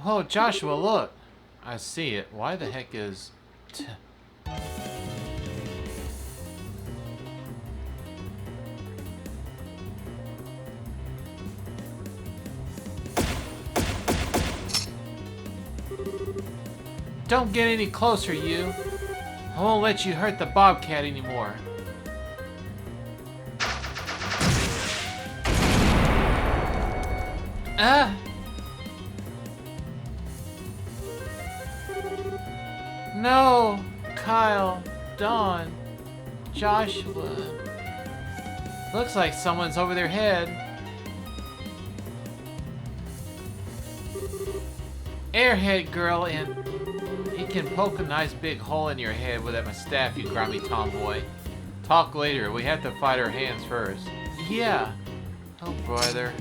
Speaker 1: Oh, Joshua, look. I see it. Why the heck is... Don't get any closer, you. I won't let you hurt the Bobcat anymore. Ah! No! Kyle, Dawn, Joshua. Looks like someone's over their head. Airhead girl, and he can poke a nice big hole in your head with that staff, you grimy tomboy. Talk later. We have to fight our hands first. Yeah. Oh, brother.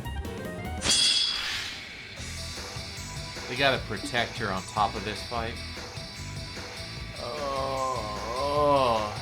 Speaker 1: We gotta protect her on top of this fight. Oh.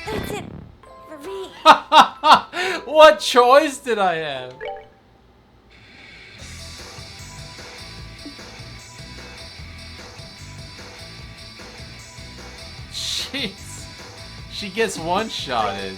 Speaker 2: That's it for me.
Speaker 1: What choice did I have? Jeez. She gets one-shotted.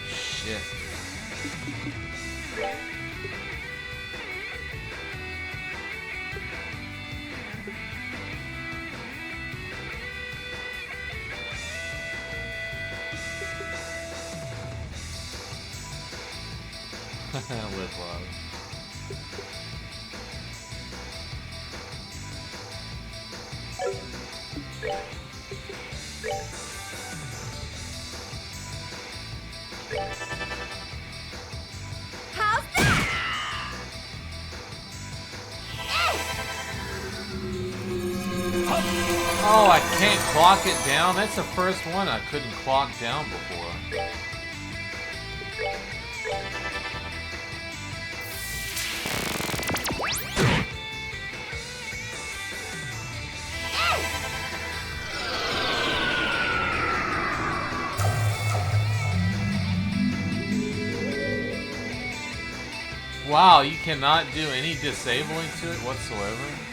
Speaker 1: Shit. Live love.
Speaker 4: How's that?
Speaker 1: Oh, I can't clock it down? That's the first one I couldn't clock down before. Wow, you cannot do any disabling to it whatsoever?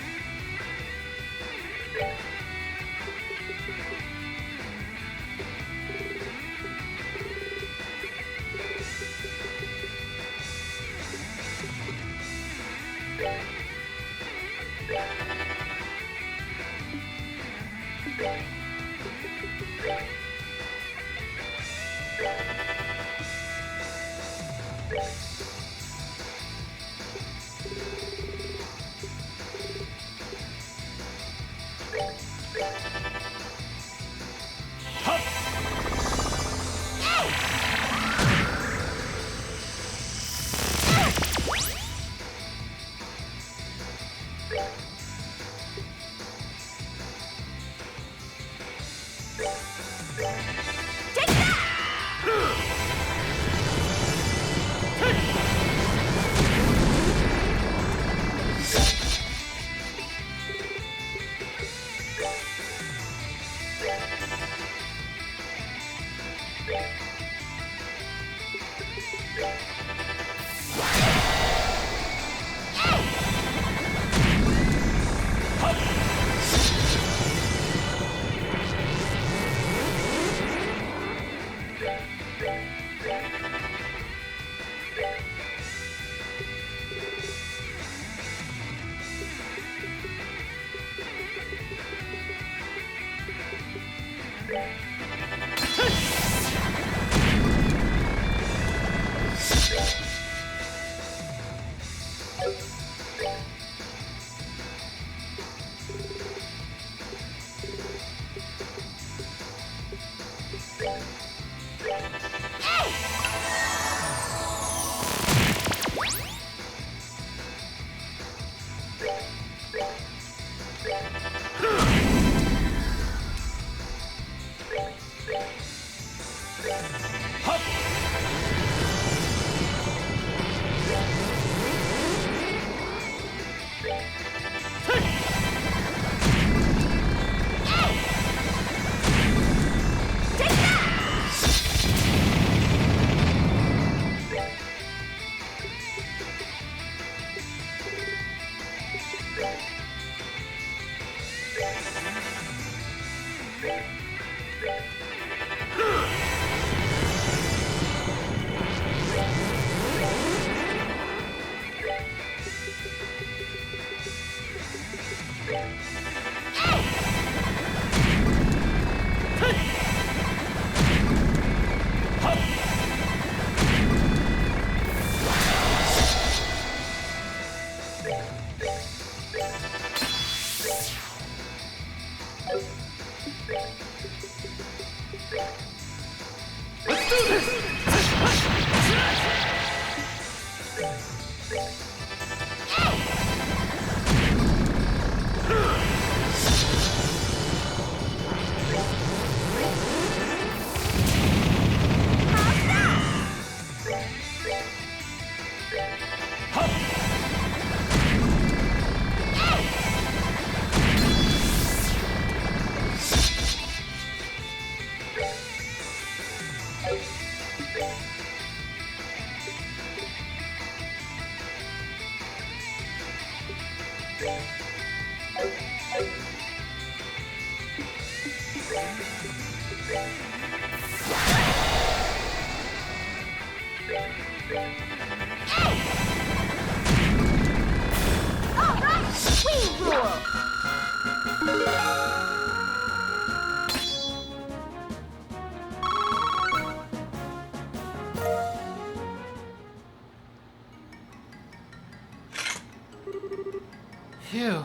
Speaker 1: Phew.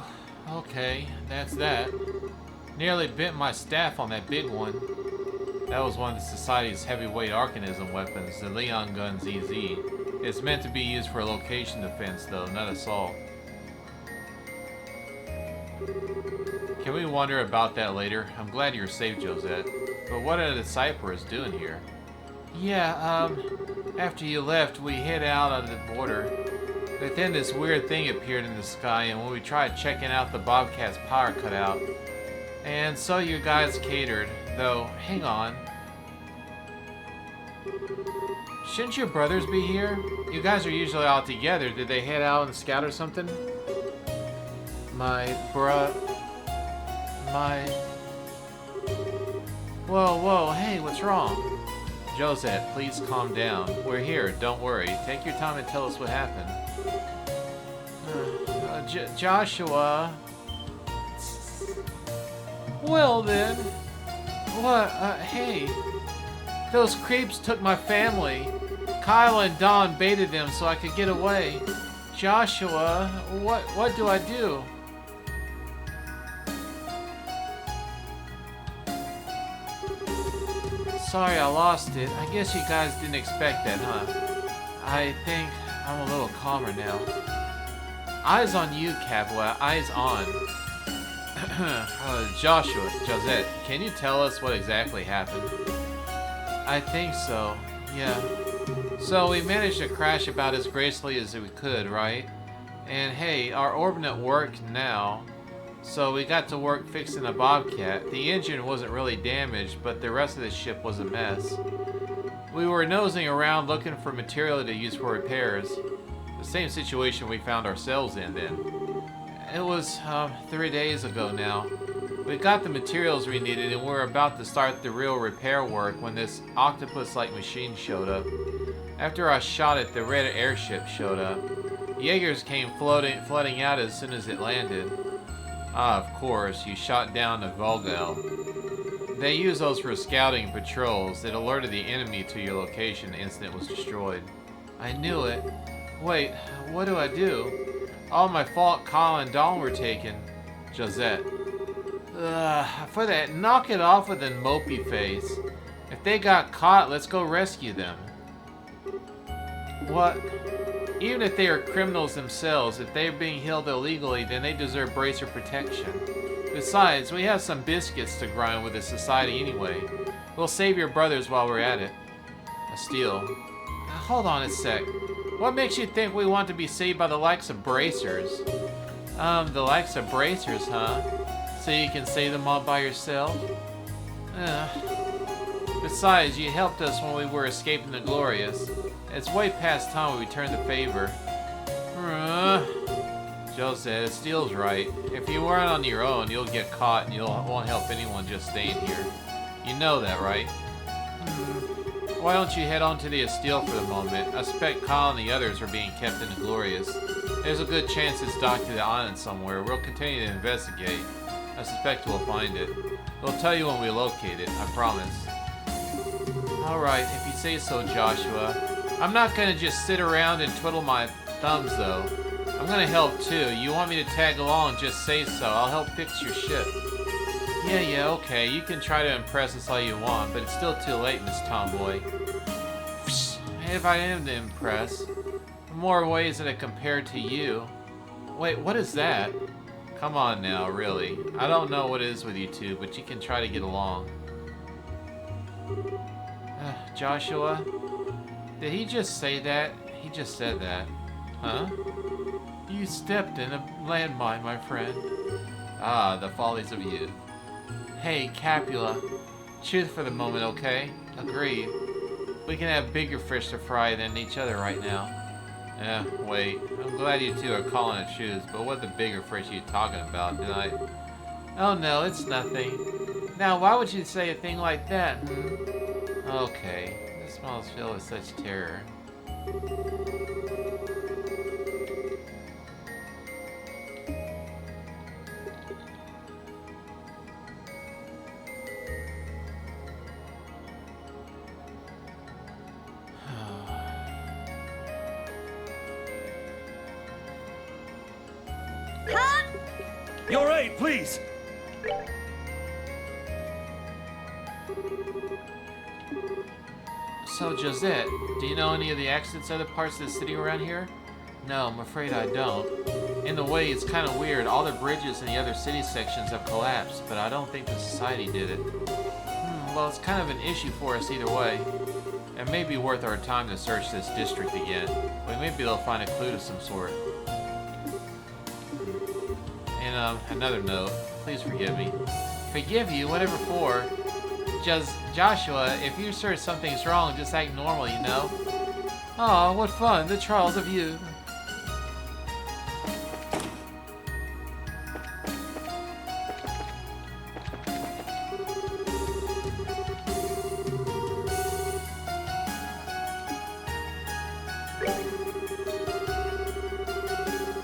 Speaker 1: Okay, that's that. Nearly bent my staff on that big one. That was one of the Society's heavyweight arcanism weapons, the Leon Gun ZZ. It's meant to be used for location defense, though, not assault. Can we wonder about that later? I'm glad you're safe, Josette. But what are the Cyphers doing here? Yeah, after you left, we hid out on the border. But then this weird thing appeared in the sky, and when we tried checking out, the Bobcat's power cut out. And so you guys catered, though, hang on. Shouldn't your brothers be here? You guys are usually all together. Did they head out and scout or something? Whoa, hey, what's wrong? Josette, please calm down. We're here, don't worry. Take your time and tell us what happened. Joshua... Well then... What? Hey... Those creeps took my family. Kyle and Don baited them so I could get away. Joshua, what do I do? Sorry I lost it. I guess you guys didn't expect that, huh? I think I'm a little calmer now. Eyes on you, Capua. Eyes on. Joshua, Josette, can you tell us what exactly happened? I think so, yeah. So we managed to crash about as gracefully as we could, right? And hey, our orbit worked now. So we got to work fixing the Bobcat. The engine wasn't really damaged, but the rest of the ship was a mess. We were nosing around looking for material to use for repairs. The same situation we found ourselves in then. It was 3 days ago now. We got the materials we needed and we were about to start the real repair work when this octopus-like machine showed up. After I shot it, the red airship showed up. Jaegers came flooding out as soon as it landed. Ah, of course, you shot down the Volgal. They use those for scouting patrols. It alerted the enemy to your location the instant it was destroyed. I knew it. Wait, what do I do? All my fault Kyle and Dawn were taken. Josette. For that, knock it off with a mopey face. If they got caught, let's go rescue them. What? Even if they are criminals themselves, if they're being held illegally, then they deserve bracer protection. Besides, we have some biscuits to grind with the Society anyway. We'll save your brothers while we're at it. Steele. Hold on a sec. What makes you think we want to be saved by the likes of bracers? The likes of bracers, huh? So you can save them all by yourself? Besides, you helped us when we were escaping the Glorious. It's way past time we return the favor. Josette, Steele's right. If you weren't on your own, you'll get caught and you won't help anyone just staying here. You know that, right? Why don't you head on to the Estille for the moment? I suspect Kyle and the others are being kept in the Glorious. There's a good chance it's docked to the island somewhere. We'll continue to investigate. I suspect we'll find it. We'll tell you when we locate it, I promise. Alright, if you say so, Joshua. I'm not gonna just sit around and twiddle my thumbs, though. I'm gonna help, too. You want me to tag along, just say so. I'll help fix your ship. Yeah, okay. You can try to impress us all you want, but it's still too late, Miss Tomboy. If I am to impress, in more ways than I compare to you. Wait, what is that? Come on now, really. I don't know what it is with you two, but you can try to get along. Joshua? Did he just say that? He just said that. Huh? You stepped in a landmine, my friend. Ah, the follies of youth. Hey, Capula. Truth for the moment, okay? Agreed. We can have bigger fish to fry than each other right now. Wait. I'm glad you two are calling it shoes, but what the bigger fish are you talking about, did I... Oh no, it's nothing. Now, why would you say a thing like that, Okay. This smells filled with such terror.
Speaker 5: You're right, please.
Speaker 1: So, Josette, do you know any of the accidents other parts of the city around here? No, I'm afraid I don't. In a way, it's kind of weird. All the bridges in the other city sections have collapsed, but I don't think the society did it. Well, it's kind of an issue for us either way. It may be worth our time to search this district again. We may be able to find a clue of some sort. And, another note. Please forgive me. Forgive you? Whatever for? Joshua, if you're sure something's wrong, just act normal, you know? Aw, what fun. The trials of youth.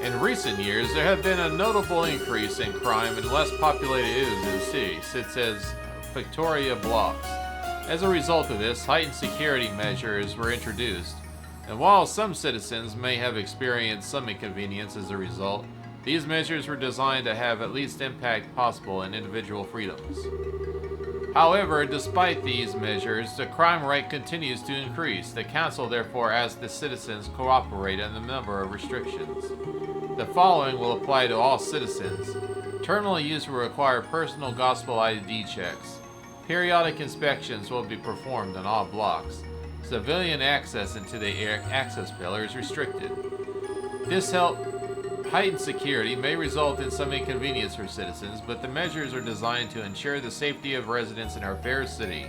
Speaker 1: In recent years, there have been a notable increase in crime in less populated areas of the city, such as Victoria blocks. As a result of this, heightened security measures were introduced, and while some citizens may have experienced some inconvenience as a result, these measures were designed to have at least impact possible in individual freedoms. However, despite these measures, the crime rate continues to increase. The council therefore asks the citizens cooperate on the number of restrictions. The following will apply to all citizens. Terminal use will require personal gospel ID checks. Periodic inspections will be performed on all blocks. Civilian access into the access pillar is restricted. This heightened security may result in some inconvenience for citizens, but the measures are designed to ensure the safety of residents in our fair city.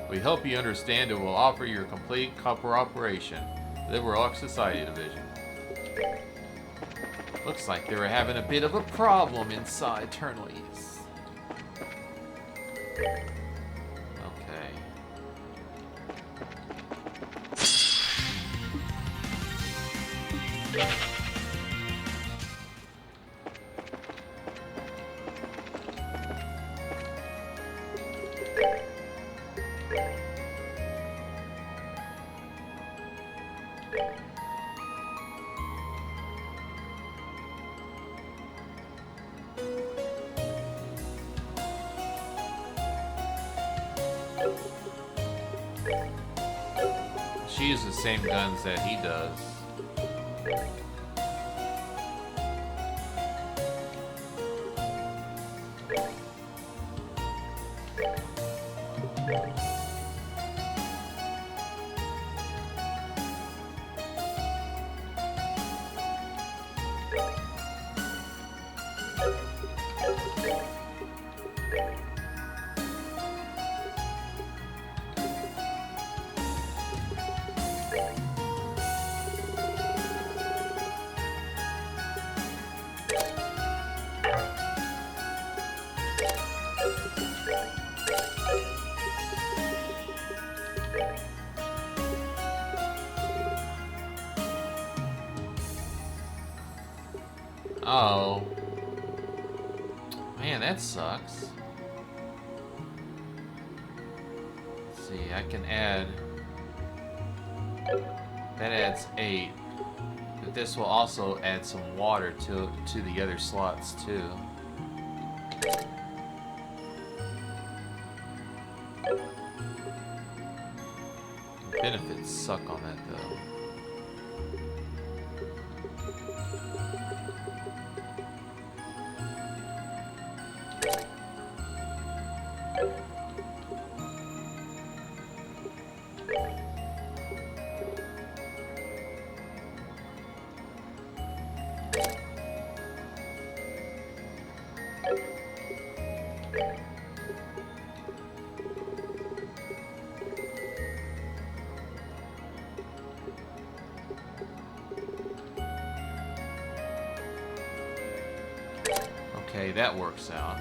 Speaker 1: We hope you understand and will offer your complete cooperation. Liberal Society Division. Looks like they were having a bit of a problem inside Terminal East. Okay. She uses the same guns that he does. Oh. Man, that sucks. Let's see, I can add... That adds 8. But this will also add some water to the other slots, too. The benefits suck on that, though. Okay, that works out.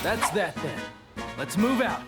Speaker 3: That's that then. Let's move out.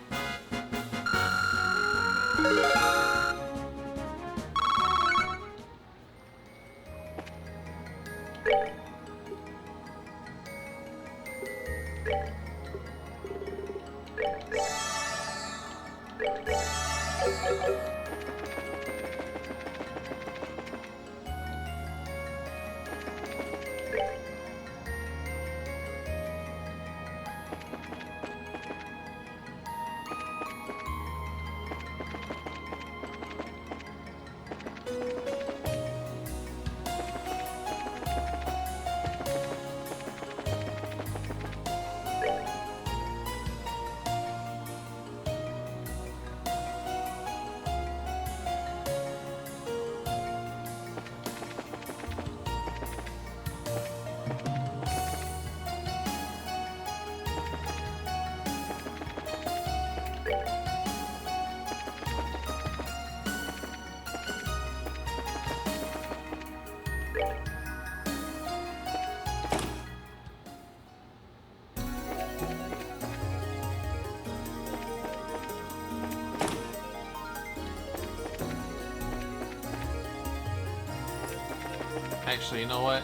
Speaker 1: Actually, you know what?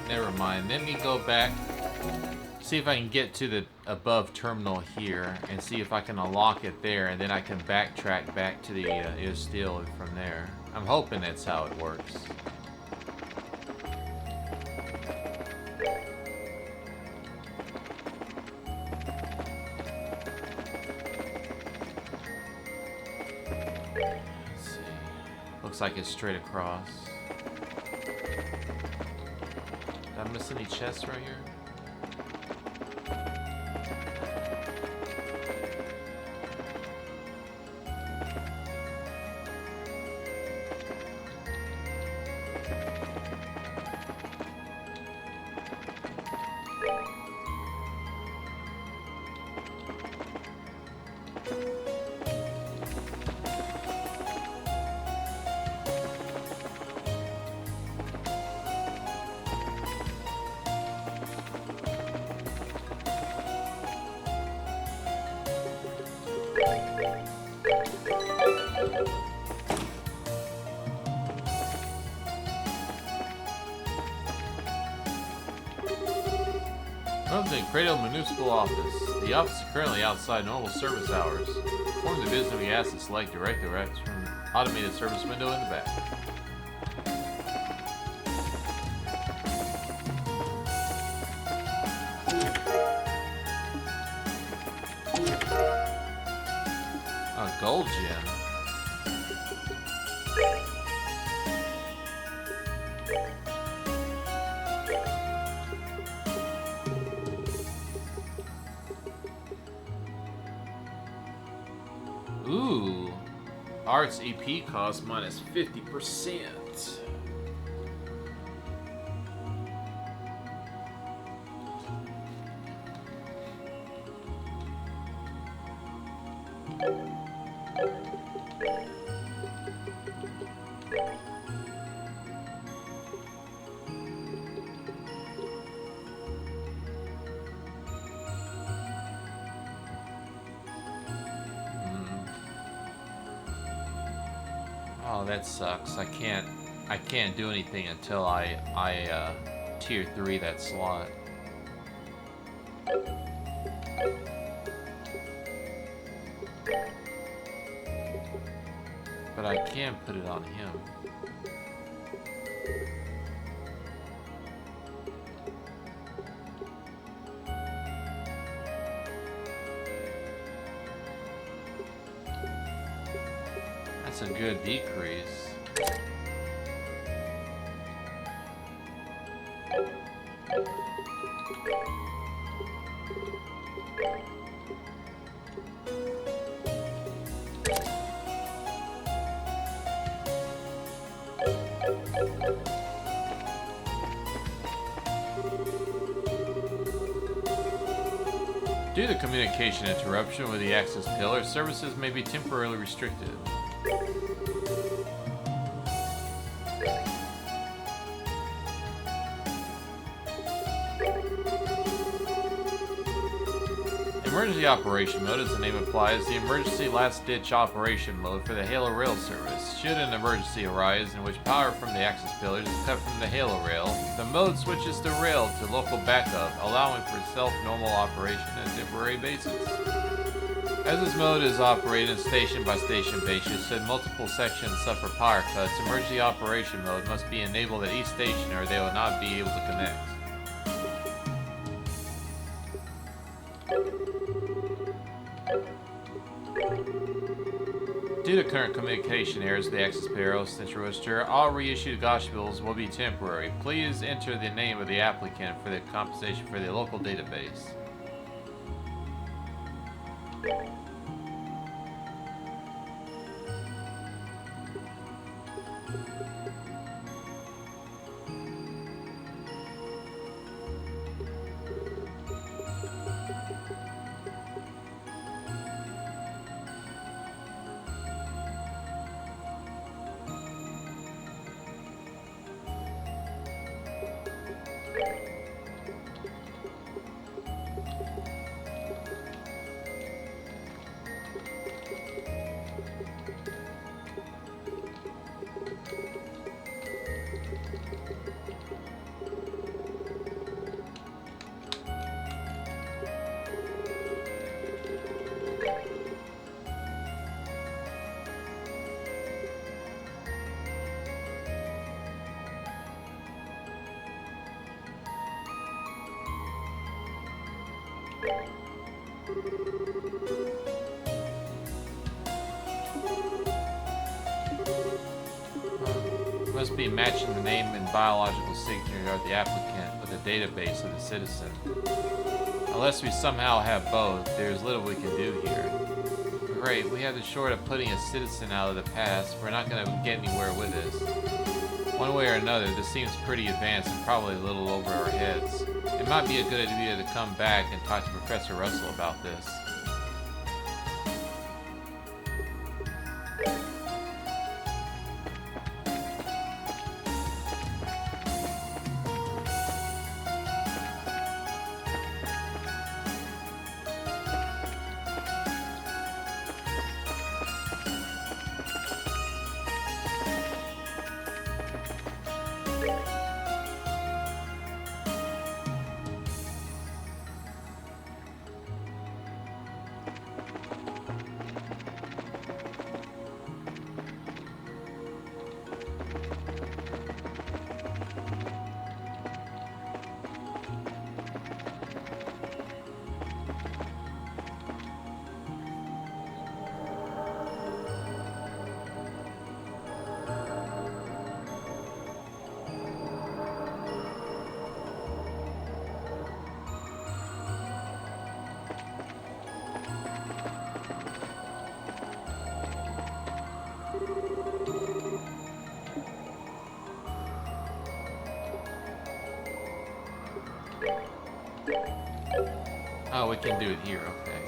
Speaker 1: Never mind. Let me go back, see if I can get to the above terminal here, and see if I can unlock it there, and then I can backtrack back to the Steel from there. I'm hoping that's how it works. Let's see. Looks like it's straight across. Did I miss any chests right here? Welcome to the Cradle Municipal Office. The office is currently outside normal service hours. Perform the business we ask to select direct directs from the automated service window in the back. A gold gem. Ooh, Art's EP cost minus 50%. Oh, that sucks. I can't do anything until I tier 3 that slot. But I can put it on him. That's a good decrease. Due to communication interruption with the access pillar, services may be temporarily restricted. Emergency Operation Mode, as the name implies, the emergency last-ditch operation mode for the Halo Rail service. Should an emergency arise in which power from the access pillars is cut from the Halo Rail, the mode switches the rail to local backup, allowing for self-normal operation on a temporary basis. As this mode is operated on station-by-station basis, should multiple sections suffer power cuts, emergency operation mode must be enabled at each station or they will not be able to connect. Due to current communication errors with the access pillar central register, all reissued gospels will be temporary. Please enter the name of the applicant for the compensation for the local database. Must be matching the name and biological signature of the applicant with the database of the citizen. Unless we somehow have both, there's little we can do here. Great, we have the short of putting a citizen out of the past. We're not going to get anywhere with this. One way or another, this seems pretty advanced and probably a little over our heads. It might be a good idea to come back and talk to Professor Russell about this. Oh, we can do it here, okay.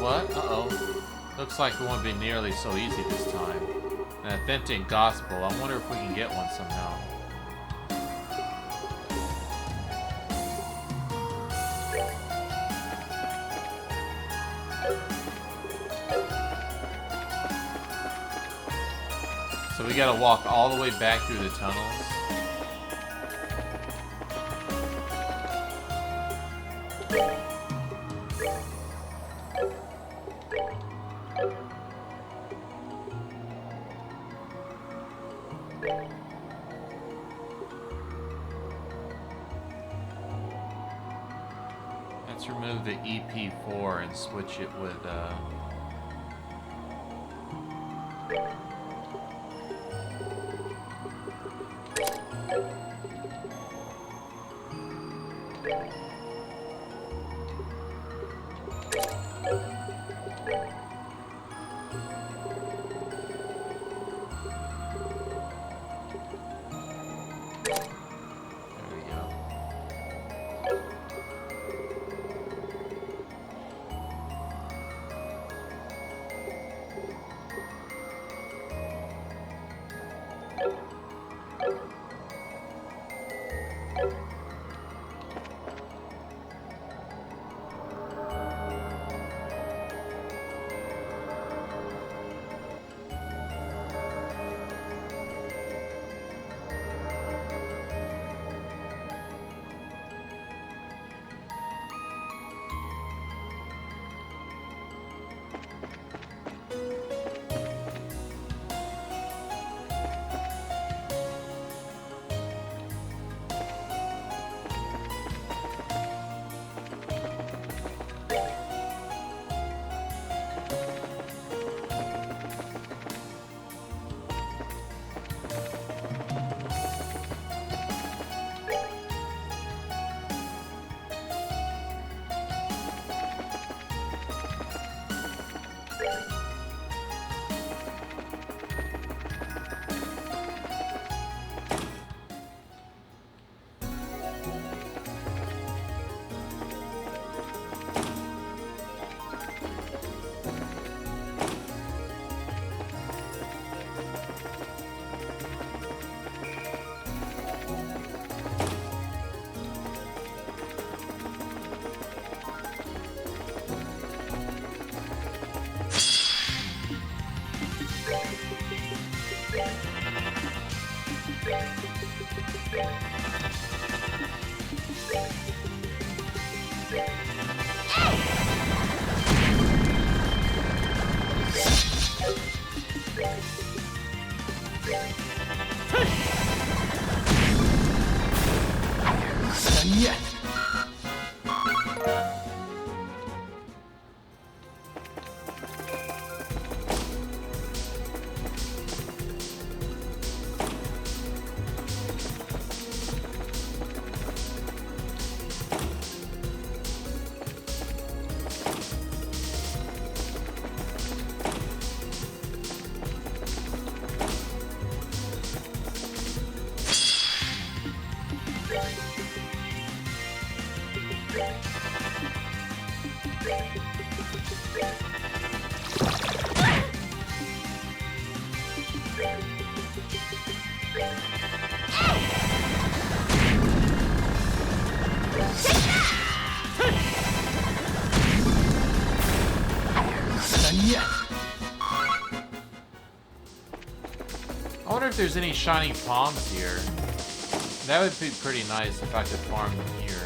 Speaker 1: What? Uh-oh. Looks like it won't be nearly so easy this time. An authentic gospel. I wonder if we can get one somehow. So we gotta walk all the way back through the tunnels. Let's remove the EP4 and switch it with, there we go.
Speaker 3: Yet.
Speaker 1: I wonder if there's any shiny palms here. That would be pretty nice if I could farm them here.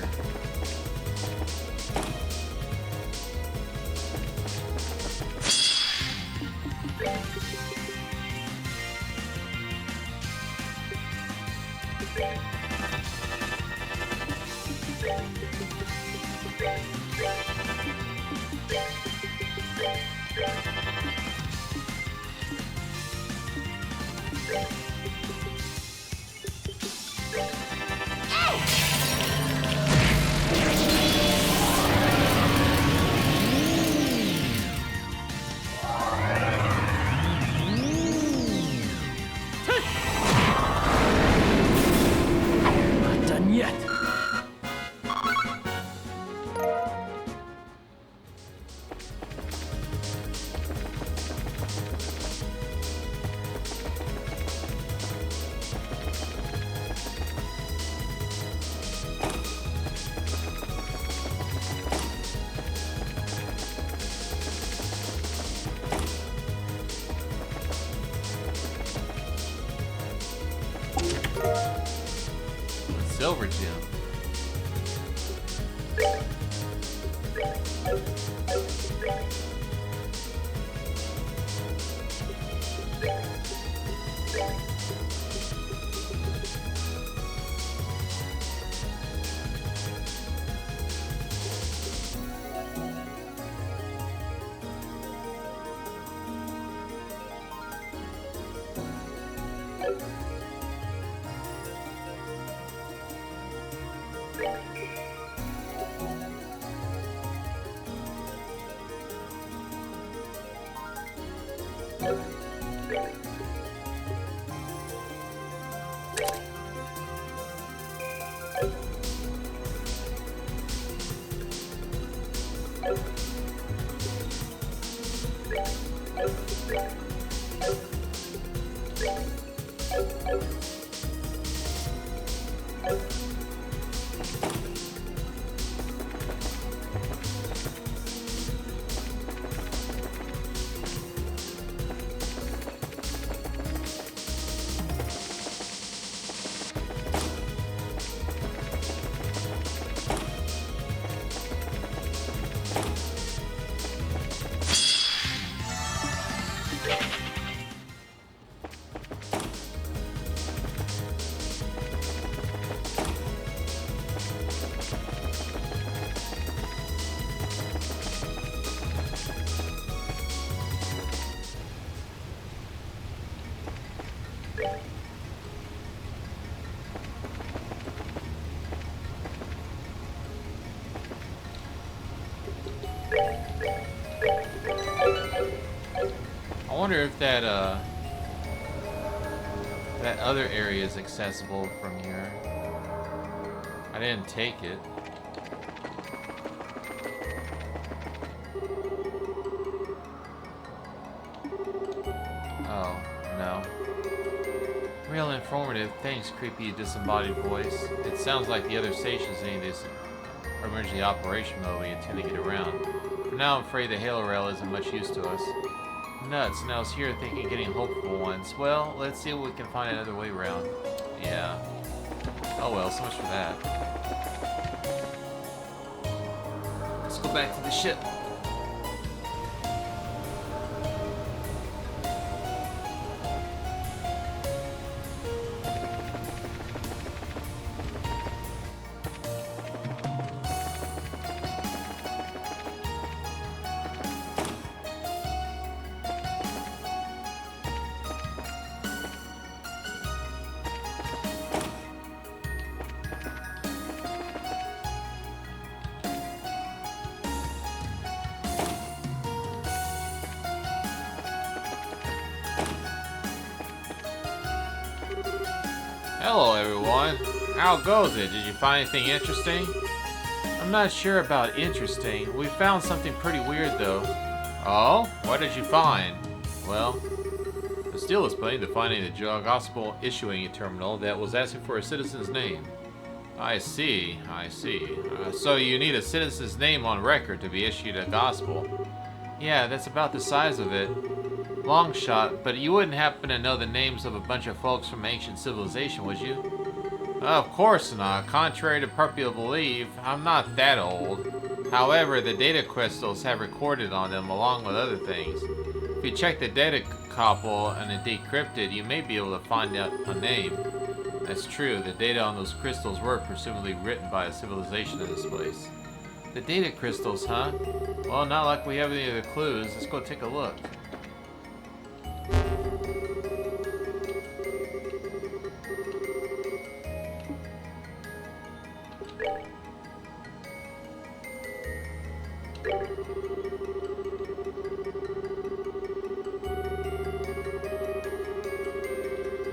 Speaker 3: Not done yet.
Speaker 1: Silver gem. I wonder if that that other area is accessible from here. I didn't take it. Oh, no. Real informative. Thanks, creepy disembodied voice. It sounds like the other stations need this emergency operation mode we intend to get around. For now, I'm afraid the Halo Rail isn't much use to us. Nuts, and I was here thinking getting hopeful ones. Well, let's see if we can find another way around. Yeah. Oh well, so much for that. Let's go back to the ship. Hello everyone. How goes it? Did you find anything interesting? I'm not sure about interesting. We found something pretty weird though. Oh? What did you find? Well, the Steel is planning to finding the gospel issuing terminal that was asking for a citizen's name. I see, I see. So you need a citizen's name on record to be issued a gospel. Yeah, that's about the size of it. Long shot, but you wouldn't happen to know the names of a bunch of folks from ancient civilization, would you? Of course not. Contrary to popular belief, I'm not that old. However, the data crystals have recorded on them along with other things. If you check the data couple and it decrypted, you may be able to find out a name. That's true, the data on those crystals were presumably written by a civilization in this place. The data crystals, huh? Well, not like we have any other clues. Let's go take a look.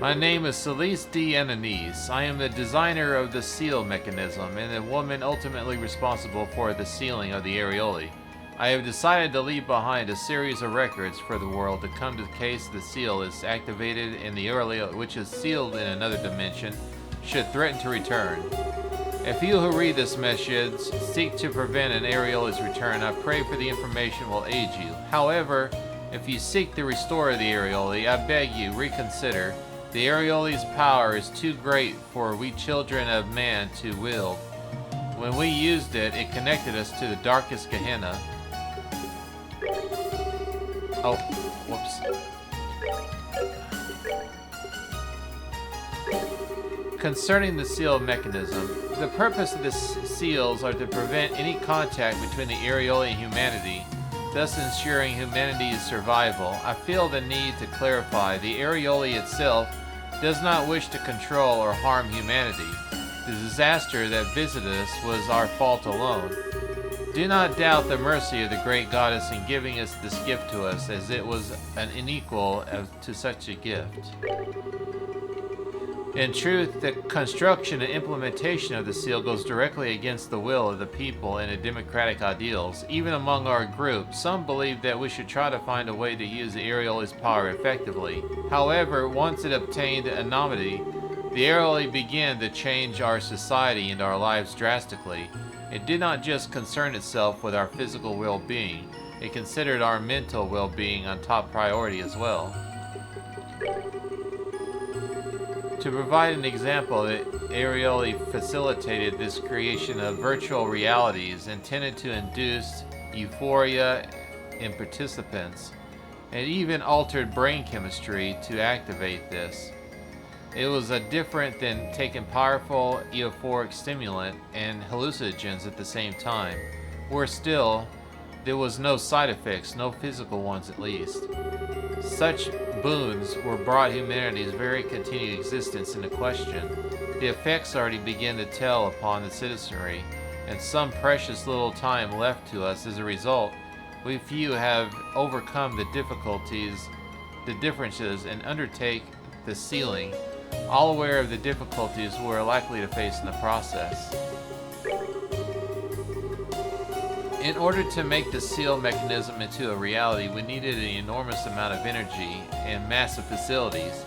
Speaker 1: My name is Celeste D. Ananise. I am the designer of the seal mechanism and the woman ultimately responsible for the sealing of the areoli. I have decided to leave behind a series of records for the world to come to case the seal is activated and the areoli, which is sealed in another dimension, should threaten to return. If you who read this message seek to prevent an areoli's return, I pray for the information will aid you. However, if you seek to restore the areoli, I beg you reconsider. The areoli's power is too great for we children of man to wield. When we used it, it connected us to the darkest Gehenna. Oh, whoops. Concerning the seal mechanism, the purpose of the seals are to prevent any contact between the areoli and humanity, thus ensuring humanity's survival. I feel the need to clarify the areoli itself does not wish to control or harm humanity. The disaster that visited us was our fault alone. Do not doubt the mercy of the great goddess in giving us this gift to us, as it was an unequal to such a gift. In truth, the construction and implementation of the seal goes directly against the will of the people and the democratic ideals. Even among our group, some believe that we should try to find a way to use the areoli's power effectively. However, once it obtained anonymity, the areoli began to change our society and our lives drastically. It did not just concern itself with our physical well-being, it considered our mental well-being on top priority as well. To provide an example, the areoli facilitated this creation of virtual realities intended to induce euphoria in participants, and even altered brain chemistry to activate this. It was different than taking powerful euphoric stimulant and hallucinogens at the same time. Worse still, there was no side effects, no physical ones at least. Such boons were brought humanity's very continued existence into question. The effects already begin to tell upon the citizenry, and some precious little time left to us. As a result, we few have overcome the differences, and undertake the sealing, all aware of the difficulties we are likely to face in the process. In order to make the seal mechanism into a reality, we needed an enormous amount of energy and massive facilities.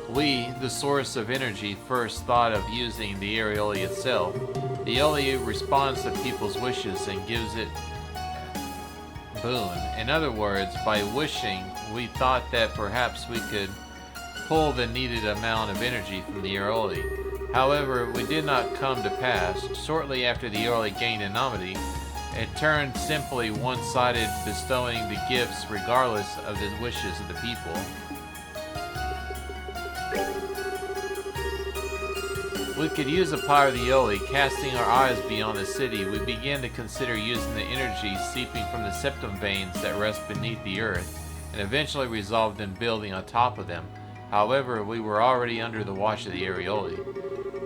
Speaker 1: We, the source of energy, first thought of using the areoli itself. The areoli responds to people's wishes and gives it boon. In other words, by wishing, we thought that perhaps we could pull the needed amount of energy from the areoli. However, we did not come to pass. Shortly after the areoli gained anonymity, it turned simply one-sided, bestowing the gifts regardless of the wishes of the people. We could use the power of the areoli. Casting our eyes beyond the city, we began to consider using the energy seeping from the septum veins that rest beneath the earth, and eventually resolved in building on top of them. However, we were already under the watch of the areoli.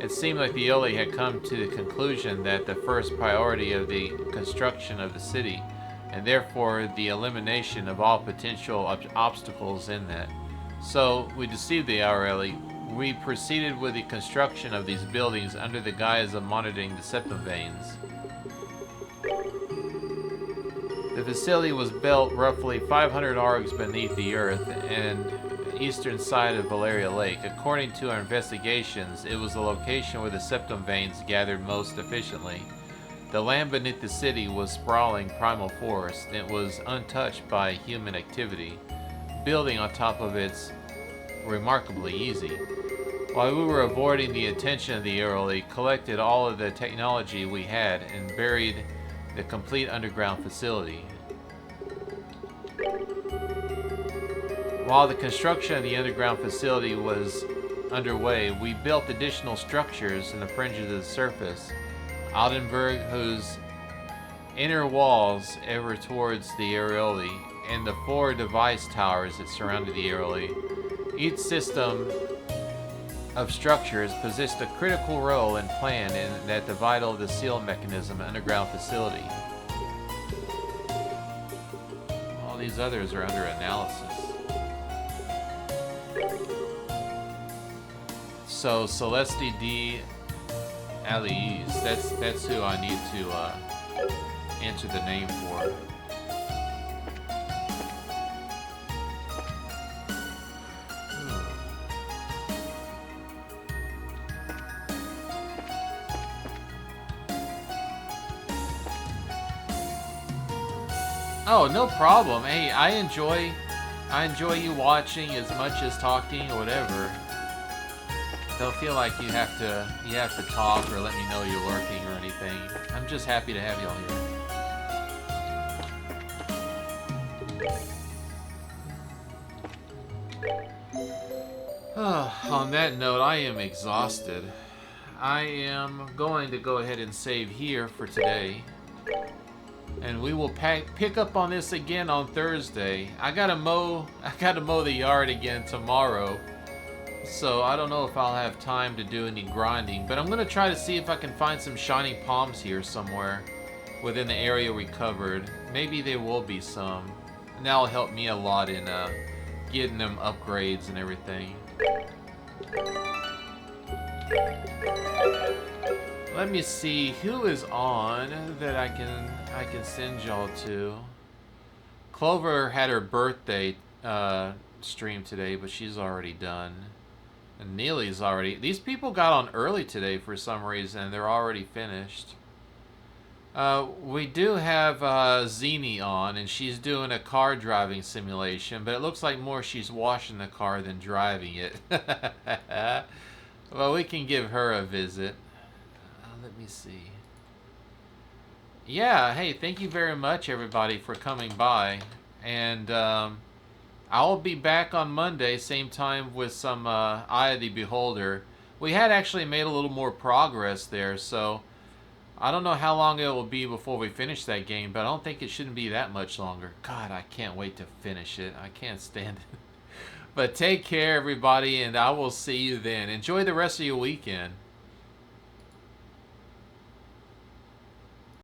Speaker 1: It seemed like the areoli had come to the conclusion that the first priority of the construction of the city, and therefore the elimination of all potential obstacles in that. So, we deceived the areoli. We proceeded with the construction of these buildings under the guise of monitoring the septum veins. The facility was built roughly 500 arcs beneath the earth and eastern side of Valeria Lake. According to our investigations, it was the location where the septum veins gathered most efficiently. The land beneath the city was sprawling primal forest, and it was untouched by human activity. Building on top of it's remarkably easy. While we were avoiding the attention of the Airly, collected all of the technology we had and buried the complete underground facility. While the construction of the underground facility was underway, we built additional structures in the fringes of the surface. Aldenburg, whose inner walls ever towards the Airly, and the 4 device towers that surrounded the Airly. Each system of structures possessed a critical role and plan in that the vital of the seal mechanism underground facility. All these others are under analysis. So Celeste D. Alies, that's who I need to enter the name for. Oh, no problem. Hey, I enjoy you watching as much as talking or whatever. Don't feel like you have to talk or let me know you're lurking or anything. I'm just happy to have y'all here. On that note, I am exhausted. I am going to go ahead and save here for today. And we will pick up on this again on Thursday. I gotta mow the yard again tomorrow. So I don't know if I'll have time to do any grinding, but I'm gonna try to see if I can find some shining palms here somewhere within the area we covered. Maybe there will be some. And that'll help me a lot in getting them upgrades and everything. Let me see who is on that I can send y'all to. Clover had her birthday stream today, but she's already done. And Neely's already... These people got on early today for some reason, and they're already finished. We do have Zini on, and she's doing a car driving simulation, but it looks like more she's washing the car than driving it. Well, we can give her a visit. Let me see. Yeah, hey, thank you very much, everybody, for coming by. And I'll be back on Monday, same time, with some Eye of the Beholder. We had actually made a little more progress there, so I don't know how long it will be before we finish that game, but I don't think it shouldn't be that much longer. God, I can't wait to finish it. I can't stand it. But take care, everybody, and I will see you then. Enjoy the rest of your weekend.